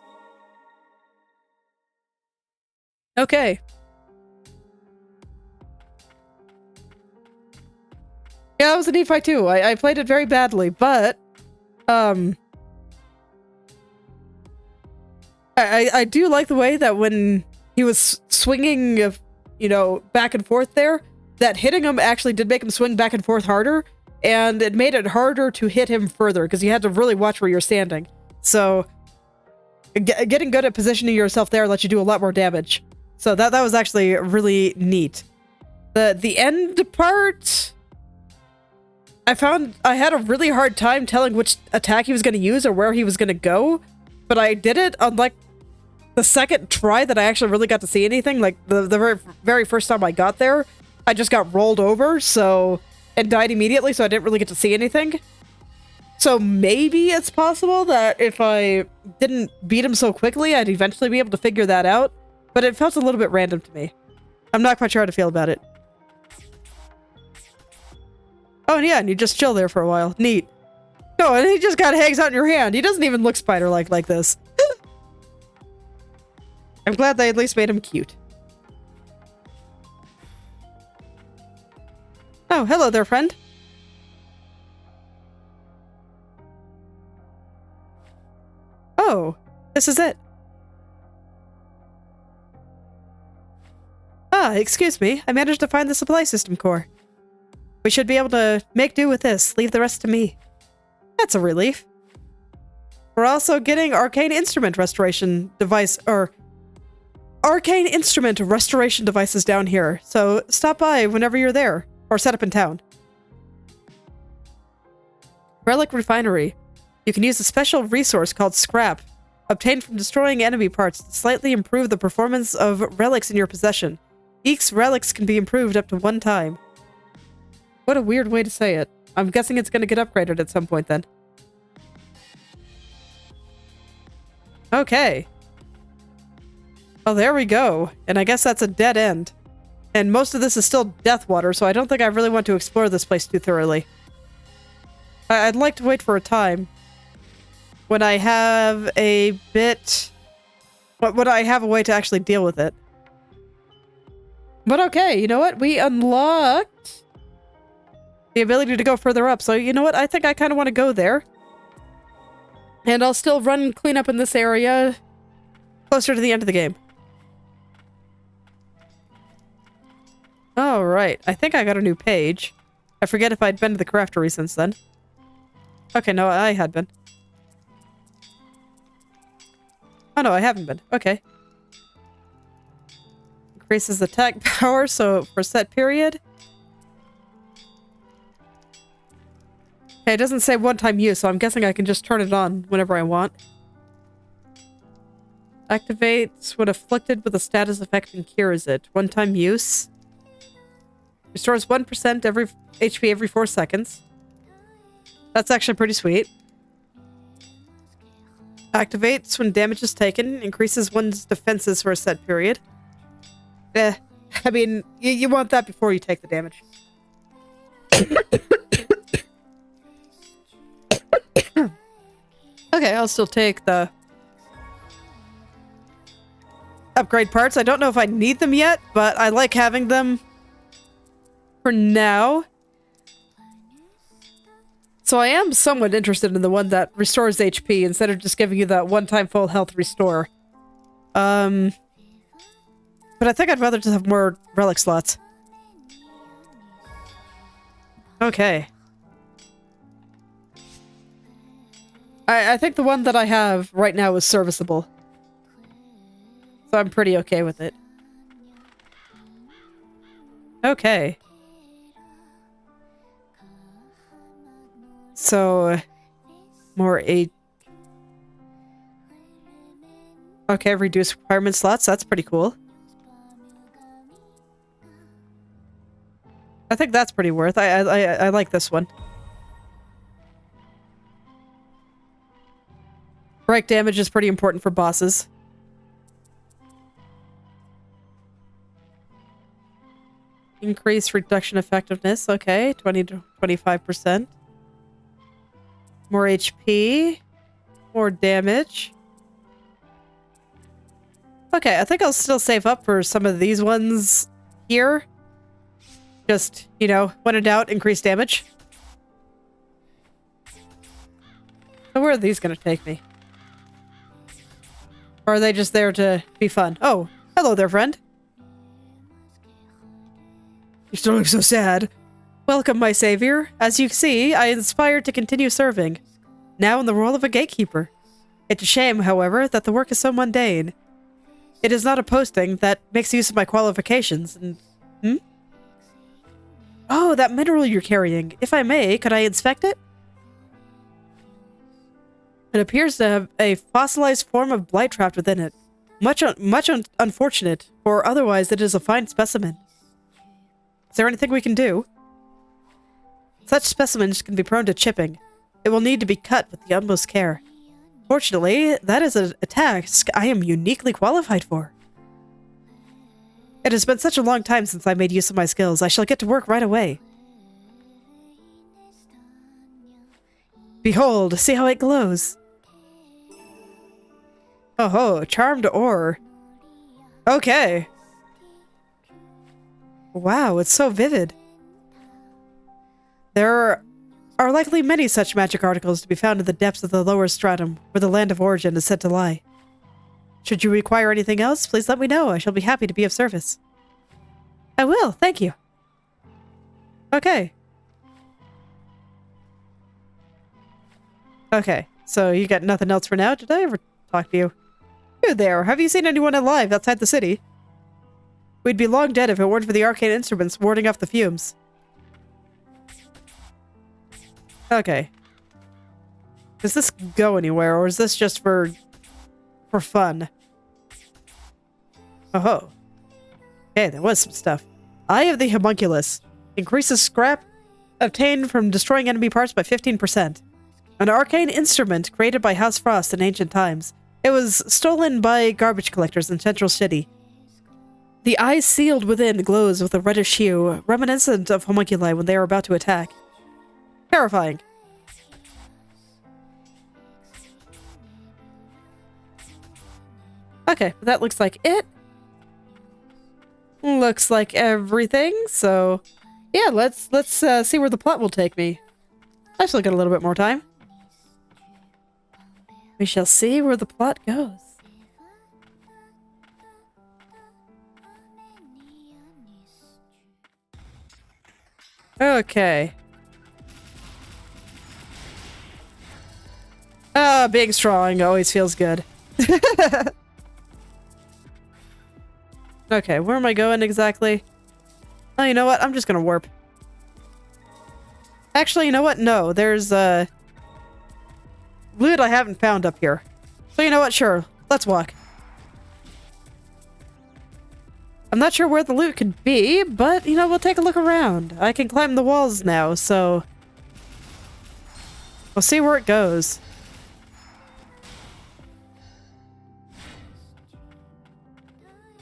Speaker 1: Okay. Yeah, it was a neat fight too. I played it very badly, but I do like the way that when he was swinging, you know, back and forth there, that hitting him actually did make him swing back and forth harder, and it made it harder to hit him further because you had to really watch where you're standing. So getting good at positioning yourself there lets you do a lot more damage. So that was actually really neat. The end part, I found I had a really hard time telling which attack he was going to use or where he was going to go, but I did it on like the second try that I actually really got to see anything. Like the very first time I got there, I just got rolled over, and died immediately, so I didn't really get to see anything. So maybe it's possible that if I didn't beat him so quickly, I'd eventually be able to figure that out, but it felt a little bit random to me. I'm not quite sure how to feel about it. Oh, and yeah, and you just chill there for a while. Neat. No, and he just kind of hangs out in your hand. He doesn't even look spider-like like this. I'm glad they at least made him cute. Oh, hello there, friend. Oh, this is it. Ah, excuse me. I managed to find the supply system core. We should be able to make do with this. Leave the rest to me. That's a relief. We're also getting arcane instrument restoration devices down here, so stop by whenever you're there, or set up in town. Relic Refinery. You can use a special resource called scrap, obtained from destroying enemy parts to slightly improve the performance of relics in your possession. Each relics can be improved up to 1 time. What a weird way to say it. I'm guessing it's going to get upgraded at some point then. Okay. Oh, there we go. And I guess that's a dead end. And most of this is still death water, so I don't think I really want to explore this place too thoroughly. I'd like to wait for a time when I have a bit... when I have a way to actually deal with it. But okay, you know what? We unlocked the ability to go further up, so you know what? I think I kind of want to go there. And I'll still run clean up in this area closer to the end of the game. Alright, I think I got a new page. I forget if I'd been to the craftery since then. Okay, no, I had been. Oh no, I haven't been. Okay. Increases attack power, so for a set period. Okay, it doesn't say one-time use, so I'm guessing I can just turn it on whenever I want. Activates when afflicted with a status effect and cures it. One-time use. Restores 1% every HP every 4 seconds. That's actually pretty sweet. Activates when damage is taken. Increases one's defenses for a set period. I mean, you want that before you take the damage. Okay, I'll still take the upgrade parts. I don't know if I need them yet, but I like having them for now. So I am somewhat interested in the one that restores HP instead of just giving you that one-time full health restore. But I think I'd rather just have more relic slots. Okay. I think the one that I have right now is serviceable. So I'm pretty okay with it. Okay. So, more Okay, reduce requirement slots. That's pretty cool. I think that's pretty worth. I like this one. Break damage is pretty important for bosses. Increase reduction effectiveness. Okay, 20 to 25%. More HP. More damage. Okay, I think I'll still save up for some of these ones here. Just, you know, when in doubt, increase damage. So where are these gonna take me? Or are they just there to be fun? Oh, hello there, friend. You still look so sad. Welcome, my savior. As you see, I am inspired to continue serving. Now in the role of a gatekeeper. It's a shame, however, that the work is so mundane. It is not a posting that makes use of my qualifications, and... Oh, that mineral you're carrying. If I may, could I inspect it? It appears to have a fossilized form of blight trapped within it. Much unfortunate, for otherwise it is a fine specimen. Is there anything we can do? Such specimens can be prone to chipping. It will need to be cut with the utmost care. Fortunately, that is a task I am uniquely qualified for. It has been such a long time since I made use of my skills. I shall get to work right away. Behold, see how it glows. Oh ho, charmed ore. Okay. Wow, it's so vivid. There are likely many such magic articles to be found in the depths of the lower stratum, where the land of origin is said to lie. Should you require anything else, please let me know. I shall be happy to be of service. I will, thank you. Okay. Okay, so you got nothing else for now? Did I ever talk to you? You there, have you seen anyone alive outside the city? We'd be long dead if it weren't for the arcane instruments warding off the fumes. Okay. Does this go anywhere, or is this just for fun? Oh ho. Okay, there was some stuff. Eye of the Homunculus. Increases scrap obtained from destroying enemy parts by 15%. An arcane instrument created by House Frost in ancient times. It was stolen by garbage collectors in Central City. The eye sealed within glows with a reddish hue, reminiscent of homunculi when they are about to attack. Terrifying. Okay, that looks like it. Looks like everything, so... Yeah, let's see where the plot will take me. I've still got a little bit more time. We shall see where the plot goes. Okay. Being strong always feels good. Okay, where am I going exactly? Oh, you know what? I'm just gonna warp. Actually, you know what? No, there's, loot I haven't found up here. So you know what? Sure. Let's walk. I'm not sure where the loot could be, but, you know, we'll take a look around. I can climb the walls now, so... we'll see where it goes.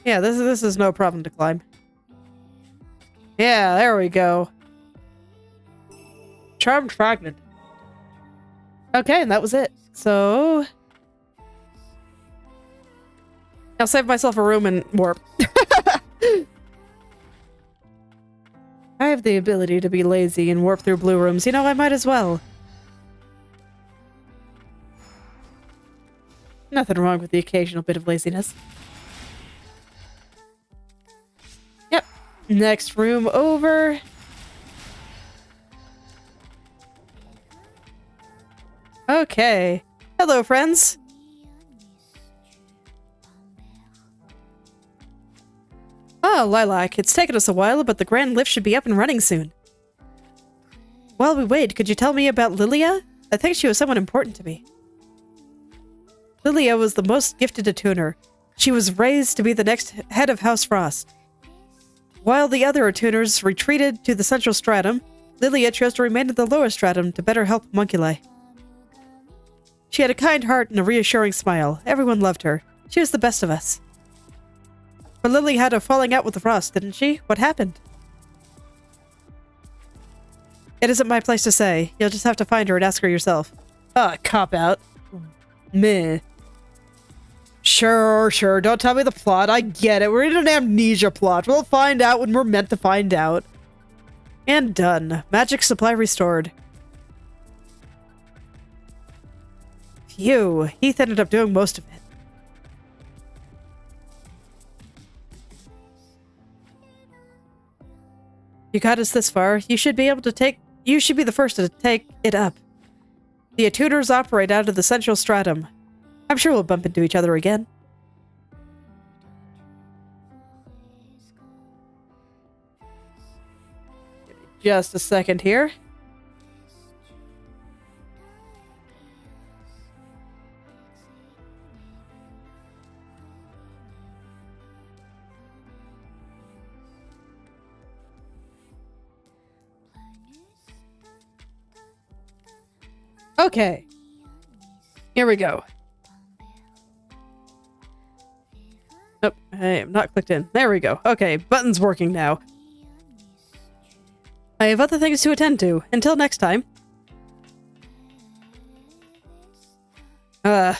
Speaker 1: Yeah, this is no problem to climb. Yeah, there we go. Charmed fragment. Okay, and that was it. So... I'll save myself a room and warp. I have the ability to be lazy and warp through blue rooms. You know, I might as well. Nothing wrong with the occasional bit of laziness. Yep. Next room over. Okay. Hello, friends. Oh, Lilac, it's taken us a while, but the grand lift should be up and running soon. While we wait, could you tell me about Lilia? I think she was someone important to me. Lilia was the most gifted attuner. She was raised to be the next head of House Frost. While the other attuners retreated to the central stratum, Lilia chose to remain in the lower stratum to better help homunculi. She had a kind heart and a reassuring smile. Everyone loved her. She was the best of us. But Lily had a falling out with the Frost, didn't she? What happened? It isn't my place to say. You'll just have to find her and ask her yourself. Ah, cop-out. Meh. Sure. Don't tell me the plot. I get it. We're in an amnesia plot. We'll find out when we're meant to find out. And done. Magic supply restored. Phew. Heath ended up doing most of it. You got us this far. You should be the first to take it up. The attuners operate out of the central stratum. I'm sure we'll bump into each other again. Give me just a second here. Okay. Here we go. Nope, I am not clicked in. There we go. Okay, button's working now. I have other things to attend to. Until next time. I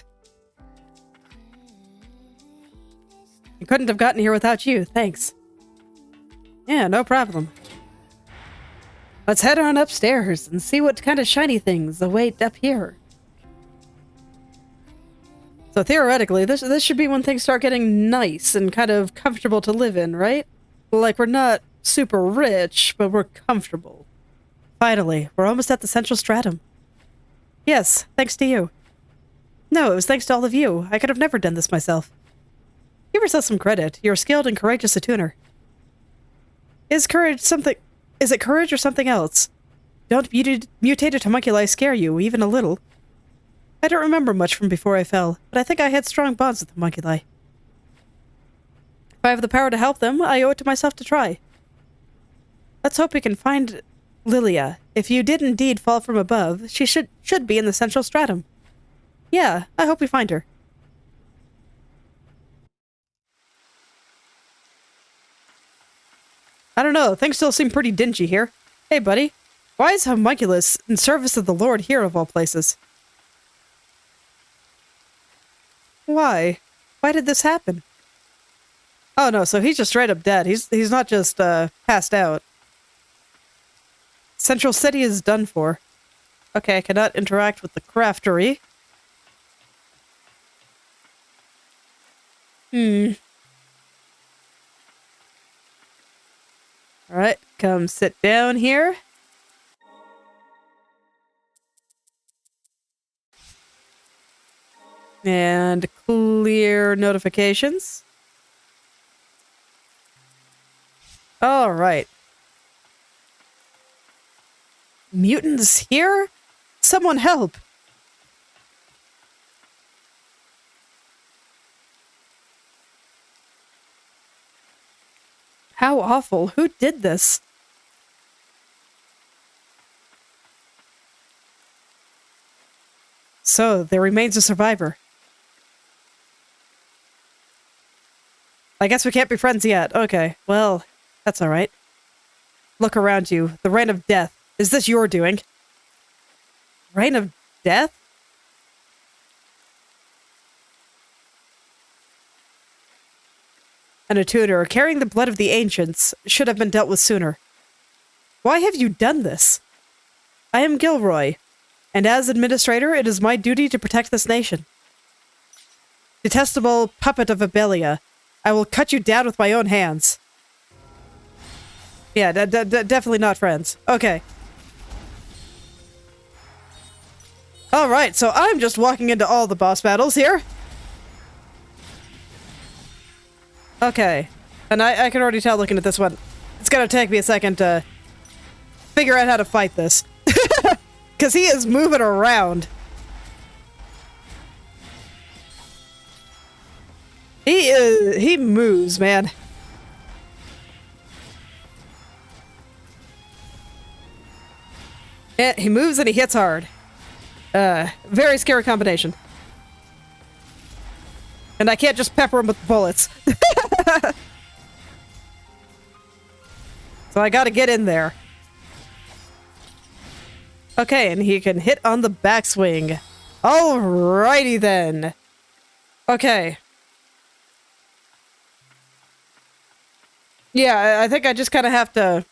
Speaker 1: couldn't have gotten here without you. Thanks. Yeah, no problem. Let's head on upstairs and see what kind of shiny things await up here. So theoretically, this should be when things start getting nice and kind of comfortable to live in, right? Like, we're not super rich, but we're comfortable. Finally, we're almost at the central stratum. Yes, thanks to you. No, it was thanks to all of you. I could have never done this myself. Give yourself some credit. You're a skilled and courageous attuner. Is it courage or something else? Don't mutated homunculi scare you, even a little? I don't remember much from before I fell, but I think I had strong bonds with homunculi. If I have the power to help them, I owe it to myself to try. Let's hope we can find Lilia. If you did indeed fall from above, she should be in the central stratum. Yeah, I hope we find her. I don't know, things still seem pretty dingy here. Hey, buddy. Why is homunculus in service of the Lord here of all places? Why? Why did this happen? Oh no, so he's just straight up dead. He's not just passed out. Central City is done for. Okay, I cannot interact with the craftery. Alright, come sit down here. And clear notifications. Alright. Mutants here? Someone help! How awful. Who did this? So, there remains a survivor. I guess we can't be friends yet. Okay, well, that's alright. Look around you. The Reign of Death. Is this your doing? Reign of Death? And a tutor carrying the blood of the ancients should have been dealt with sooner. Why have you done this? I am Gilroy, and as administrator, it is my duty to protect this nation. Detestable puppet of Abelia, I will cut you down with my own hands. Yeah, definitely not friends. Okay. Alright, so I'm just walking into all the boss battles here. Okay. And I can already tell looking at this one. It's gonna take me a second to figure out how to fight this. Because he is moving around. He moves, man. Yeah, he moves and he hits hard. Very scary combination. And I can't just pepper him with bullets. So I gotta get in there. Okay, and he can hit on the backswing. Alrighty then. Okay. Yeah, I think I just kind of have to...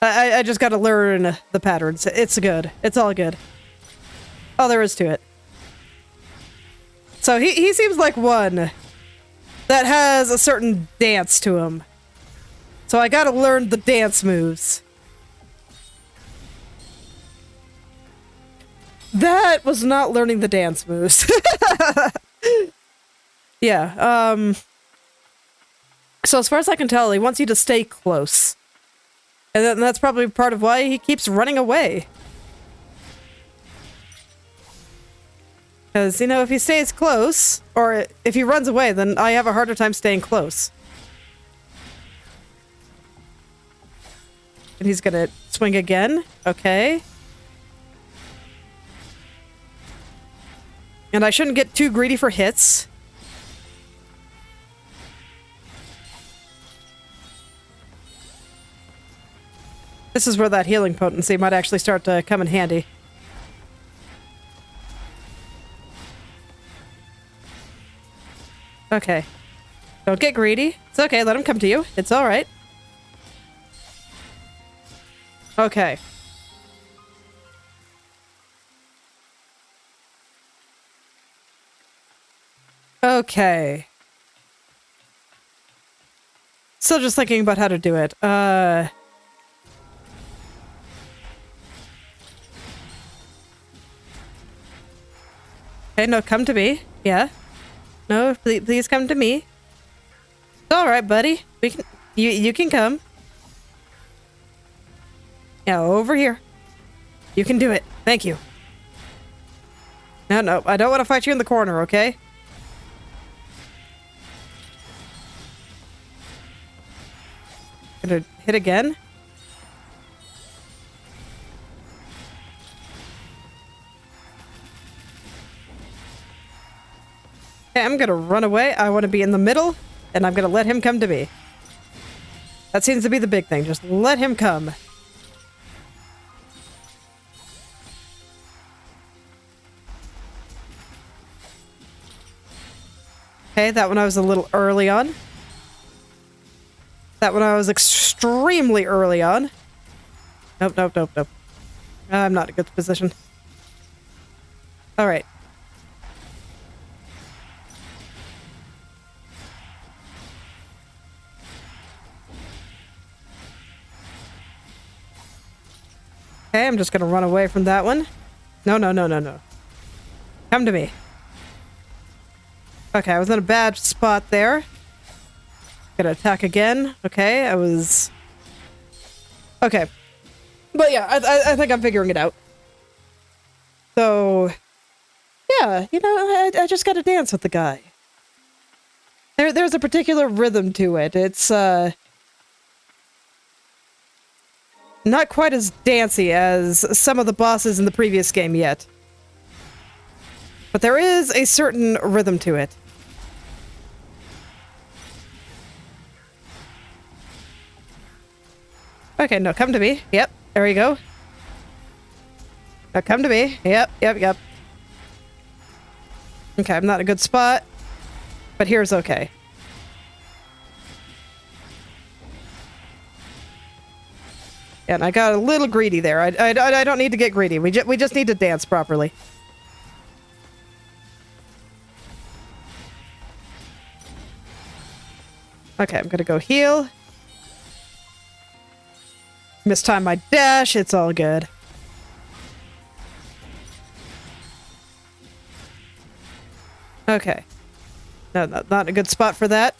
Speaker 1: I just gotta learn the patterns. It's good. It's all good. All there is to it. So he seems like one that has a certain dance to him. So I gotta learn the dance moves. That was not learning the dance moves. Yeah, so as far as I can tell, he wants you to stay close. And then that's probably part of why he keeps running away. Because, you know, if he stays close, or if he runs away, then I have a harder time staying close. And he's gonna swing again. Okay. And I shouldn't get too greedy for hits. This is where that healing potency might actually start to come in handy. Okay. Don't get greedy. It's okay, let him come to you. It's alright. Okay. Okay. Still just thinking about how to do it. Okay, no, come to me. Yeah. No, please come to me. It's alright, buddy. We can... You can come. Yeah, over here. You can do it. Thank you. No, I don't want to fight you in the corner, okay? Gonna hit again. Okay, I'm gonna run away. I want to be in the middle, and I'm gonna let him come to me. That seems to be the big thing. Just let him come. Okay, that one I was a little early on. That one I was extremely early on. Nope. I'm not in a good position. Alright. Okay, I'm just gonna run away from that one. No. Come to me. Okay, I was in a bad spot there. Gonna attack again. Okay, I was... Okay. But yeah, I think I'm figuring it out. So... Yeah, you know, I just gotta dance with the guy. There's a particular rhythm to it. It's not quite as dancey as some of the bosses in the previous game yet. But there is a certain rhythm to it. Okay, no, come to me. Yep, there we go. Now come to me. Yep. Okay, I'm not in a good spot, but here's okay. And I got a little greedy there. I don't need to get greedy. We just need to dance properly. Okay, I'm gonna go heal. Mistime my dash. It's all good. Okay. No, not a good spot for that.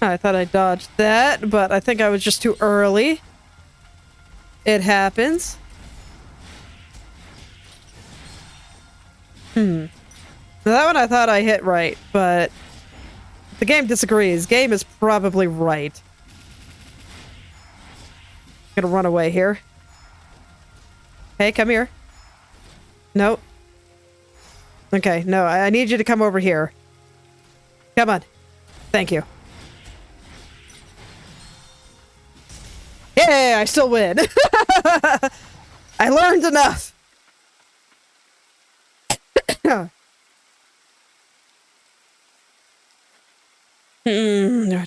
Speaker 1: I thought I dodged that, but I think I was just too early. It happens. Now that one I thought I hit right, but the game disagrees. Game is probably right. I'm gonna run away here. Hey, come here. Nope. Okay, no, I need you to come over here. Come on. Thank you. Yay, I still win. I learned enough.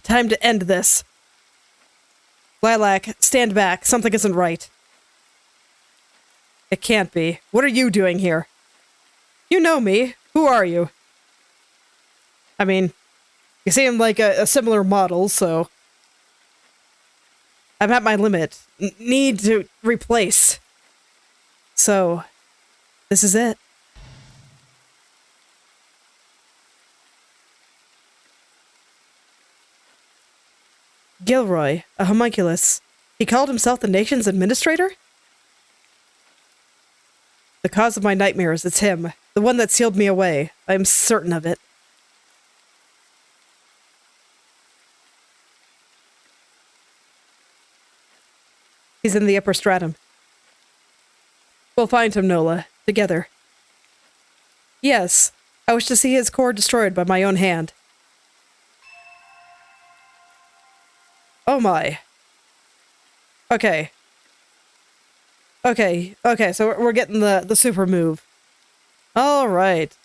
Speaker 1: Time to end this. Lilac, stand back. Something isn't right. It can't be. What are you doing here? You know me. Who are you? I mean, you seem like a similar model, so... I'm at my limit. Need to replace. So, this is it. Gilroy, a homunculus. He called himself the nation's administrator? The cause of my nightmares, it's him. The one that sealed me away. I'm certain of it. He's in the upper stratum. We'll find him, Nola. Together. Yes. I wish to see his core destroyed by my own hand. Oh my. Okay. Okay, so we're getting the super move. Alright.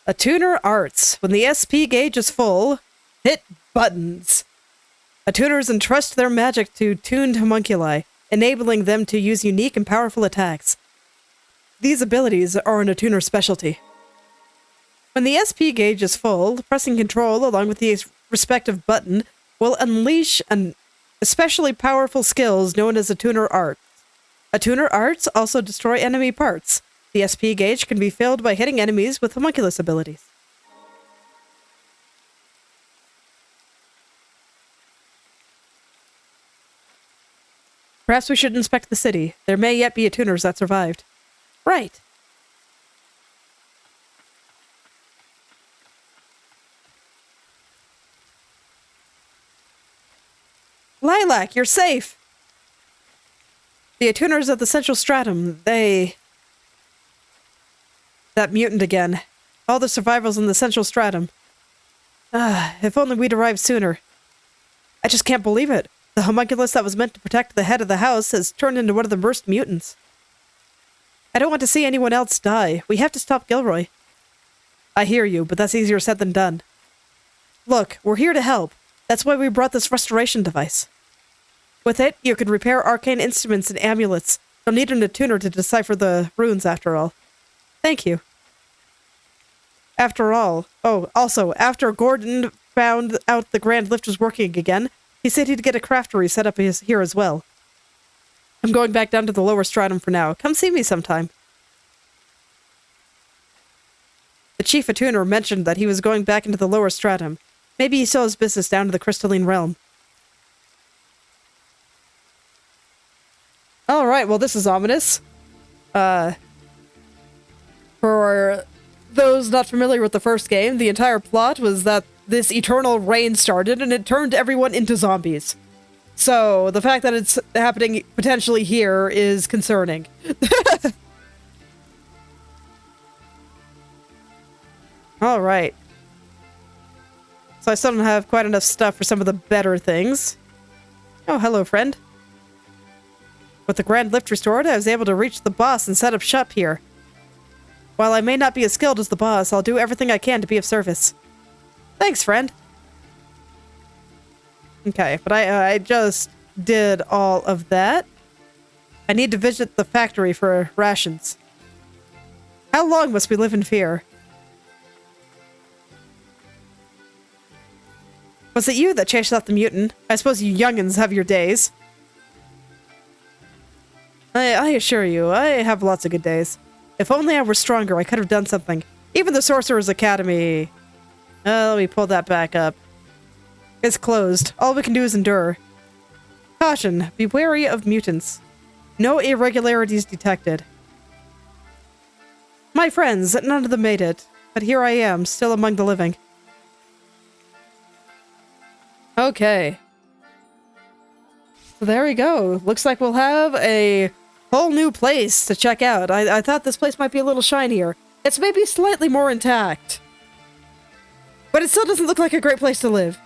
Speaker 1: Attuner Arts. When the SP gauge is full, hit buttons. Attuners entrust their magic to tuned homunculi, enabling them to use unique and powerful attacks. These abilities are an attuner specialty. When the SP gauge is full, pressing Control along with the respective button will unleash an especially powerful skills known as Attuner Arts. Attuner Arts also destroy enemy parts. The SP gauge can be filled by hitting enemies with homunculus abilities. Perhaps we should inspect the city. There may yet be attuners that survived. Right. Lilac, you're safe! The attuners of the central stratum, they... That mutant again. All the survivors in the central stratum. If only we'd arrived sooner. I just can't believe it. The homunculus that was meant to protect the head of the house has turned into one of the worst mutants. I don't want to see anyone else die. We have to stop Gilroy. I hear you, but that's easier said than done. Look, we're here to help. That's why we brought this restoration device. With it, you can repair arcane instruments and amulets. You'll need an attuner to decipher the runes after all. Thank you. After all... Oh, also, after Gordon found out the Grand Lift was working again, he said he'd get a craftery set up here as well. I'm going back down to the lower stratum for now. Come see me sometime. The chief attuner mentioned that he was going back into the lower stratum. Maybe he still has business down to the crystalline realm. All right, well, this is ominous. For those not familiar with the first game, the entire plot was that this eternal rain started and it turned everyone into zombies. So the fact that it's happening potentially here is concerning. All right. So I still don't have quite enough stuff for some of the better things. Oh, hello, friend. With the grand lift restored, I was able to reach the boss and set up shop here. While I may not be as skilled as the boss, I'll do everything I can to be of service. Thanks, friend. Okay, but I just did all of that. I need to visit the factory for rations. How long must we live in fear? Was it you that chased out the mutant? I suppose you youngins have your days. I assure you, I have lots of good days. If only I were stronger, I could have done something. Even the Sorcerer's Academy... let me pull that back up. It's closed. All we can do is endure. Caution, be wary of mutants. No irregularities detected. My friends, none of them made it. But here I am, still among the living. Okay. So there we go. Looks like we'll have a whole new place to check out. I thought this place might be a little shinier. It's maybe slightly more intact. But it still doesn't look like a great place to live.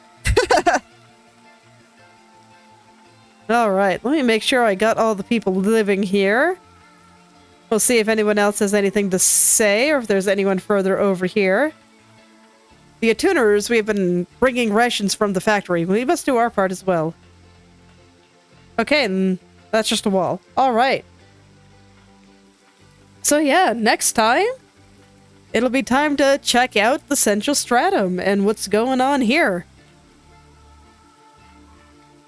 Speaker 1: Alright, let me make sure I got all the people living here. We'll see if anyone else has anything to say, or if there's anyone further over here. The attuners, we've been bringing rations from the factory. We must do our part as well. Okay, and that's just a wall. Alright. So yeah, next time, it'll be time to check out the Central Stratum and what's going on here.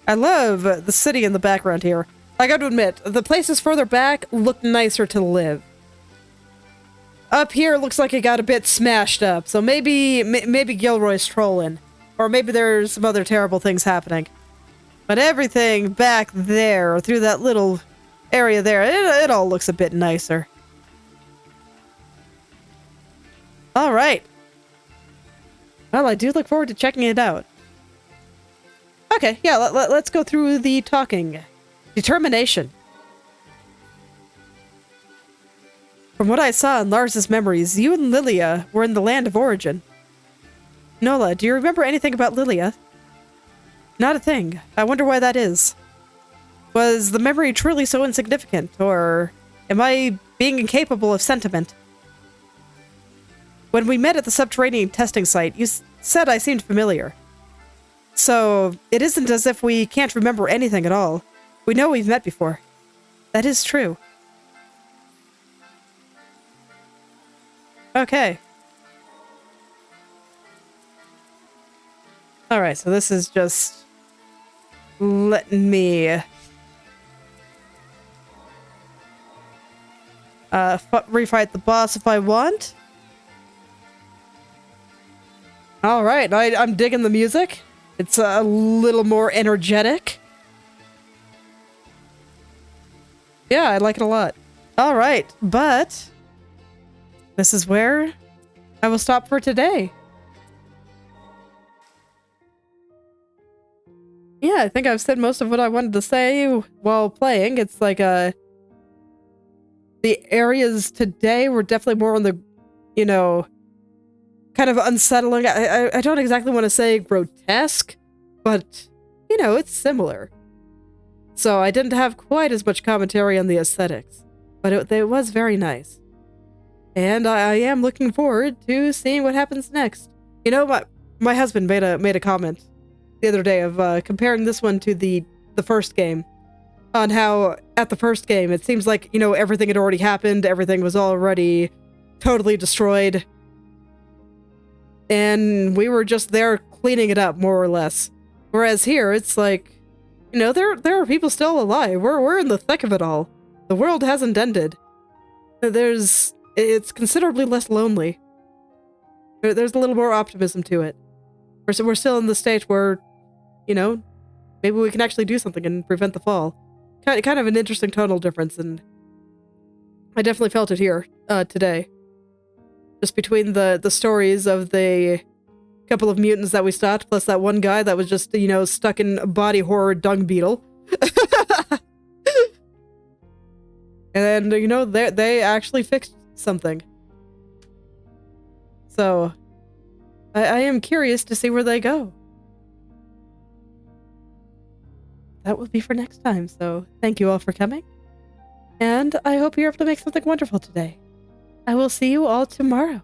Speaker 1: I love the city in the background here. I gotta admit, the places further back look nicer to live. Up here looks like it got a bit smashed up, so maybe Gilroy's trolling. Or maybe there's some other terrible things happening. But everything back there, through that little area there, it all looks a bit nicer. Alright. Well, I do look forward to checking it out. Okay, yeah, let's go through the talking. Determination. From what I saw in Lars's memories, you and Lilia were in the land of origin. Nola, do you remember anything about Lilia? Not a thing. I wonder why that is. Was the memory truly so insignificant, or am I being incapable of sentiment? When we met at the subterranean testing site, you said I seemed familiar. So, it isn't as if we can't remember anything at all. We know we've met before. That is true. Okay. Alright, so this is just... letting me... refight the boss if I want. Alright, I'm digging the music. It's a little more energetic. Yeah, I like it a lot. Alright, but... this is where I will stop for today. Yeah, I think I've said most of what I wanted to say while playing. It's like, the areas today were definitely more on the, you know, kind of unsettling. I don't exactly want to say grotesque, but, you know, it's similar. So I didn't have quite as much commentary on the aesthetics, but it was very nice. And I am looking forward to seeing what happens next. You know, my husband made a comment the other day of comparing this one to the first game, on how at the first game it seems like, you know, everything had already happened, everything was already totally destroyed, and we were just there cleaning it up, more or less. Whereas here, it's like, you know, there are people still alive. We're in the thick of it all. The world hasn't ended. It's considerably less lonely. There's a little more optimism to it. We're still in the stage where, you know, maybe we can actually do something and prevent the fall. kind of an interesting tonal difference, and I definitely felt it here today. Just between the stories of the couple of mutants that we stopped, plus that one guy that was just, you know, stuck in a body horror dung beetle. And, you know, they actually fixed something. So, I am curious to see where they go. That will be for next time, so thank you all for coming. And I hope you're able to make something wonderful today. I will see you all tomorrow.